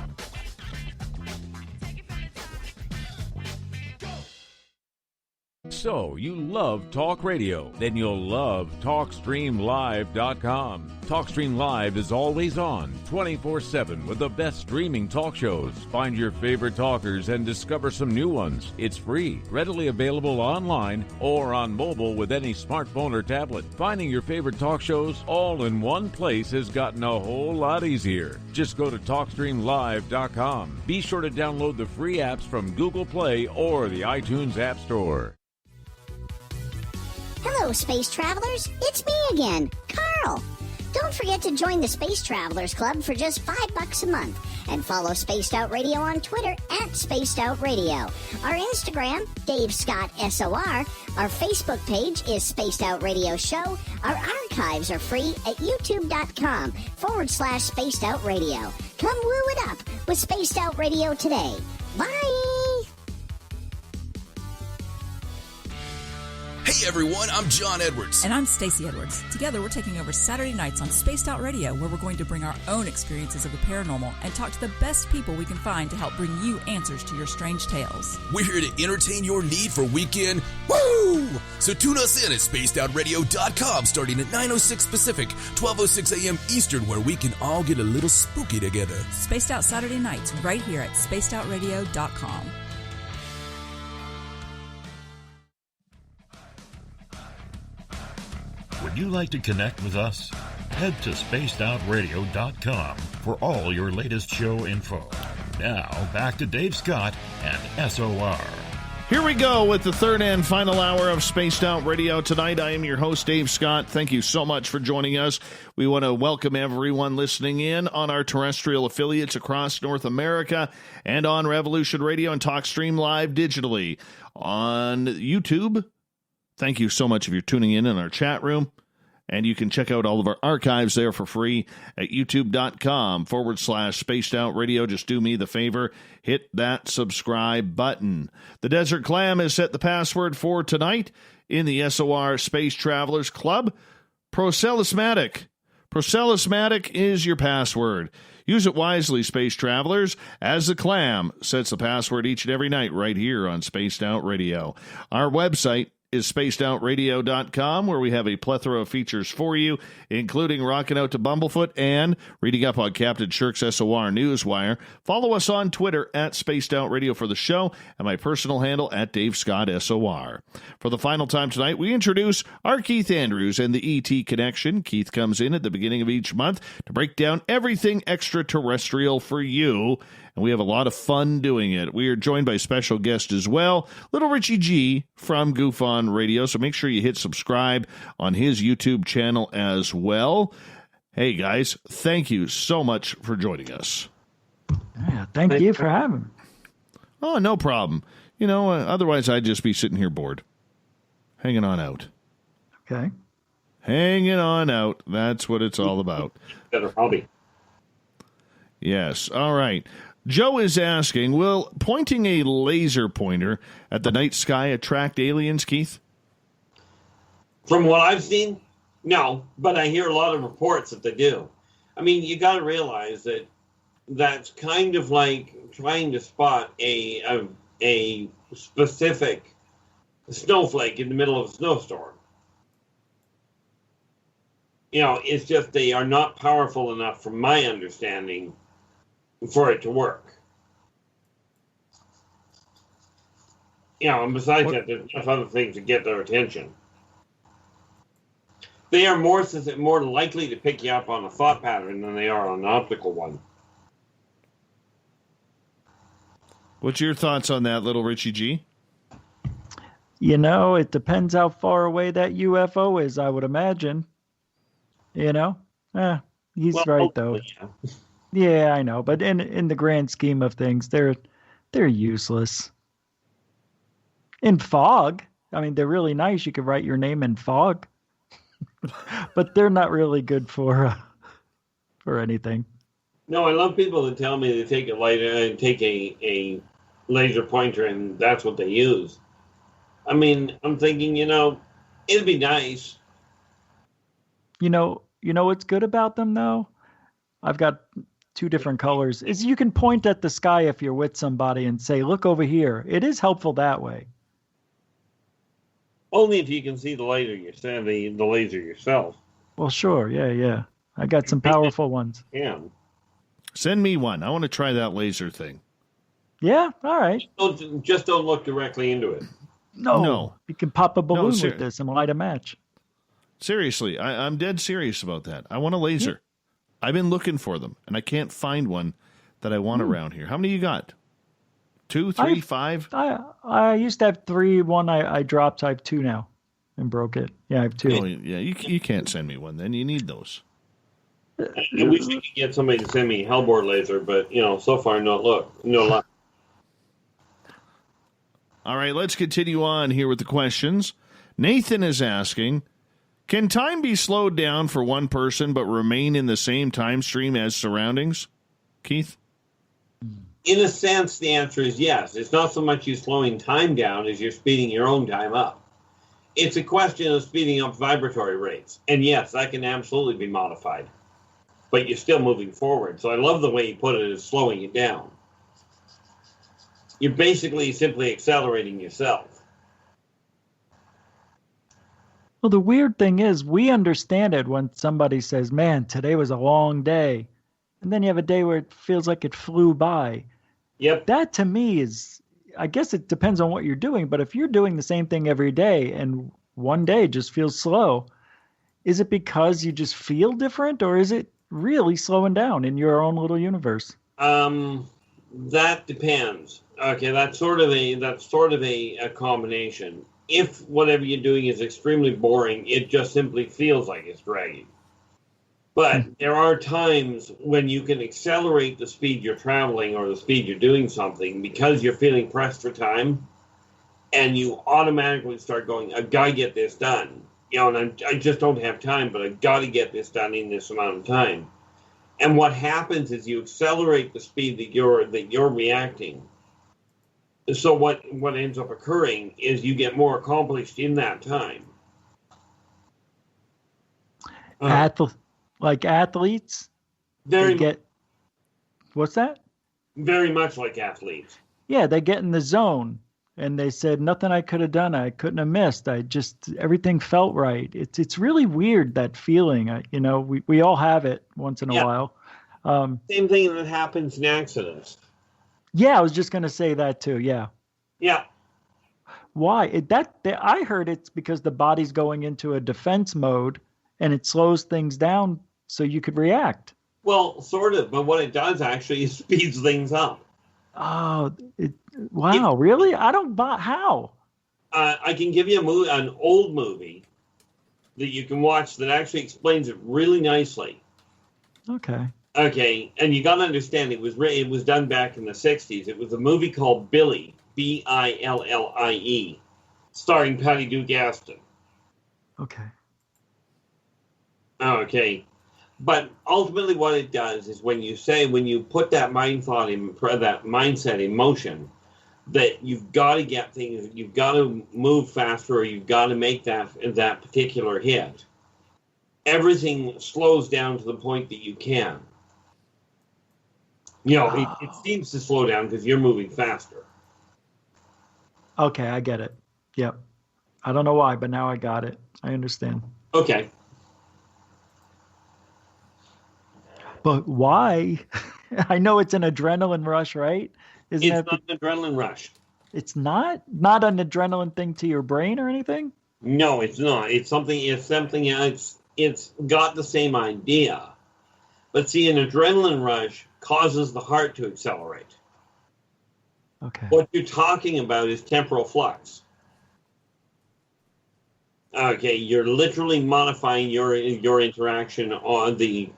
So, you love talk radio? Then you'll love TalkStreamLive.com. TalkStream Live is always on, 24/7, with the best streaming talk shows. Find your favorite talkers and discover some new ones. It's free, readily available online or on mobile with any smartphone or tablet. Finding your favorite talk shows all in one place has gotten a whole lot easier. Just go to TalkStreamLive.com. Be sure to download the free apps from Google Play or the iTunes App Store. Hello, space travelers. It's me again, Carl. Don't forget to join the Space Travelers Club for just $5 a month and follow Spaced Out Radio on Twitter at Spaced Out Radio. Our Instagram, Dave Scott SOR. Our Facebook page is Spaced Out Radio Show. Our archives are free at youtube.com/Spaced Out Radio. Come woo it up with Spaced Out Radio today. Bye! Hey everyone, I'm John Edwards. And I'm Stacey Edwards. Together we're taking over Saturday nights on Spaced Out Radio, where we're going to bring our own experiences of the paranormal and talk to the best people we can find to help bring you answers to your strange tales. We're here to entertain your need for weekend woo! So tune us in at spacedoutradio.com starting at 9:06 Pacific, 12:06 a.m. Eastern, where we can all get a little spooky together. Spaced Out Saturday nights right here at spacedoutradio.com. Would you like to connect with us? Head to spacedoutradio.com for all your latest show info. Now, back to Dave Scott and SOR. Here we go with the third and final hour of Spaced Out Radio tonight. I am your host, Dave Scott. Thank you so much for joining us. We want to welcome everyone listening in on our terrestrial affiliates across North America and on Revolution Radio and TalkStream Live digitally on YouTube. Thank you so much if you're tuning in our chat room. And you can check out all of our archives there for free at youtube.com/Spaced Out Radio. Just do me the favor, hit that subscribe button. The Desert Clam has set the password for tonight in the SOR Space Travelers Club. Procellismatic. Procellismatic is your password. Use it wisely, Space Travelers, as the Clam sets the password each and every night right here on Spaced Out Radio. Our website is spacedoutradio.com, where we have a plethora of features for you, including rocking out to Bumblefoot and reading up on Captain Shirk's SOR Newswire. Follow us on Twitter at Spaced Out Radio for the show, and my personal handle at Dave Scott SOR. For the final time tonight, we introduce R Keith Andrews and the ET Connection. Keith comes in at the beginning of each month to break down everything extraterrestrial for you, and we have a lot of fun doing it. We are joined by special guest as well, Little Richie G from Goof On Radio, so make sure you hit subscribe on his YouTube channel as well. Hey, guys, thank you so much for joining us. Yeah, thank you for having me. Oh, no problem. You know, otherwise I'd just be sitting here bored. Hanging on out. Okay. Hanging on out. That's what it's all about. Better hobby. Yes. All right. Joe is asking, will pointing a laser pointer at the night sky attract aliens, Keith? From what I've seen, no, but I hear a lot of reports that they do. I mean, you got to realize that that's kind of like trying to spot a specific snowflake in the middle of a snowstorm. You know, it's just they are not powerful enough, from my understanding, for it to work. You know, and besides that, there's enough other things to get their attention. They are more likely to pick you up on a thought pattern than they are on an optical one. What's your thoughts on that, Little Richie G? You know, it depends how far away that UFO is, I would imagine. You know? He's right, though. Yeah. Yeah, I know, but in the grand scheme of things, they're useless. In fog, I mean, they're really nice. You could write your name in fog, but they're not really good for anything. No, I love people that tell me they take a laser pointer and that's what they use. I mean, I'm thinking, you know, it'd be nice. You know what's good about them though? I've got two different colors. Is you can point at the sky if you're with somebody and say, "Look over here." It is helpful that way. Only if you can see the laser yourself. Well, sure, yeah. I got some powerful ones. Yeah. Send me one. I want to try that laser thing. Yeah, all right. Just don't look directly into it. No. You can pop a balloon with this and light a match. Seriously, I'm dead serious about that. I want a laser. Yeah. I've been looking for them, and I can't find one that I want around here. How many you got? 2, 3, 5? I used to have 3. One I dropped. I have 2 now and broke it. Yeah, I have 2. Oh, yeah, you can't send me one then. You need those. I wish I could get somebody to send me a hellbore laser, but, so far, no luck. All right, let's continue on here with the questions. Nathan is asking, can time be slowed down for one person but remain in the same time stream as surroundings? Keith? In a sense, the answer is yes. It's not so much you slowing time down as you're speeding your own time up. It's a question of speeding up vibratory rates. And yes, that can absolutely be modified. But you're still moving forward. So I love the way you put it as slowing it down. You're basically simply accelerating yourself. Well, the weird thing is, we understand it when somebody says, man, today was a long day. And then you have a day where it feels like it flew by. Yep. That to me is, I guess it depends on what you're doing, but if you're doing the same thing every day and one day just feels slow, is it because you just feel different, or is it really slowing down in your own little universe? That depends. Okay, that's sort of a combination. If whatever you're doing is extremely boring, it just simply feels like it's dragging. But there are times when you can accelerate the speed you're traveling or the speed you're doing something because you're feeling pressed for time, and you automatically start going, I've got to get this done. And I just don't have time, but I've got to get this done in this amount of time. And what happens is you accelerate the speed that you're reacting. So what ends up occurring is you get more accomplished in that time. Like athletes, what's that? Very much like athletes. Yeah, they get in the zone and they said, nothing I could have done, I couldn't have missed. Everything felt right. It's really weird, that feeling. We all have it once in a while. Same thing that happens in accidents. Yeah, I was just going to say that too. Yeah. Yeah. Why? I heard it's because the body's going into a defense mode and it slows things down so you could react. Well, sort of, but what it does actually is speeds things up. Oh, wow, really? I don't buy how. I can give you an old movie that you can watch that actually explains it really nicely. Okay. Okay, and you got to understand, it was done back in the 60s. It was a movie called Billy, Billie, starring Patty Duke Aston. Okay. Okay. But ultimately what it does is when you put that mindset in motion, that you've got to get things, you've got to move faster, or you've got to make that particular hit, everything slows down to the point that you can. It seems to slow down because you're moving faster. Okay, I get it. Yep. I don't know why, but now I got it. I understand. Okay. But why? I know it's an adrenaline rush, right? It's not an adrenaline rush. It's not an adrenaline thing to your brain or anything? No, it's not. It's something else. It's got the same idea. But see, an adrenaline rush causes the heart to accelerate. Okay. What you're talking about is temporal flux. Okay, you're literally modifying your interaction on the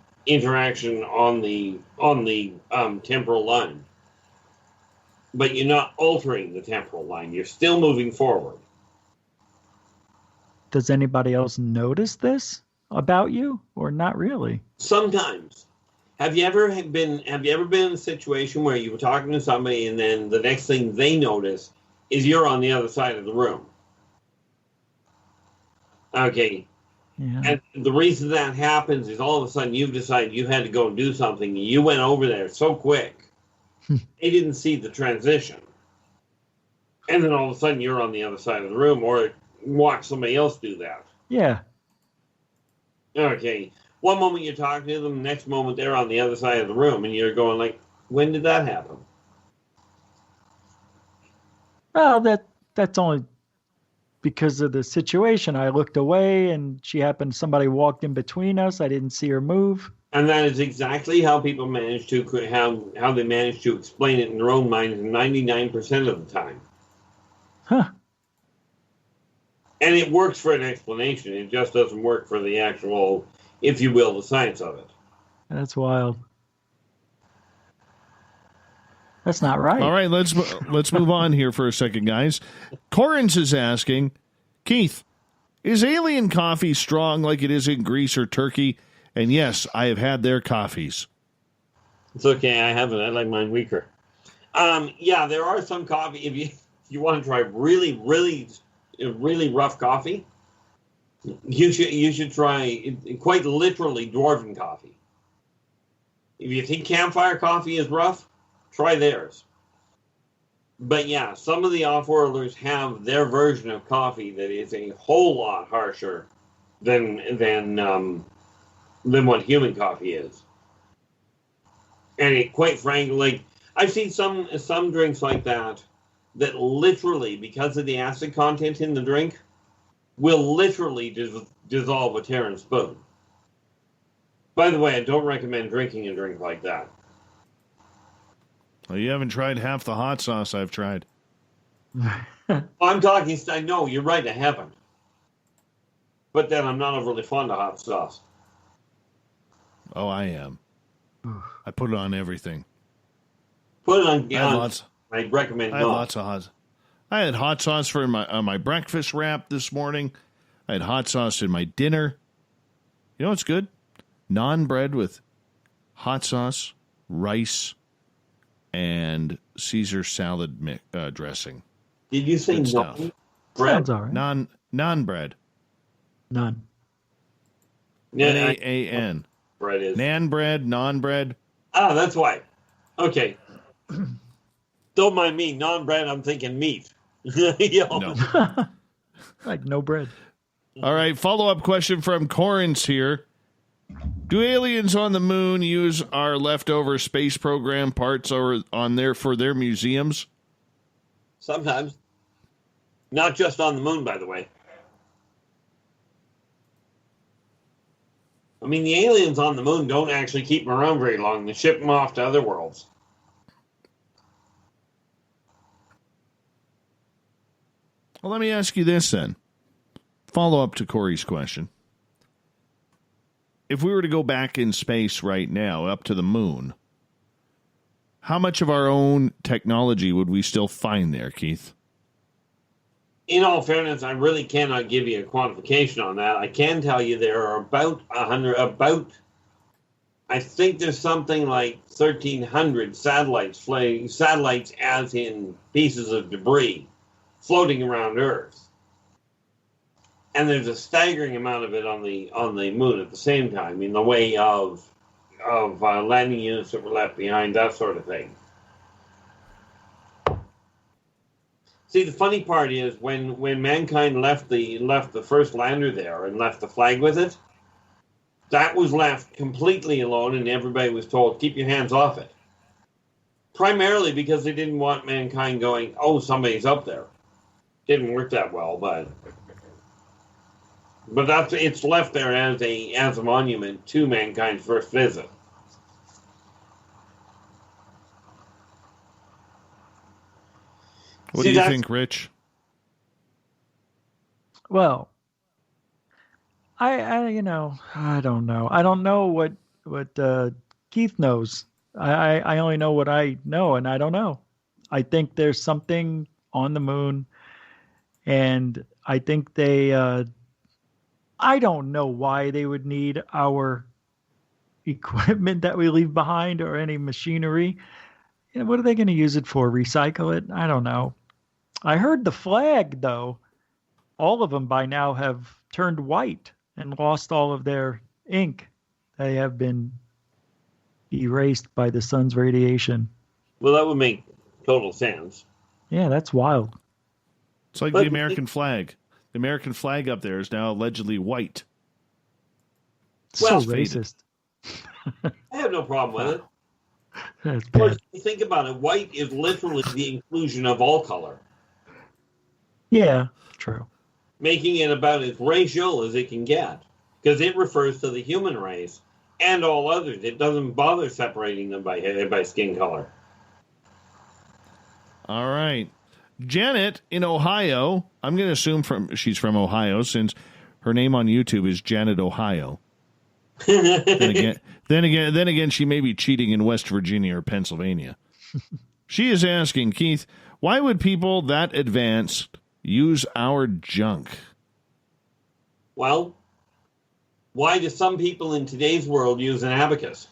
temporal line, but you're not altering the temporal line. You're still moving forward. Does anybody else notice this about you, or not really? Sometimes. Have you ever been in a situation where you were talking to somebody and then the next thing they notice is you're on the other side of the room? Okay. Yeah. And the reason that happens is all of a sudden you've decided you had to go and do something. And you went over there so quick, they didn't see the transition. And then all of a sudden you're on the other side of the room, or watch somebody else do that. Yeah. Okay. One moment you're talking to them, the next moment they're on the other side of the room, and you're going like, when did that happen? Well, that's only because of the situation. I looked away and somebody walked in between us. I didn't see her move. And that is exactly how people manage to, how they manage to explain it in their own minds 99% of the time. Huh. And it works for an explanation. It just doesn't work for the actual, if you will, the science of it. That's wild. That's not right. All right, let's move on here for a second, guys. Corrins is asking, Keith, is alien coffee strong like it is in Greece or Turkey? And yes, I have had their coffees. It's okay. I haven't. I like mine weaker. Yeah, there are some coffee. If you want to try really, really, really rough coffee, you should try quite literally dwarven coffee. If you think campfire coffee is rough, try theirs. But yeah, some of the off-worlders have their version of coffee that is a whole lot harsher than what human coffee is. And it, quite frankly, like I've seen some drinks like that literally, because of the acid content in the drink, will literally dissolve a tear and spoon. By the way, I don't recommend drinking a drink like that. Well, you haven't tried half the hot sauce I've tried. I'm talking, no, you're right, I haven't. But then I'm not overly fond of hot sauce. Oh, I am. I put it on everything. Put it on. I recommend. I had lots of hot. I had hot sauce for my breakfast wrap this morning. I had hot sauce in my dinner. You know what's good? Naan bread with hot sauce, rice, and Caesar salad dressing. Did you say naan bread? Sounds all right. Naan bread. None. N-A-A-N. Bread is. Naan bread. Ah, that's why. Okay. Don't mind me. Non-bread, I'm thinking meat. No. Like no bread. All right, follow-up question from Corrins here. Do aliens on the moon use our leftover space program parts on there for their museums? Sometimes. Not just on the moon, by the way. I mean, the aliens on the moon don't actually keep them around very long. They ship them off to other worlds. Well, let me ask you this then. Follow up to Corey's question. If we were to go back in space right now, up to the moon, how much of our own technology would we still find there, Keith? In all fairness, I really cannot give you a quantification on that. I can tell you there are about 100, I think there's something like 1,300 satellites as in pieces of debris floating around Earth. And there's a staggering amount of it on the moon at the same time, in the way of landing units that were left behind, that sort of thing. See, the funny part is when mankind left the first lander there and left the flag with it, that was left completely alone, and everybody was told, keep your hands off it. Primarily because they didn't want mankind going, oh, somebody's up there. Didn't work that well, but it's left there as a monument to mankind's first visit. What do you think, Rich? Well, I don't know. I don't know what Keith knows. I only know what I know, and I don't know. I think there's something on the moon, and I think they. I don't know why they would need our equipment that we leave behind or any machinery. You know, what are they going to use it for? Recycle it? I don't know. I heard the flag, though. All of them by now have turned white and lost all of their ink. They have been erased by the sun's radiation. Well, that would make total sense. Yeah, that's wild. It's like the American flag. The American flag up there is now allegedly white. So racist. I have no problem with it. That's Of course, bad. if you think about it, white is literally the inclusion of all color. Yeah, true. Making it about as racial as it can get. Because it refers to the human race and all others. It doesn't bother separating them by skin color. All right. Janet in Ohio, I'm going to assume she's from Ohio since her name on YouTube is Janet Ohio. Then again, she may be cheating in West Virginia or Pennsylvania. She is asking, Keith, why would people that advanced use our junk? Well, why do some people in today's world use an abacus?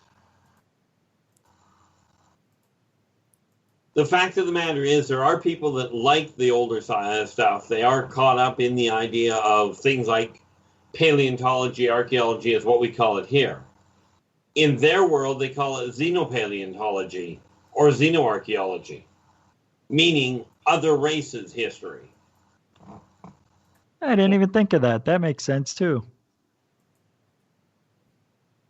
The fact of the matter is there are people that like the older stuff. They are caught up in the idea of things like paleontology, archaeology is what we call it here. In their world, they call it xenopaleontology or xenoarchaeology, meaning other races' history. I didn't even think of that. That makes sense, too.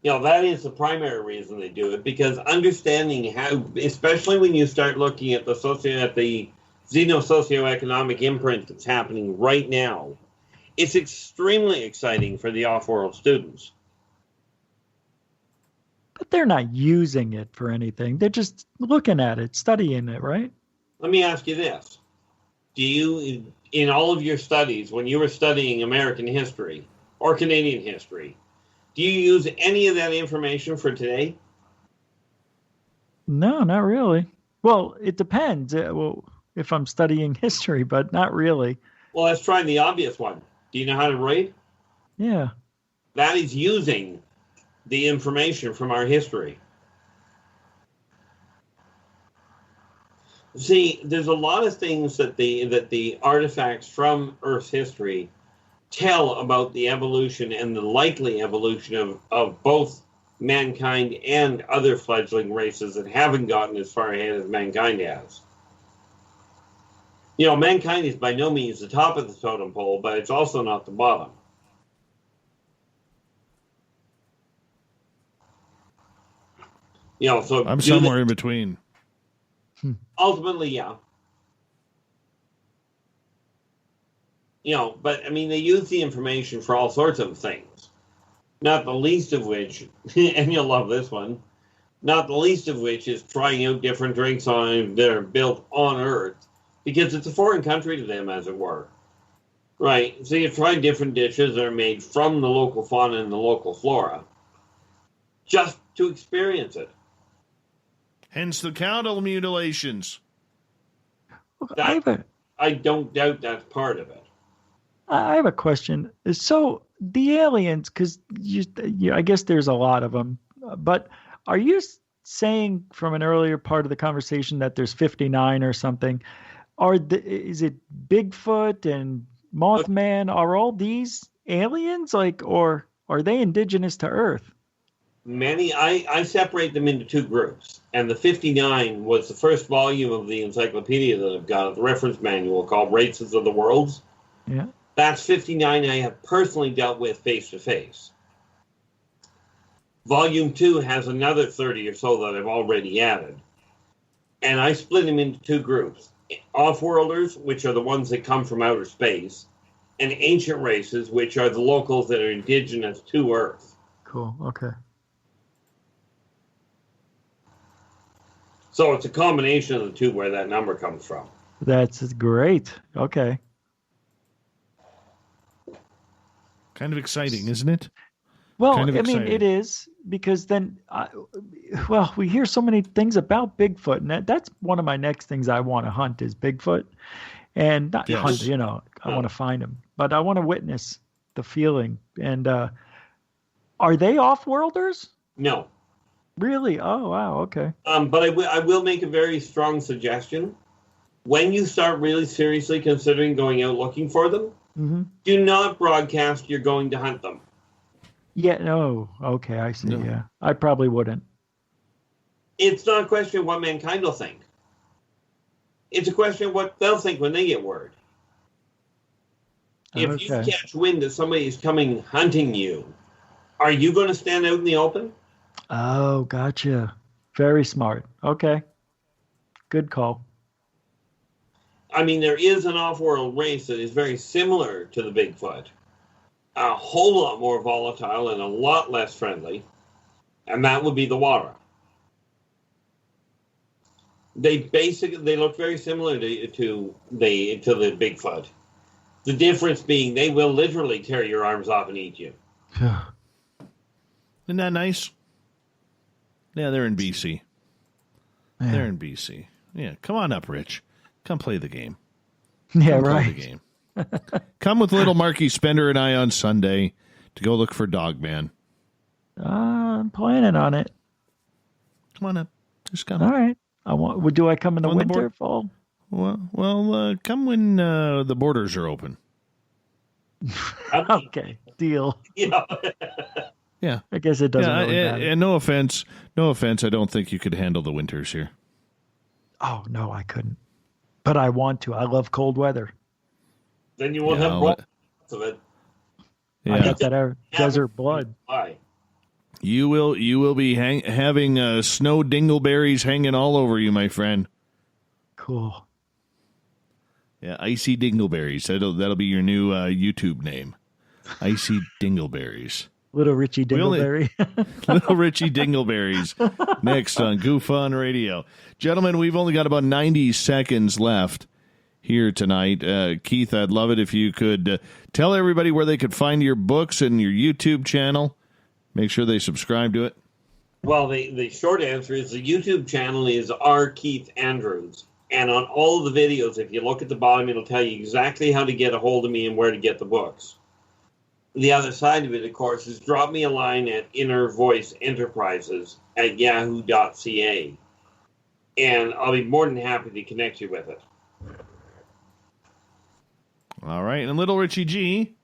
You know, that is the primary reason they do it, because understanding how, especially when you start looking at the xeno-socioeconomic imprint that's happening right now, it's extremely exciting for the off-world students. But they're not using it for anything. They're just looking at it, studying it, right? Let me ask you this. Do you, in all of your studies, when you were studying American history or Canadian history, do you use any of that information for today? No, not really. Well, it depends. If I'm studying history, but not really. Well, let's try the obvious one. Do you know how to write? Yeah. That is using the information from our history. See, there's a lot of things that the artifacts from Earth's history tell about the evolution and the likely evolution of both mankind and other fledgling races that haven't gotten as far ahead as mankind has. You know, mankind is by no means the top of the totem pole, but it's also not the bottom. You know, so I'm somewhere in between. Ultimately, yeah. You know, but I mean, they use the information for all sorts of things. Not the least of which, and you'll love this one, not the least of which is trying out different drinks that are built on Earth, because it's a foreign country to them, as it were. Right? So you try different dishes that are made from the local fauna and the local flora, just to experience it. Hence the cattle mutilations. I don't doubt that's part of it. I have a question. So the aliens, because I guess there's a lot of them, but are you saying from an earlier part of the conversation that there's 59 or something? Is it Bigfoot and Mothman? Are all these aliens, or are they indigenous to Earth? I separate them into two groups, and the 59 was the first volume of the encyclopedia that I've got, the reference manual called Races of the Worlds. Yeah. That's 59 I have personally dealt with face-to-face. Volume 2 has another 30 or so that I've already added. And I split them into two groups. Off-worlders, which are the ones that come from outer space, and ancient races, which are the locals that are indigenous to Earth. Cool, okay. So it's a combination of the two where that number comes from. That's great. Okay. Kind of exciting, isn't it? Well, kind of I mean, it is, because then, we hear so many things about Bigfoot, and that's one of my next things I want to hunt is Bigfoot. And not hunt, I want to find him, but I want to witness the feeling. And are they off-worlders? No. Really? Oh, wow, okay. But I will make a very strong suggestion. When you start really seriously considering going out looking for them, do not broadcast you're going to hunt them. Yeah, no. Okay, I see, yeah. I probably wouldn't. It's not a question of what mankind will think. It's a question of what they'll think when they get word. If you catch wind that somebody is coming hunting you, are you going to stand out in the open? Oh, gotcha. Very smart. Okay. Good call. I mean, there is an off-world race that is very similar to the Bigfoot. A whole lot more volatile and a lot less friendly. And that would be the Wara. They look very similar to the Bigfoot. The difference being they will literally tear your arms off and eat you. Isn't that nice? Yeah, they're in BC. Yeah. They're in BC. Yeah, come on up, Rich. Come play the game. Yeah, Come right. Play the game. Come with little Marky Spender and I on Sunday to go look for Dogman. I'm planning on it. Come on up. Just come. All right. Do I come in the On the winter, board? fall? Well, come when the borders are open. Okay, deal. Yeah. Yeah. I guess it doesn't really matter. And no offense, I don't think you could handle the winters here. Oh, no, I couldn't. But I want to. I love cold weather. Then you won't have lots of it. I got that desert blood. Why? You will be having snow dingleberries hanging all over you, my friend. Cool. Yeah, icy dingleberries. That'll be your new YouTube name. Icy dingleberries. Little Richie Dingleberry. Little Richie Dingleberries. Next on Goof on Radio. Gentlemen, we've only got about 90 seconds left here tonight. Keith, I'd love it if you could tell everybody where they could find your books and your YouTube channel. Make sure they subscribe to it. Well, the short answer is the YouTube channel is R Keith Andrews. And on all of the videos, if you look at the bottom, it'll tell you exactly how to get a hold of me and where to get the books. The other side of it, of course, is drop me a line at innervoiceenterprises@yahoo.ca. And I'll be more than happy to connect you with it. All right. And little Richie G,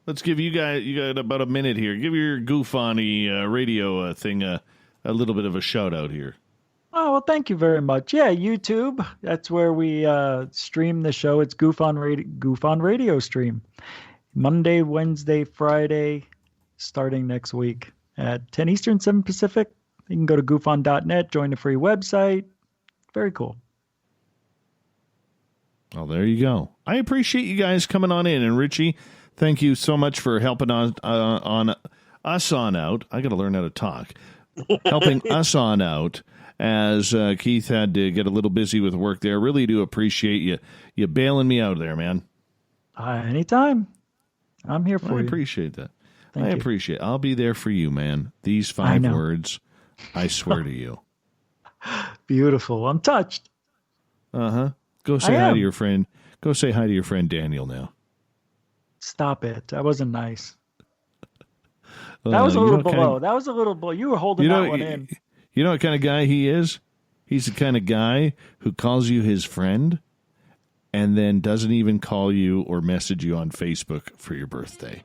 let's give you got about a minute here. Give your Goof on Radio thing a little bit of a shout out here. Oh, well, thank you very much. Yeah, YouTube. That's where we stream the show. It's Goof on Radio stream. Monday, Wednesday, Friday, starting next week at 10 Eastern, 7 Pacific. You can go to goofon.net, join the free website. Very cool. Well, there you go. I appreciate you guys coming on in. And Richie, thank you so much for helping on us on out. I got to learn how to talk. Helping us on out as Keith had to get a little busy with work there. Really do appreciate you bailing me out there, man. Anytime. I'm here for you. I appreciate that. Thank you. Appreciate it. I'll be there for you, man. These 5 words, I swear to you. Beautiful. I'm touched. Uh-huh. Go say hi to your friend. Go say hi to your friend Daniel now. Stop it. That wasn't nice. That was a little below. That was a little below. You were holding that one in. You know what kind of guy he is? He's the kind of guy who calls you his friend and then doesn't even call you or message you on Facebook for your birthday.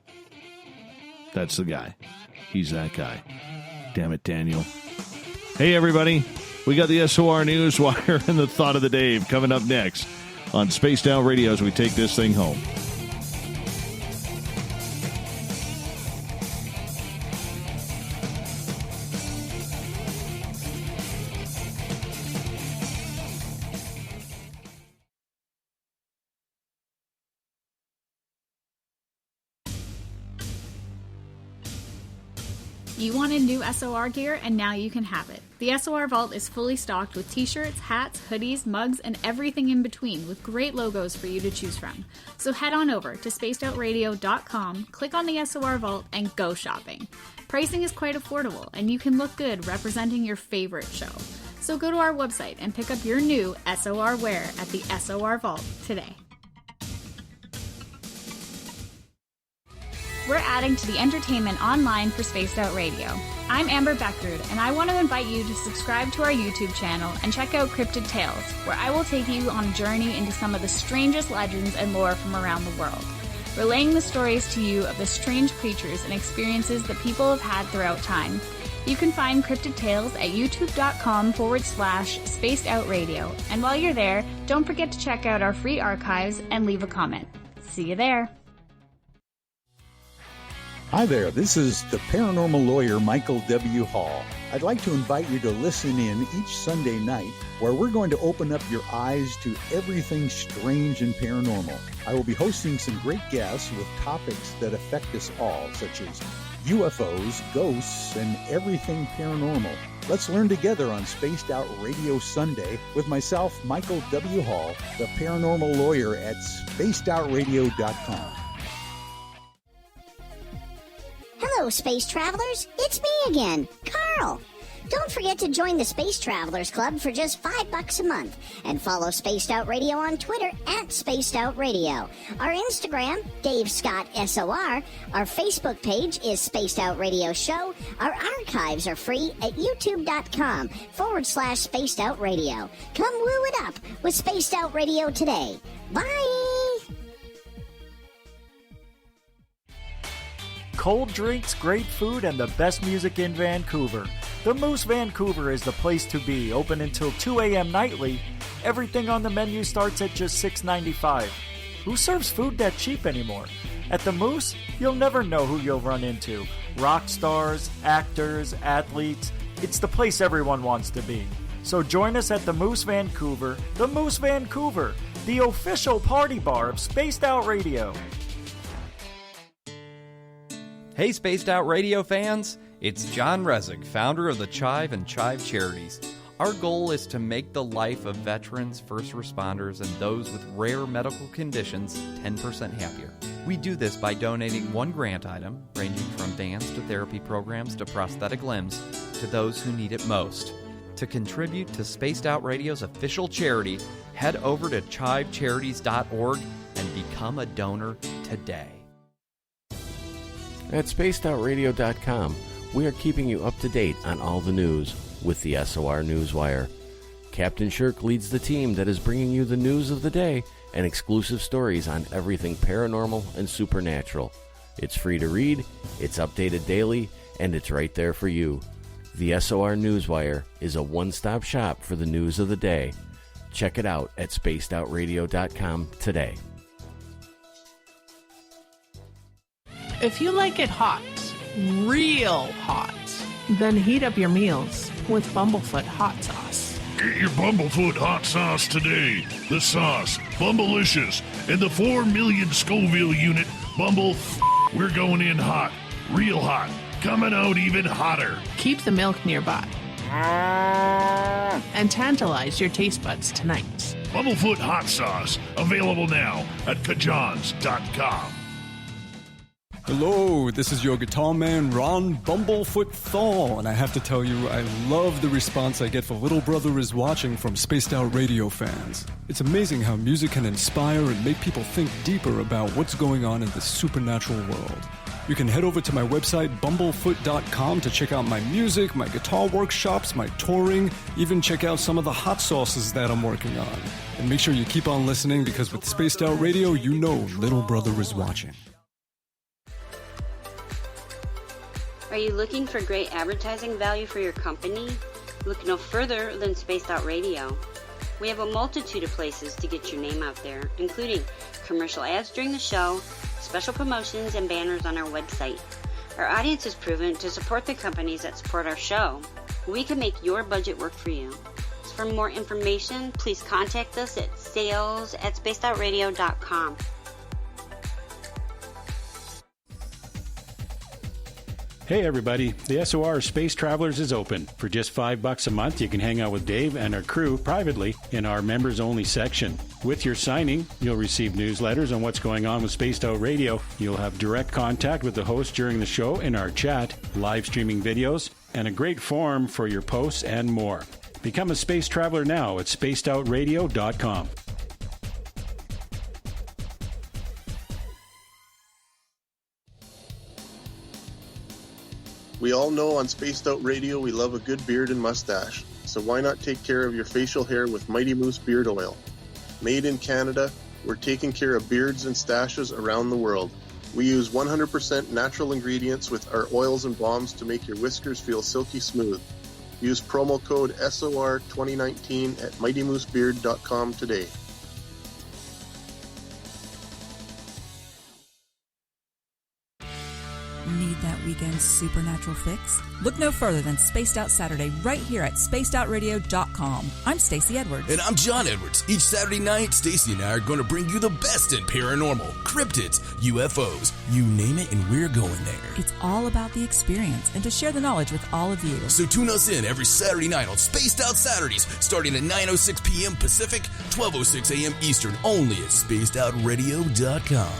That's the guy. He's that guy. Damn it, Daniel. Hey, everybody. We got the SOR News Wire and the Thought of the Dave coming up next on Spaced Out Radio as we take this thing home. You wanted new SOR gear, and now you can have it. The SOR Vault is fully stocked with t-shirts, hats, hoodies, mugs, and everything in between, with great logos for you to choose from. So head on over to spacedoutradio.com, click on the SOR Vault, and go shopping. Pricing is quite affordable, and you can look good representing your favorite show. So go to our website and pick up your new SOR wear at the SOR Vault today. We're adding to the entertainment online for Spaced Out Radio. I'm Amber Beckard, and I want to invite you to subscribe to our YouTube channel and check out Cryptid Tales, where I will take you on a journey into some of the strangest legends and lore from around the world, relaying the stories to you of the strange creatures and experiences that people have had throughout time. You can find Cryptid Tales at youtube.com/Spaced Out Radio, and while you're there, don't forget to check out our free archives and leave a comment. See you there. Hi there, this is the paranormal lawyer Michael W. Hall. I'd like to invite you to listen in each Sunday night where we're going to open up your eyes to everything strange and paranormal. I will be hosting some great guests with topics that affect us all, such as UFOs, ghosts, and everything paranormal. Let's learn together on Spaced Out Radio Sunday with myself, Michael W. Hall, the paranormal lawyer at spacedoutradio.com. Hello, Hello, space travelers. It's me again, Carl. Don't forget to join the Space Travelers Club for just $5 a month and follow Spaced Out Radio on Twitter at Spaced Out Radio. Our Instagram, Dave Scott SOR. Our Facebook page is Spaced Out Radio Show. Our archives are free at youtube.com/Spaced Out Radio. Come woo it up with Spaced Out Radio today. Bye! Cold drinks, great food, and the best music in Vancouver. The Moose Vancouver is the place to be, open until 2 a.m. nightly. Everything on the menu starts at just $6.95. Who serves food that cheap anymore? At the Moose, you'll never know who you'll run into. Rock stars, actors, athletes. It's the place everyone wants to be. So join us at the Moose Vancouver, the official party bar of Spaced Out Radio. Hey, Spaced Out Radio fans! It's John Resig, founder of the Chive and Chive Charities. Our goal is to make the life of veterans, first responders, and those with rare medical conditions 10% happier. We do this by donating one grant item, ranging from vans to therapy programs to prosthetic limbs, to those who need it most. To contribute to Spaced Out Radio's official charity, head over to chivecharities.org and become a donor today. At spacedoutradio.com, we are keeping you up to date on all the news with the SOR Newswire. Captain Shirk leads the team that is bringing you the news of the day and exclusive stories on everything paranormal and supernatural. It's free to read, it's updated daily, and it's right there for you. The SOR Newswire is a one-stop shop for the news of the day. Check it out at spacedoutradio.com today. If you like it hot, real hot, then heat up your meals with Bumblefoot hot sauce. Get your Bumblefoot hot sauce today. The sauce, Bumblicious, and the 4 million Scoville unit Bumble. We're going in hot, real hot, coming out even hotter. Keep the milk nearby and tantalize your taste buds tonight. Bumblefoot hot sauce, available now at kajans.com. Hello, this is your guitar man, Ron Bumblefoot Thal, and I have to tell you, I love the response I get for Little Brother is Watching from Spaced Out Radio fans. It's amazing how music can inspire and make people think deeper about what's going on in the supernatural world. You can head over to my website, bumblefoot.com, to check out my music, my guitar workshops, my touring, even check out some of the hot sauces that I'm working on. And make sure you keep on listening, because with Spaced Out Radio, you know Little Brother is watching. Are you looking for great advertising value for your company? Look no further than Spaced Out Radio. We have a multitude of places to get your name out there, including commercial ads during the show, special promotions, and banners on our website. Our audience is proven to support the companies that support our show. We can make your budget work for you. So for more information, please contact us at sales@spacedoutradio.com. Hey everybody, the SOR Space Travelers is open. For just $5 a month, you can hang out with Dave and our crew privately in our members-only section. With your signing, you'll receive newsletters on what's going on with Spaced Out Radio. You'll have direct contact with the host during the show in our chat, live streaming videos, and a great forum for your posts and more. Become a space traveler now at spacedoutradio.com. We all know on Spaced Out Radio we love a good beard and mustache, so why not take care of your facial hair with Mighty Moose Beard Oil? Made in Canada, we're taking care of beards and stashes around the world. We use 100% natural ingredients with our oils and balms to make your whiskers feel silky smooth. Use promo code SOR2019 at MightyMooseBeard.com today. Need that weekend supernatural fix? Look no further than Spaced Out Saturday right here at spacedoutradio.com. I'm Stacey Edwards. And I'm John Edwards. Each Saturday night, Stacey and I are going to bring you the best in paranormal, cryptids, UFOs, you name it, and we're going there. It's all about the experience and to share the knowledge with all of you. So tune us in every Saturday night on Spaced Out Saturdays, starting at 9:06 p.m. Pacific, 12:06 a.m. Eastern, only at spacedoutradio.com.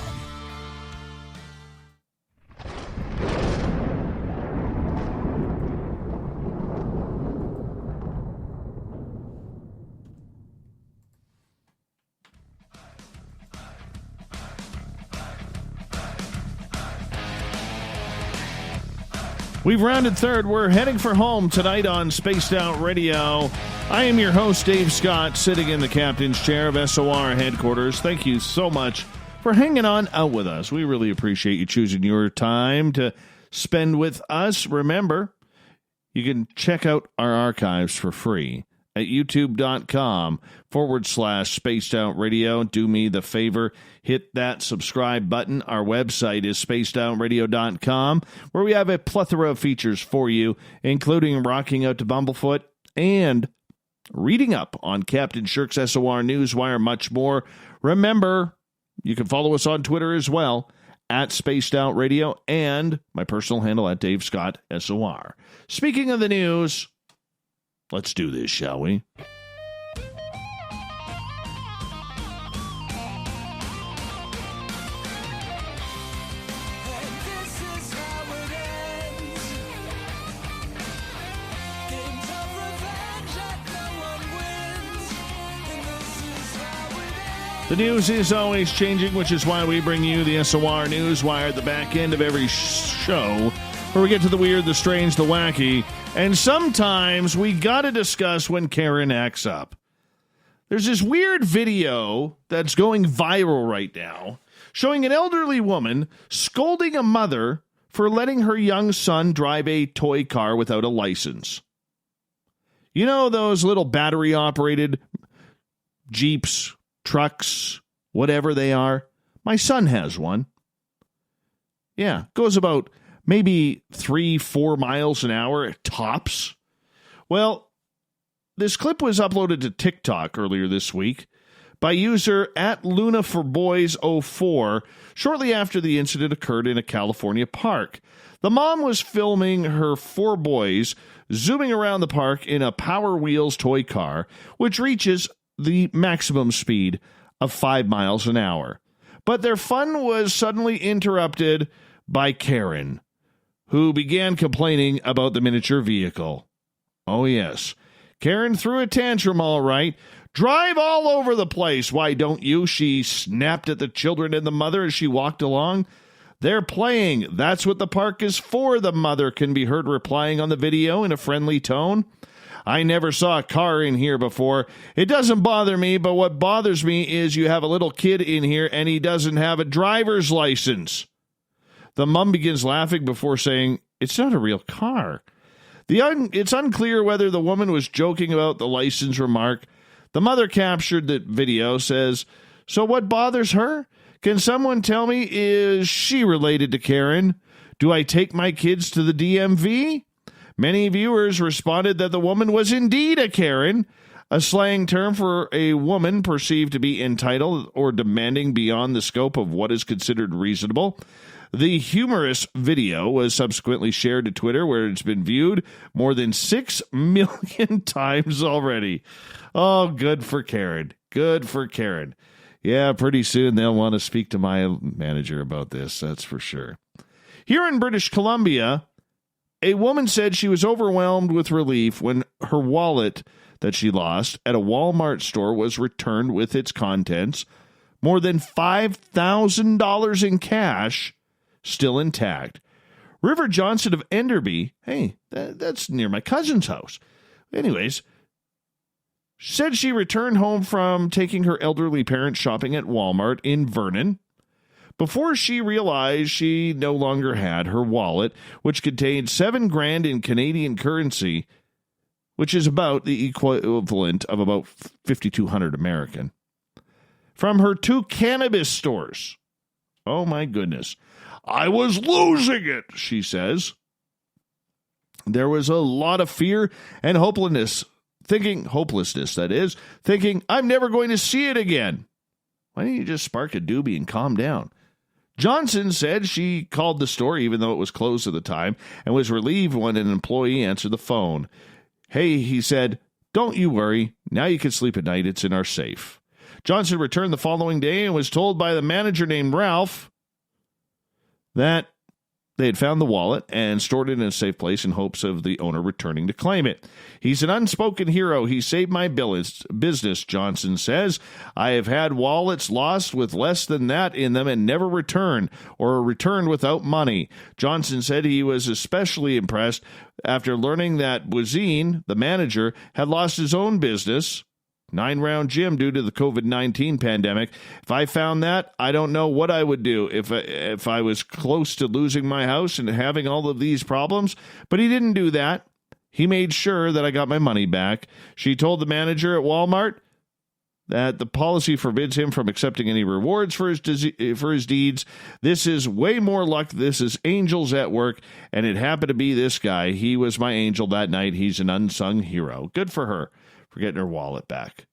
We've rounded third. We're heading for home tonight on Spaced Out Radio. I am your host, Dave Scott, sitting in the captain's chair of SOR headquarters. Thank you so much for hanging on out with us. We really appreciate you choosing your time to spend with us. Remember, you can check out our archives for free at youtube.com/Spaced Out Radio. Do me the favor, hit that subscribe button. Our website is spacedoutradio.com, where we have a plethora of features for you, including rocking out to Bumblefoot and reading up on Captain Shirk's SOR Newswire, much more. Remember, you can follow us on Twitter as well, at Spaced Out Radio, and my personal handle at Dave Scott SOR. Speaking of the news, let's do this, shall we? The news is always changing, which is why we bring you the SOR Newswire at the back end of every show, where we get to the weird, the strange, the wacky, and sometimes we gotta discuss when Karen acts up. There's this weird video that's going viral right now, showing an elderly woman scolding a mother for letting her young son drive a toy car without a license. You know those little battery-operated Jeeps, trucks, whatever they are? My son has one. Yeah, goes about maybe 3-4 miles an hour at tops. Well, this clip was uploaded to TikTok earlier this week by user at LunaForBoys04 shortly after the incident occurred in a California park. The mom was filming her 4 boys zooming around the park in a Power Wheels toy car, which reaches the maximum speed of 5 miles an hour. But their fun was suddenly interrupted by Karen, who began complaining about the miniature vehicle. Oh, yes. Karen threw a tantrum all right. Drive all over the place, why don't you? She snapped at the children and the mother as she walked along. They're playing. That's what the park is for, the mother can be heard replying on the video in a friendly tone. I never saw a car in here before. It doesn't bother me, but what bothers me is you have a little kid in here and he doesn't have a driver's license. The mom begins laughing before saying, it's not a real car. It's unclear whether the woman was joking about the license remark. The mother captured the video, says, so what bothers her? Can someone tell me, is she related to Karen? Do I take my kids to the DMV? Many viewers responded that the woman was indeed a Karen, a slang term for a woman perceived to be entitled or demanding beyond the scope of what is considered reasonable. The humorous video was subsequently shared to Twitter, where it's been viewed more than 6 million times already. Oh, good for Karen. Good for Karen. Yeah, pretty soon they'll want to speak to my manager about this, that's for sure. Here in British Columbia, a woman said she was overwhelmed with relief when her wallet that she lost at a Walmart store was returned with its contents, more than $5,000 in cash, still intact. River Johnson of Enderby, hey, that's near my cousin's house. Anyways, said she returned home from taking her elderly parents shopping at Walmart in Vernon before she realized she no longer had her wallet, which contained $7,000 in Canadian currency, which is about the equivalent of about 5,200 American, from her 2 cannabis stores. Oh my goodness. I was losing it, she says. There was a lot of fear and hopelessness, thinking, I'm never going to see it again. Why don't you just spark a doobie and calm down? Johnson said she called the store, even though it was closed at the time, and was relieved when an employee answered the phone. Hey, he said, don't you worry. Now you can sleep at night. It's in our safe. Johnson returned the following day and was told by the manager named Ralph that They had found the wallet and stored it in a safe place in hopes of the owner returning to claim it. He's an unspoken hero. He saved my business, Johnson says. I have had wallets lost with less than that in them and never returned, or returned without money. Johnson said he was especially impressed after learning that Wazine, the manager, had lost his own business, 9-round gym, due to the COVID-19 pandemic. If I found that, I don't know what I would do if I was close to losing my house and having all of these problems. But he didn't do that. He made sure that I got my money back. She told the manager at Walmart that the policy forbids him from accepting any rewards for his deeds. This is way more luck. This is angels at work, and it happened to be this guy. He was my angel that night. He's an unsung hero. Good for her for getting her wallet back.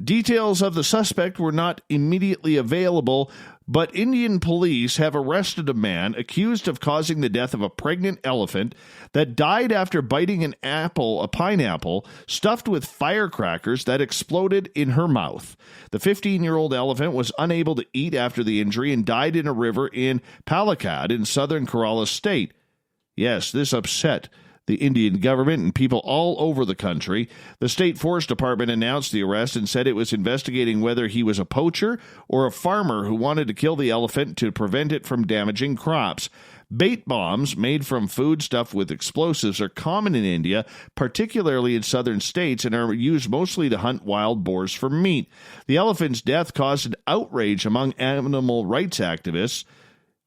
Details of the suspect were not immediately available, but Indian police have arrested a man accused of causing the death of a pregnant elephant that died after biting a pineapple stuffed with firecrackers that exploded in her mouth. The 15-year-old elephant was unable to eat after the injury and died in a river in Palakkad in southern Kerala state. Yes, this upset the Indian government and people all over the country. The state forest department announced the arrest and said it was investigating whether he was a poacher or a farmer who wanted to kill the elephant to prevent it from damaging crops. Bait bombs made from food stuffed with explosives are common in India, particularly in southern states, and are used mostly to hunt wild boars for meat. The elephant's death caused an outrage among animal rights activists.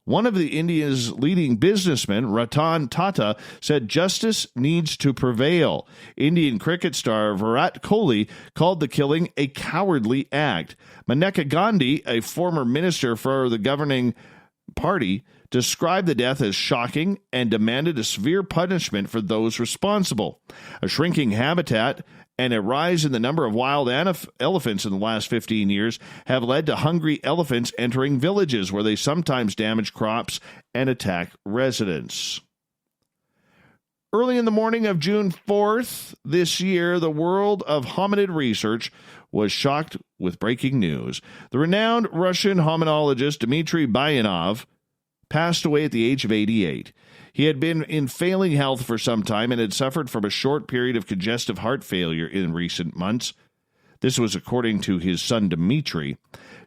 One of the India's leading businessmen, Ratan Tata, said justice needs to prevail. Indian cricket star Virat Kohli called the killing a cowardly act. Maneka Gandhi, a former minister for the governing party, described the death as shocking and demanded a severe punishment for those responsible. A shrinking habitat and a rise in the number of wild elephants in the last 15 years have led to hungry elephants entering villages where they sometimes damage crops and attack residents. Early in the morning of June 4th this year, the world of hominid research was shocked with breaking news. The renowned Russian hominologist Dmitry Bayanov passed away at the age of 88. He had been in failing health for some time and had suffered from a short period of congestive heart failure in recent months. This was according to his son Dmitry.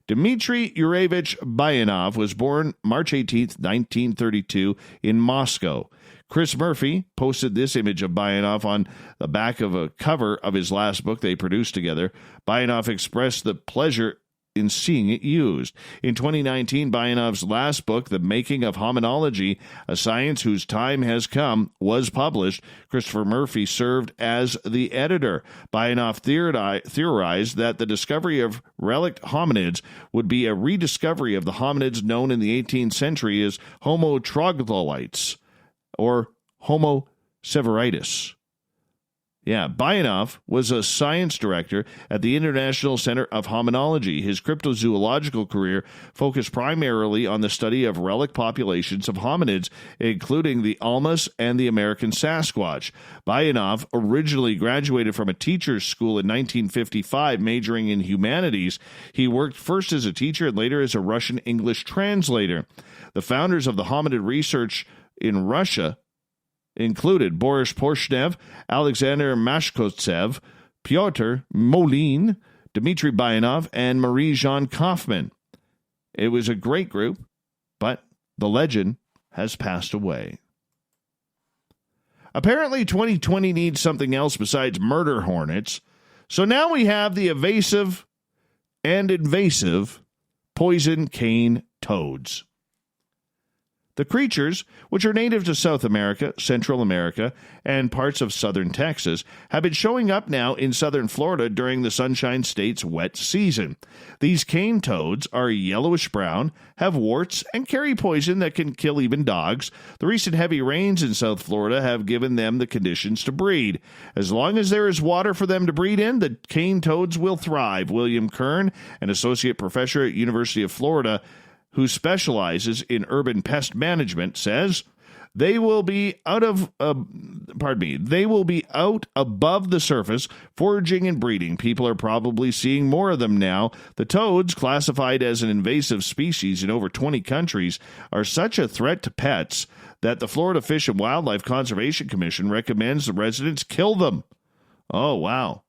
Dmitry Yurevich Bayanov was born March 18, 1932, in Moscow. Chris Murphy posted this image of Bayanov on the back of a cover of his last book they produced together. Bayanov expressed the pleasure in seeing it used. In 2019, Bayanov's last book, The Making of Hominology, A Science Whose Time Has Come, was published. Christopher Murphy served as the editor. Bayanov theorized that the discovery of relict hominids would be a rediscovery of the hominids known in the 18th century as Homo troglodytes or Homo severitis. Bayanov was a science director at the International Center of Hominology. His cryptozoological career focused primarily on the study of relic populations of hominids, including the Almas and the American Sasquatch. Bayanov originally graduated from a teacher's school in 1955, majoring in humanities. He worked first as a teacher and later as a Russian English translator. The founders of the hominid research in Russia included Boris Porshnev, Alexander Mashkotsev, Pyotr Molin, Dmitry Bayanov, and Marie-Jeanne Kaufman. It was a great group, but the legend has passed away. Apparently, 2020 needs something else besides murder hornets, so now we have the evasive and invasive poison cane toads. The creatures, which are native to South America, Central America, and parts of southern Texas, have been showing up now in southern Florida during the Sunshine State's wet season. These cane toads are yellowish-brown, have warts, and carry poison that can kill even dogs. The recent heavy rains in South Florida have given them the conditions to breed. As long as there is water for them to breed in, the cane toads will thrive. William Kern, an associate professor at University of Florida, who specializes in urban pest management, says, They will be out above the surface, foraging and breeding. People are probably seeing more of them now. The toads, classified as an invasive species in over 20 countries, are such a threat to pets that the Florida Fish and Wildlife Conservation Commission recommends the residents kill them. Oh, wow.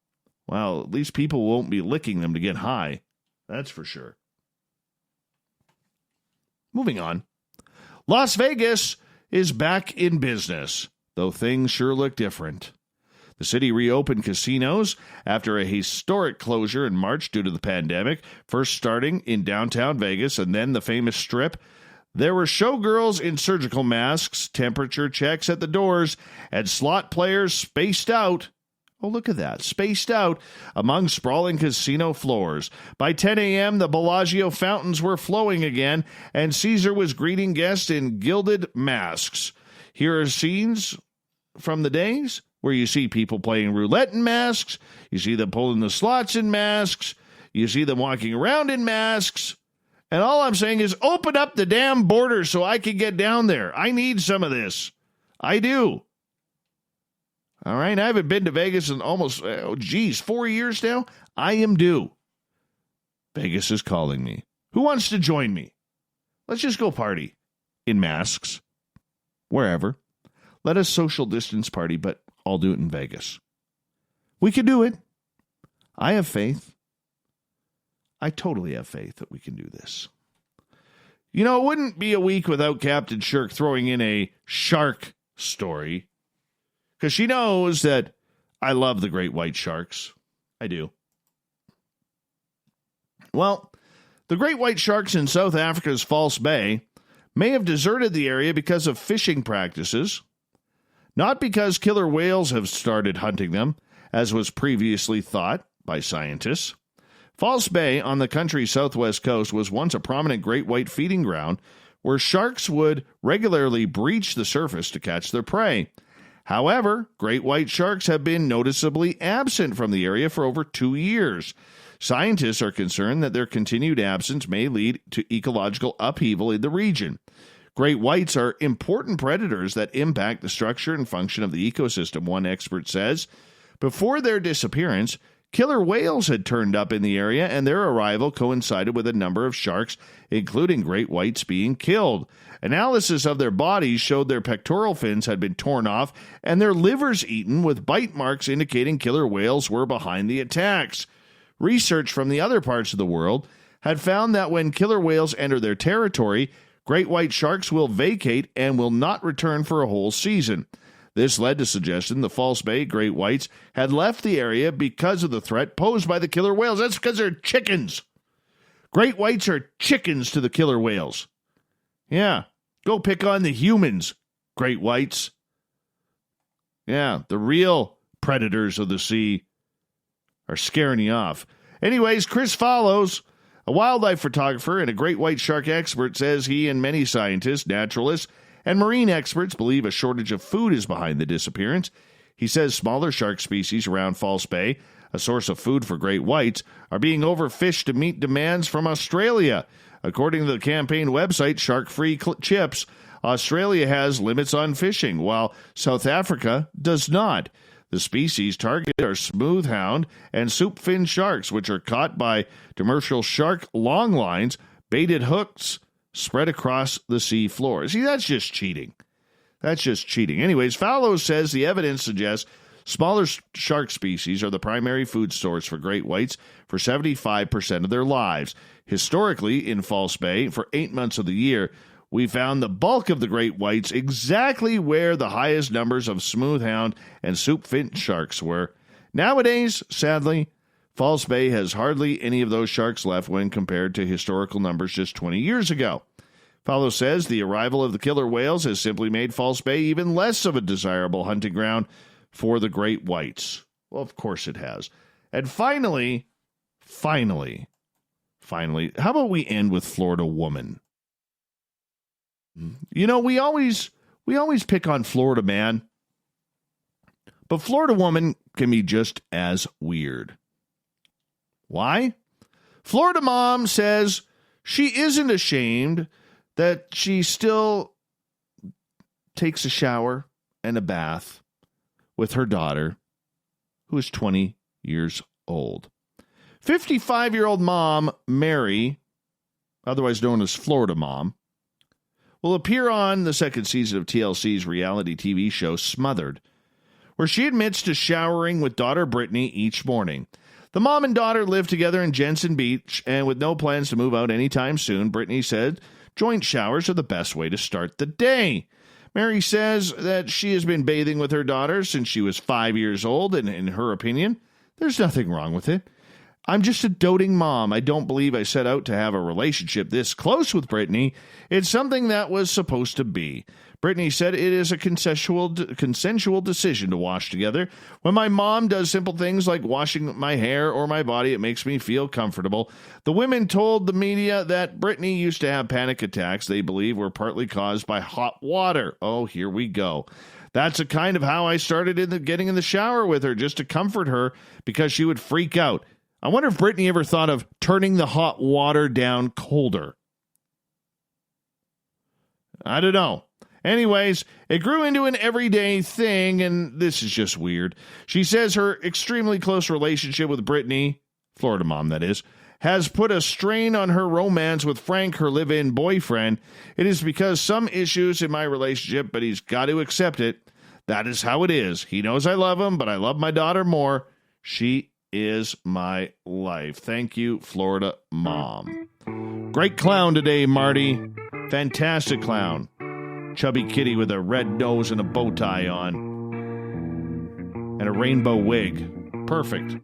Well, at least people won't be licking them to get high. That's for sure. Moving on. Las Vegas is back in business, though things sure look different. The city reopened casinos after a historic closure in March due to the pandemic, first starting in downtown Vegas and then the famous Strip. There were showgirls in surgical masks, temperature checks at the doors, and slot players spaced out. Oh, look at that, spaced out among sprawling casino floors. By 10 a.m., the Bellagio fountains were flowing again, and Caesar was greeting guests in gilded masks. Here are scenes from the days where you see people playing roulette in masks, you see them pulling the slots in masks, you see them walking around in masks. And all I'm saying is open up the damn border so I can get down there. I need some of this. I do. All right, I haven't been to Vegas in almost, 4 years now. I am due. Vegas is calling me. Who wants to join me? Let's just go party. In masks. Wherever. Let us social distance party, but I'll do it in Vegas. We can do it. I have faith. I totally have faith that we can do this. You know, it wouldn't be a week without Captain Shirk throwing in a shark story. Because she knows that I love the great white sharks. I do. Well, the great white sharks in South Africa's False Bay may have deserted the area because of fishing practices, not because killer whales have started hunting them, as was previously thought by scientists. False Bay on the country's southwest coast was once a prominent great white feeding ground where sharks would regularly breach the surface to catch their prey. However, great white sharks have been noticeably absent from the area for over 2 years. Scientists are concerned that their continued absence may lead to ecological upheaval in the region. Great whites are important predators that impact the structure and function of the ecosystem, one expert says. Before their disappearance, killer whales had turned up in the area, and their arrival coincided with a number of sharks, including great whites, being killed. Analysis of their bodies showed their pectoral fins had been torn off and their livers eaten, with bite marks indicating killer whales were behind the attacks. Research from the other parts of the world had found that when killer whales enter their territory, great white sharks will vacate and will not return for a whole season. This led to suggestion the False Bay great whites had left the area because of the threat posed by the killer whales. That's because they're chickens. Great whites are chickens to the killer whales. Yeah, go pick on the humans, great whites. Yeah, the real predators of the sea are scaring you off. Anyways, Chris Follows, a wildlife photographer and a great white shark expert, says he and many scientists, naturalists, and marine experts believe a shortage of food is behind the disappearance. He says smaller shark species around False Bay, a source of food for great whites, are being overfished to meet demands from Australia. According to the campaign website Shark Free Chips, Australia has limits on fishing, while South Africa does not. The species targeted are smoothhound and soupfin sharks, which are caught by demersal shark long lines, baited hooks spread across the sea floor. See, that's just cheating. That's just cheating. Anyways, Fallows says the evidence suggests smaller shark species are the primary food source for great whites for 75% of their lives. Historically, in False Bay, for 8 months of the year, we found the bulk of the great whites exactly where the highest numbers of smoothhound and soupfin sharks were. Nowadays, sadly, False Bay has hardly any of those sharks left when compared to historical numbers just 20 years ago. Fallows says the arrival of the killer whales has simply made False Bay even less of a desirable hunting ground for the great whites. Well, of course it has. And finally, how about we end with Florida woman? You know, we always pick on Florida man, but Florida woman can be just as weird. Why? Florida mom says she isn't ashamed that she still takes a shower and a bath with her daughter, who is 20 years old. 55-year-old mom, Mary, otherwise known as Florida Mom, will appear on the second season of TLC's reality TV show Smothered, where she admits to showering with daughter Brittany each morning. The mom and daughter live together in Jensen Beach, and with no plans to move out anytime soon, Brittany said joint showers are the best way to start the day. Mary says that she has been bathing with her daughter since she was 5 years old, and in her opinion, there's nothing wrong with it. I'm just a doting mom. I don't believe I set out to have a relationship this close with Brittany. It's something that was supposed to be. Brittany said it is a consensual decision to wash together. When my mom does simple things like washing my hair or my body, it makes me feel comfortable. The women told the media that Brittany used to have panic attacks they believe were partly caused by hot water. Oh, here we go. That's a kind of how I started getting in the shower with her, just to comfort her because she would freak out. I wonder if Brittany ever thought of turning the hot water down colder. I don't know. Anyways, it grew into an everyday thing, and this is just weird. She says her extremely close relationship with Brittany, Florida Mom that is, has put a strain on her romance with Frank, her live-in boyfriend. It is because some issues in my relationship, but he's got to accept it. That is how it is. He knows I love him, but I love my daughter more. She is my life. Thank you, Florida Mom. Great clown today, Marty. Fantastic clown. Chubby kitty with a red nose and a bow tie on. And a rainbow wig. Perfect.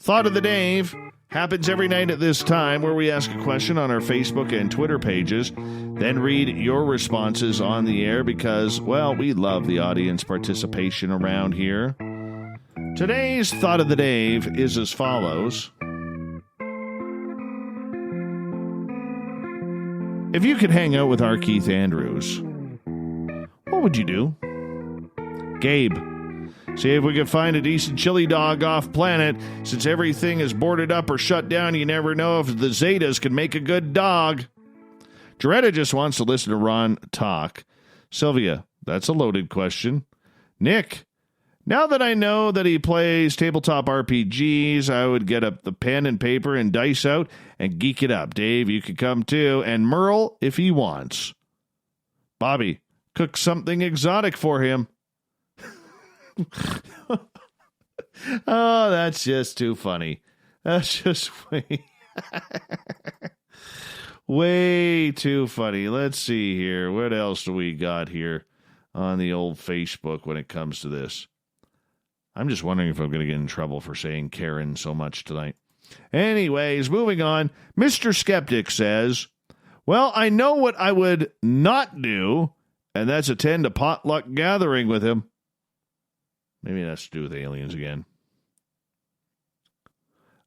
Thought of the Dave happens every night at this time, where we ask a question on our Facebook and Twitter pages, then read your responses on the air because, well, we love the audience participation around here. Today's Thought of the Dave is as follows. If you could hang out with R Keith Andrews, what would you do? Gabe, see if we can find a decent chili dog off planet. Since everything is boarded up or shut down, you never know if the Zetas can make a good dog. Joretta just wants to listen to Ron talk. Sylvia, that's a loaded question. Nick, now that I know that he plays tabletop RPGs, I would get up the pen and paper and dice out and geek it up. Dave, you could come too. And Merle, if he wants. Bobby, cook something exotic for him. Oh, that's just too funny. That's just way too funny. Let's see here. What else do we got here on the old Facebook when it comes to this? I'm just wondering if I'm going to get in trouble for saying Karen so much tonight. Anyways, moving on. Mr. Skeptic says, well, I know what I would not do, and that's attend a potluck gathering with him. Maybe that's to do with aliens again.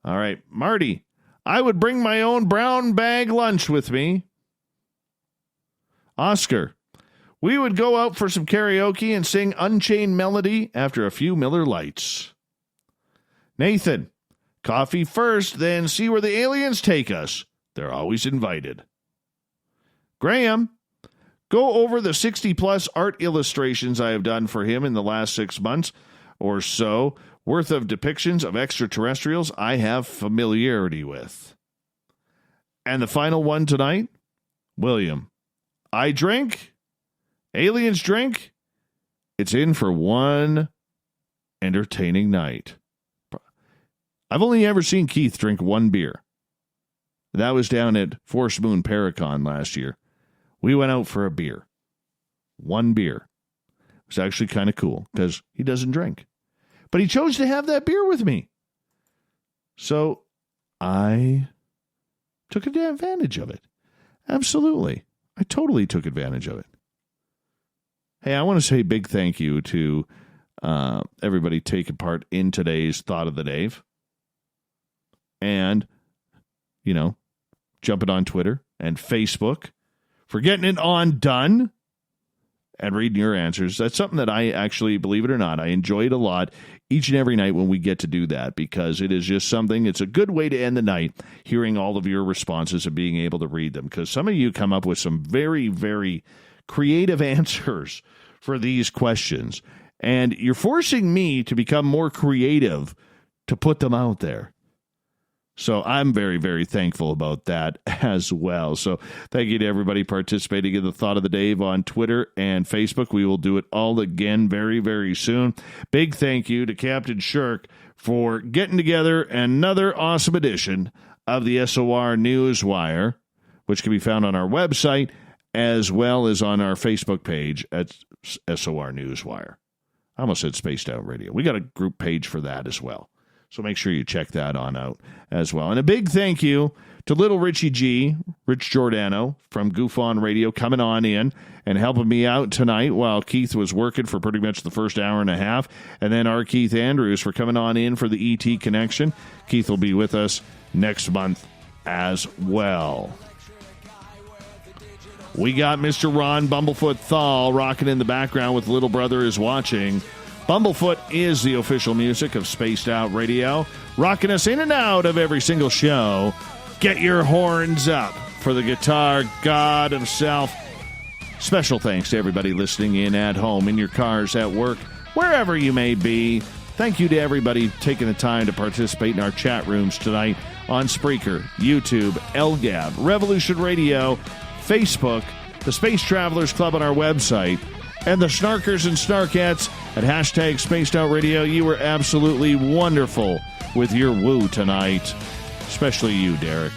All right, Marty, I would bring my own brown bag lunch with me. Oscar, we would go out for some karaoke and sing Unchained Melody after a few Miller Lights. Nathan, coffee first, then see where the aliens take us. They're always invited. Graham, go over the 60-plus art illustrations I have done for him in the last 6 months or so worth of depictions of extraterrestrials I have familiarity with. And the final one tonight, William, I drink, aliens drink, it's in for one entertaining night. I've only ever seen Keith drink one beer. That was down at Force Moon Paracon last year. We went out for a beer. One beer. It was actually kind of cool because he doesn't drink. But he chose to have that beer with me. So I took advantage of it. Absolutely. I totally took advantage of it. Hey, I want to say a big thank you to everybody taking part in today's Thought of the Dave. And, you know, jumping on Twitter and Facebook for getting it on done. and reading your answers. That's something that I actually, believe it or not, I enjoy it a lot each and every night when we get to do that, because it is just something, it's a good way to end the night, hearing all of your responses and being able to read them, because some of you come up with some very, very creative answers for these questions, and you're forcing me to become more creative to put them out there. So I'm very, very thankful about that as well. So thank you to everybody participating in the Thought of the Dave on Twitter and Facebook. We will do it all again very, very soon. Big thank you to Captain Shirk for getting together another awesome edition of the SOR Newswire, which can be found on our website as well as on our Facebook page at SOR Newswire. I almost said Spaced Out Radio. We got a group page for that as well. So make sure you check that on out as well. And a big thank you to little Richie G, Rich Giordano from Goof On Radio, coming on in and helping me out tonight while Keith was working for pretty much the first hour and a half. And then R Keith Andrews for coming on in for the ET Connection. Keith will be with us next month as well. We got Mr. Ron Bumblefoot Thal rocking in the background with Little Brother Is Watching. Bumblefoot is the official music of Spaced Out Radio, rocking us in and out of every single show. Get your horns up for the guitar god himself. Special thanks to everybody listening in at home, in your cars, at work, wherever you may be. Thank you to everybody taking the time to participate in our chat rooms tonight on Spreaker, YouTube, LGAB, Revolution Radio, Facebook, the Space Travelers Club on our website, and the Snarkers and Snarkettes at hashtag Spaced Out Radio. You were absolutely wonderful with your woo tonight. Especially you, Derek.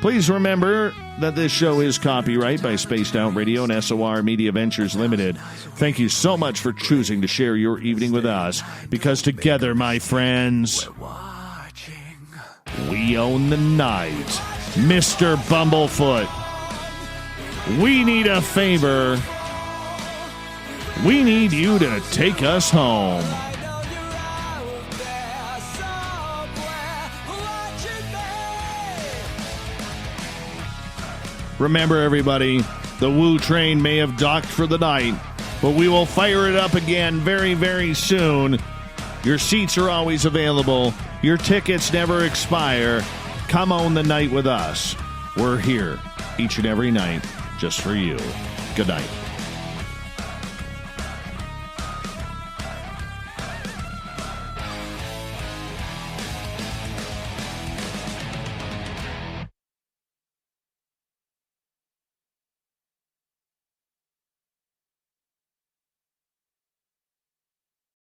Please remember that this show is copyright by Spaced Out Radio and SOR Media Ventures Limited. Thank you so much for choosing to share your evening with us, because together, my friends, we own the night. Mr. Bumblefoot, we need a favor. We need you to take us home. Remember, everybody, the Woo train may have docked for the night, but we will fire it up again very, very soon. Your seats are always available. Your tickets never expire. Come on the night with us. We're here each and every night just for you. Good night.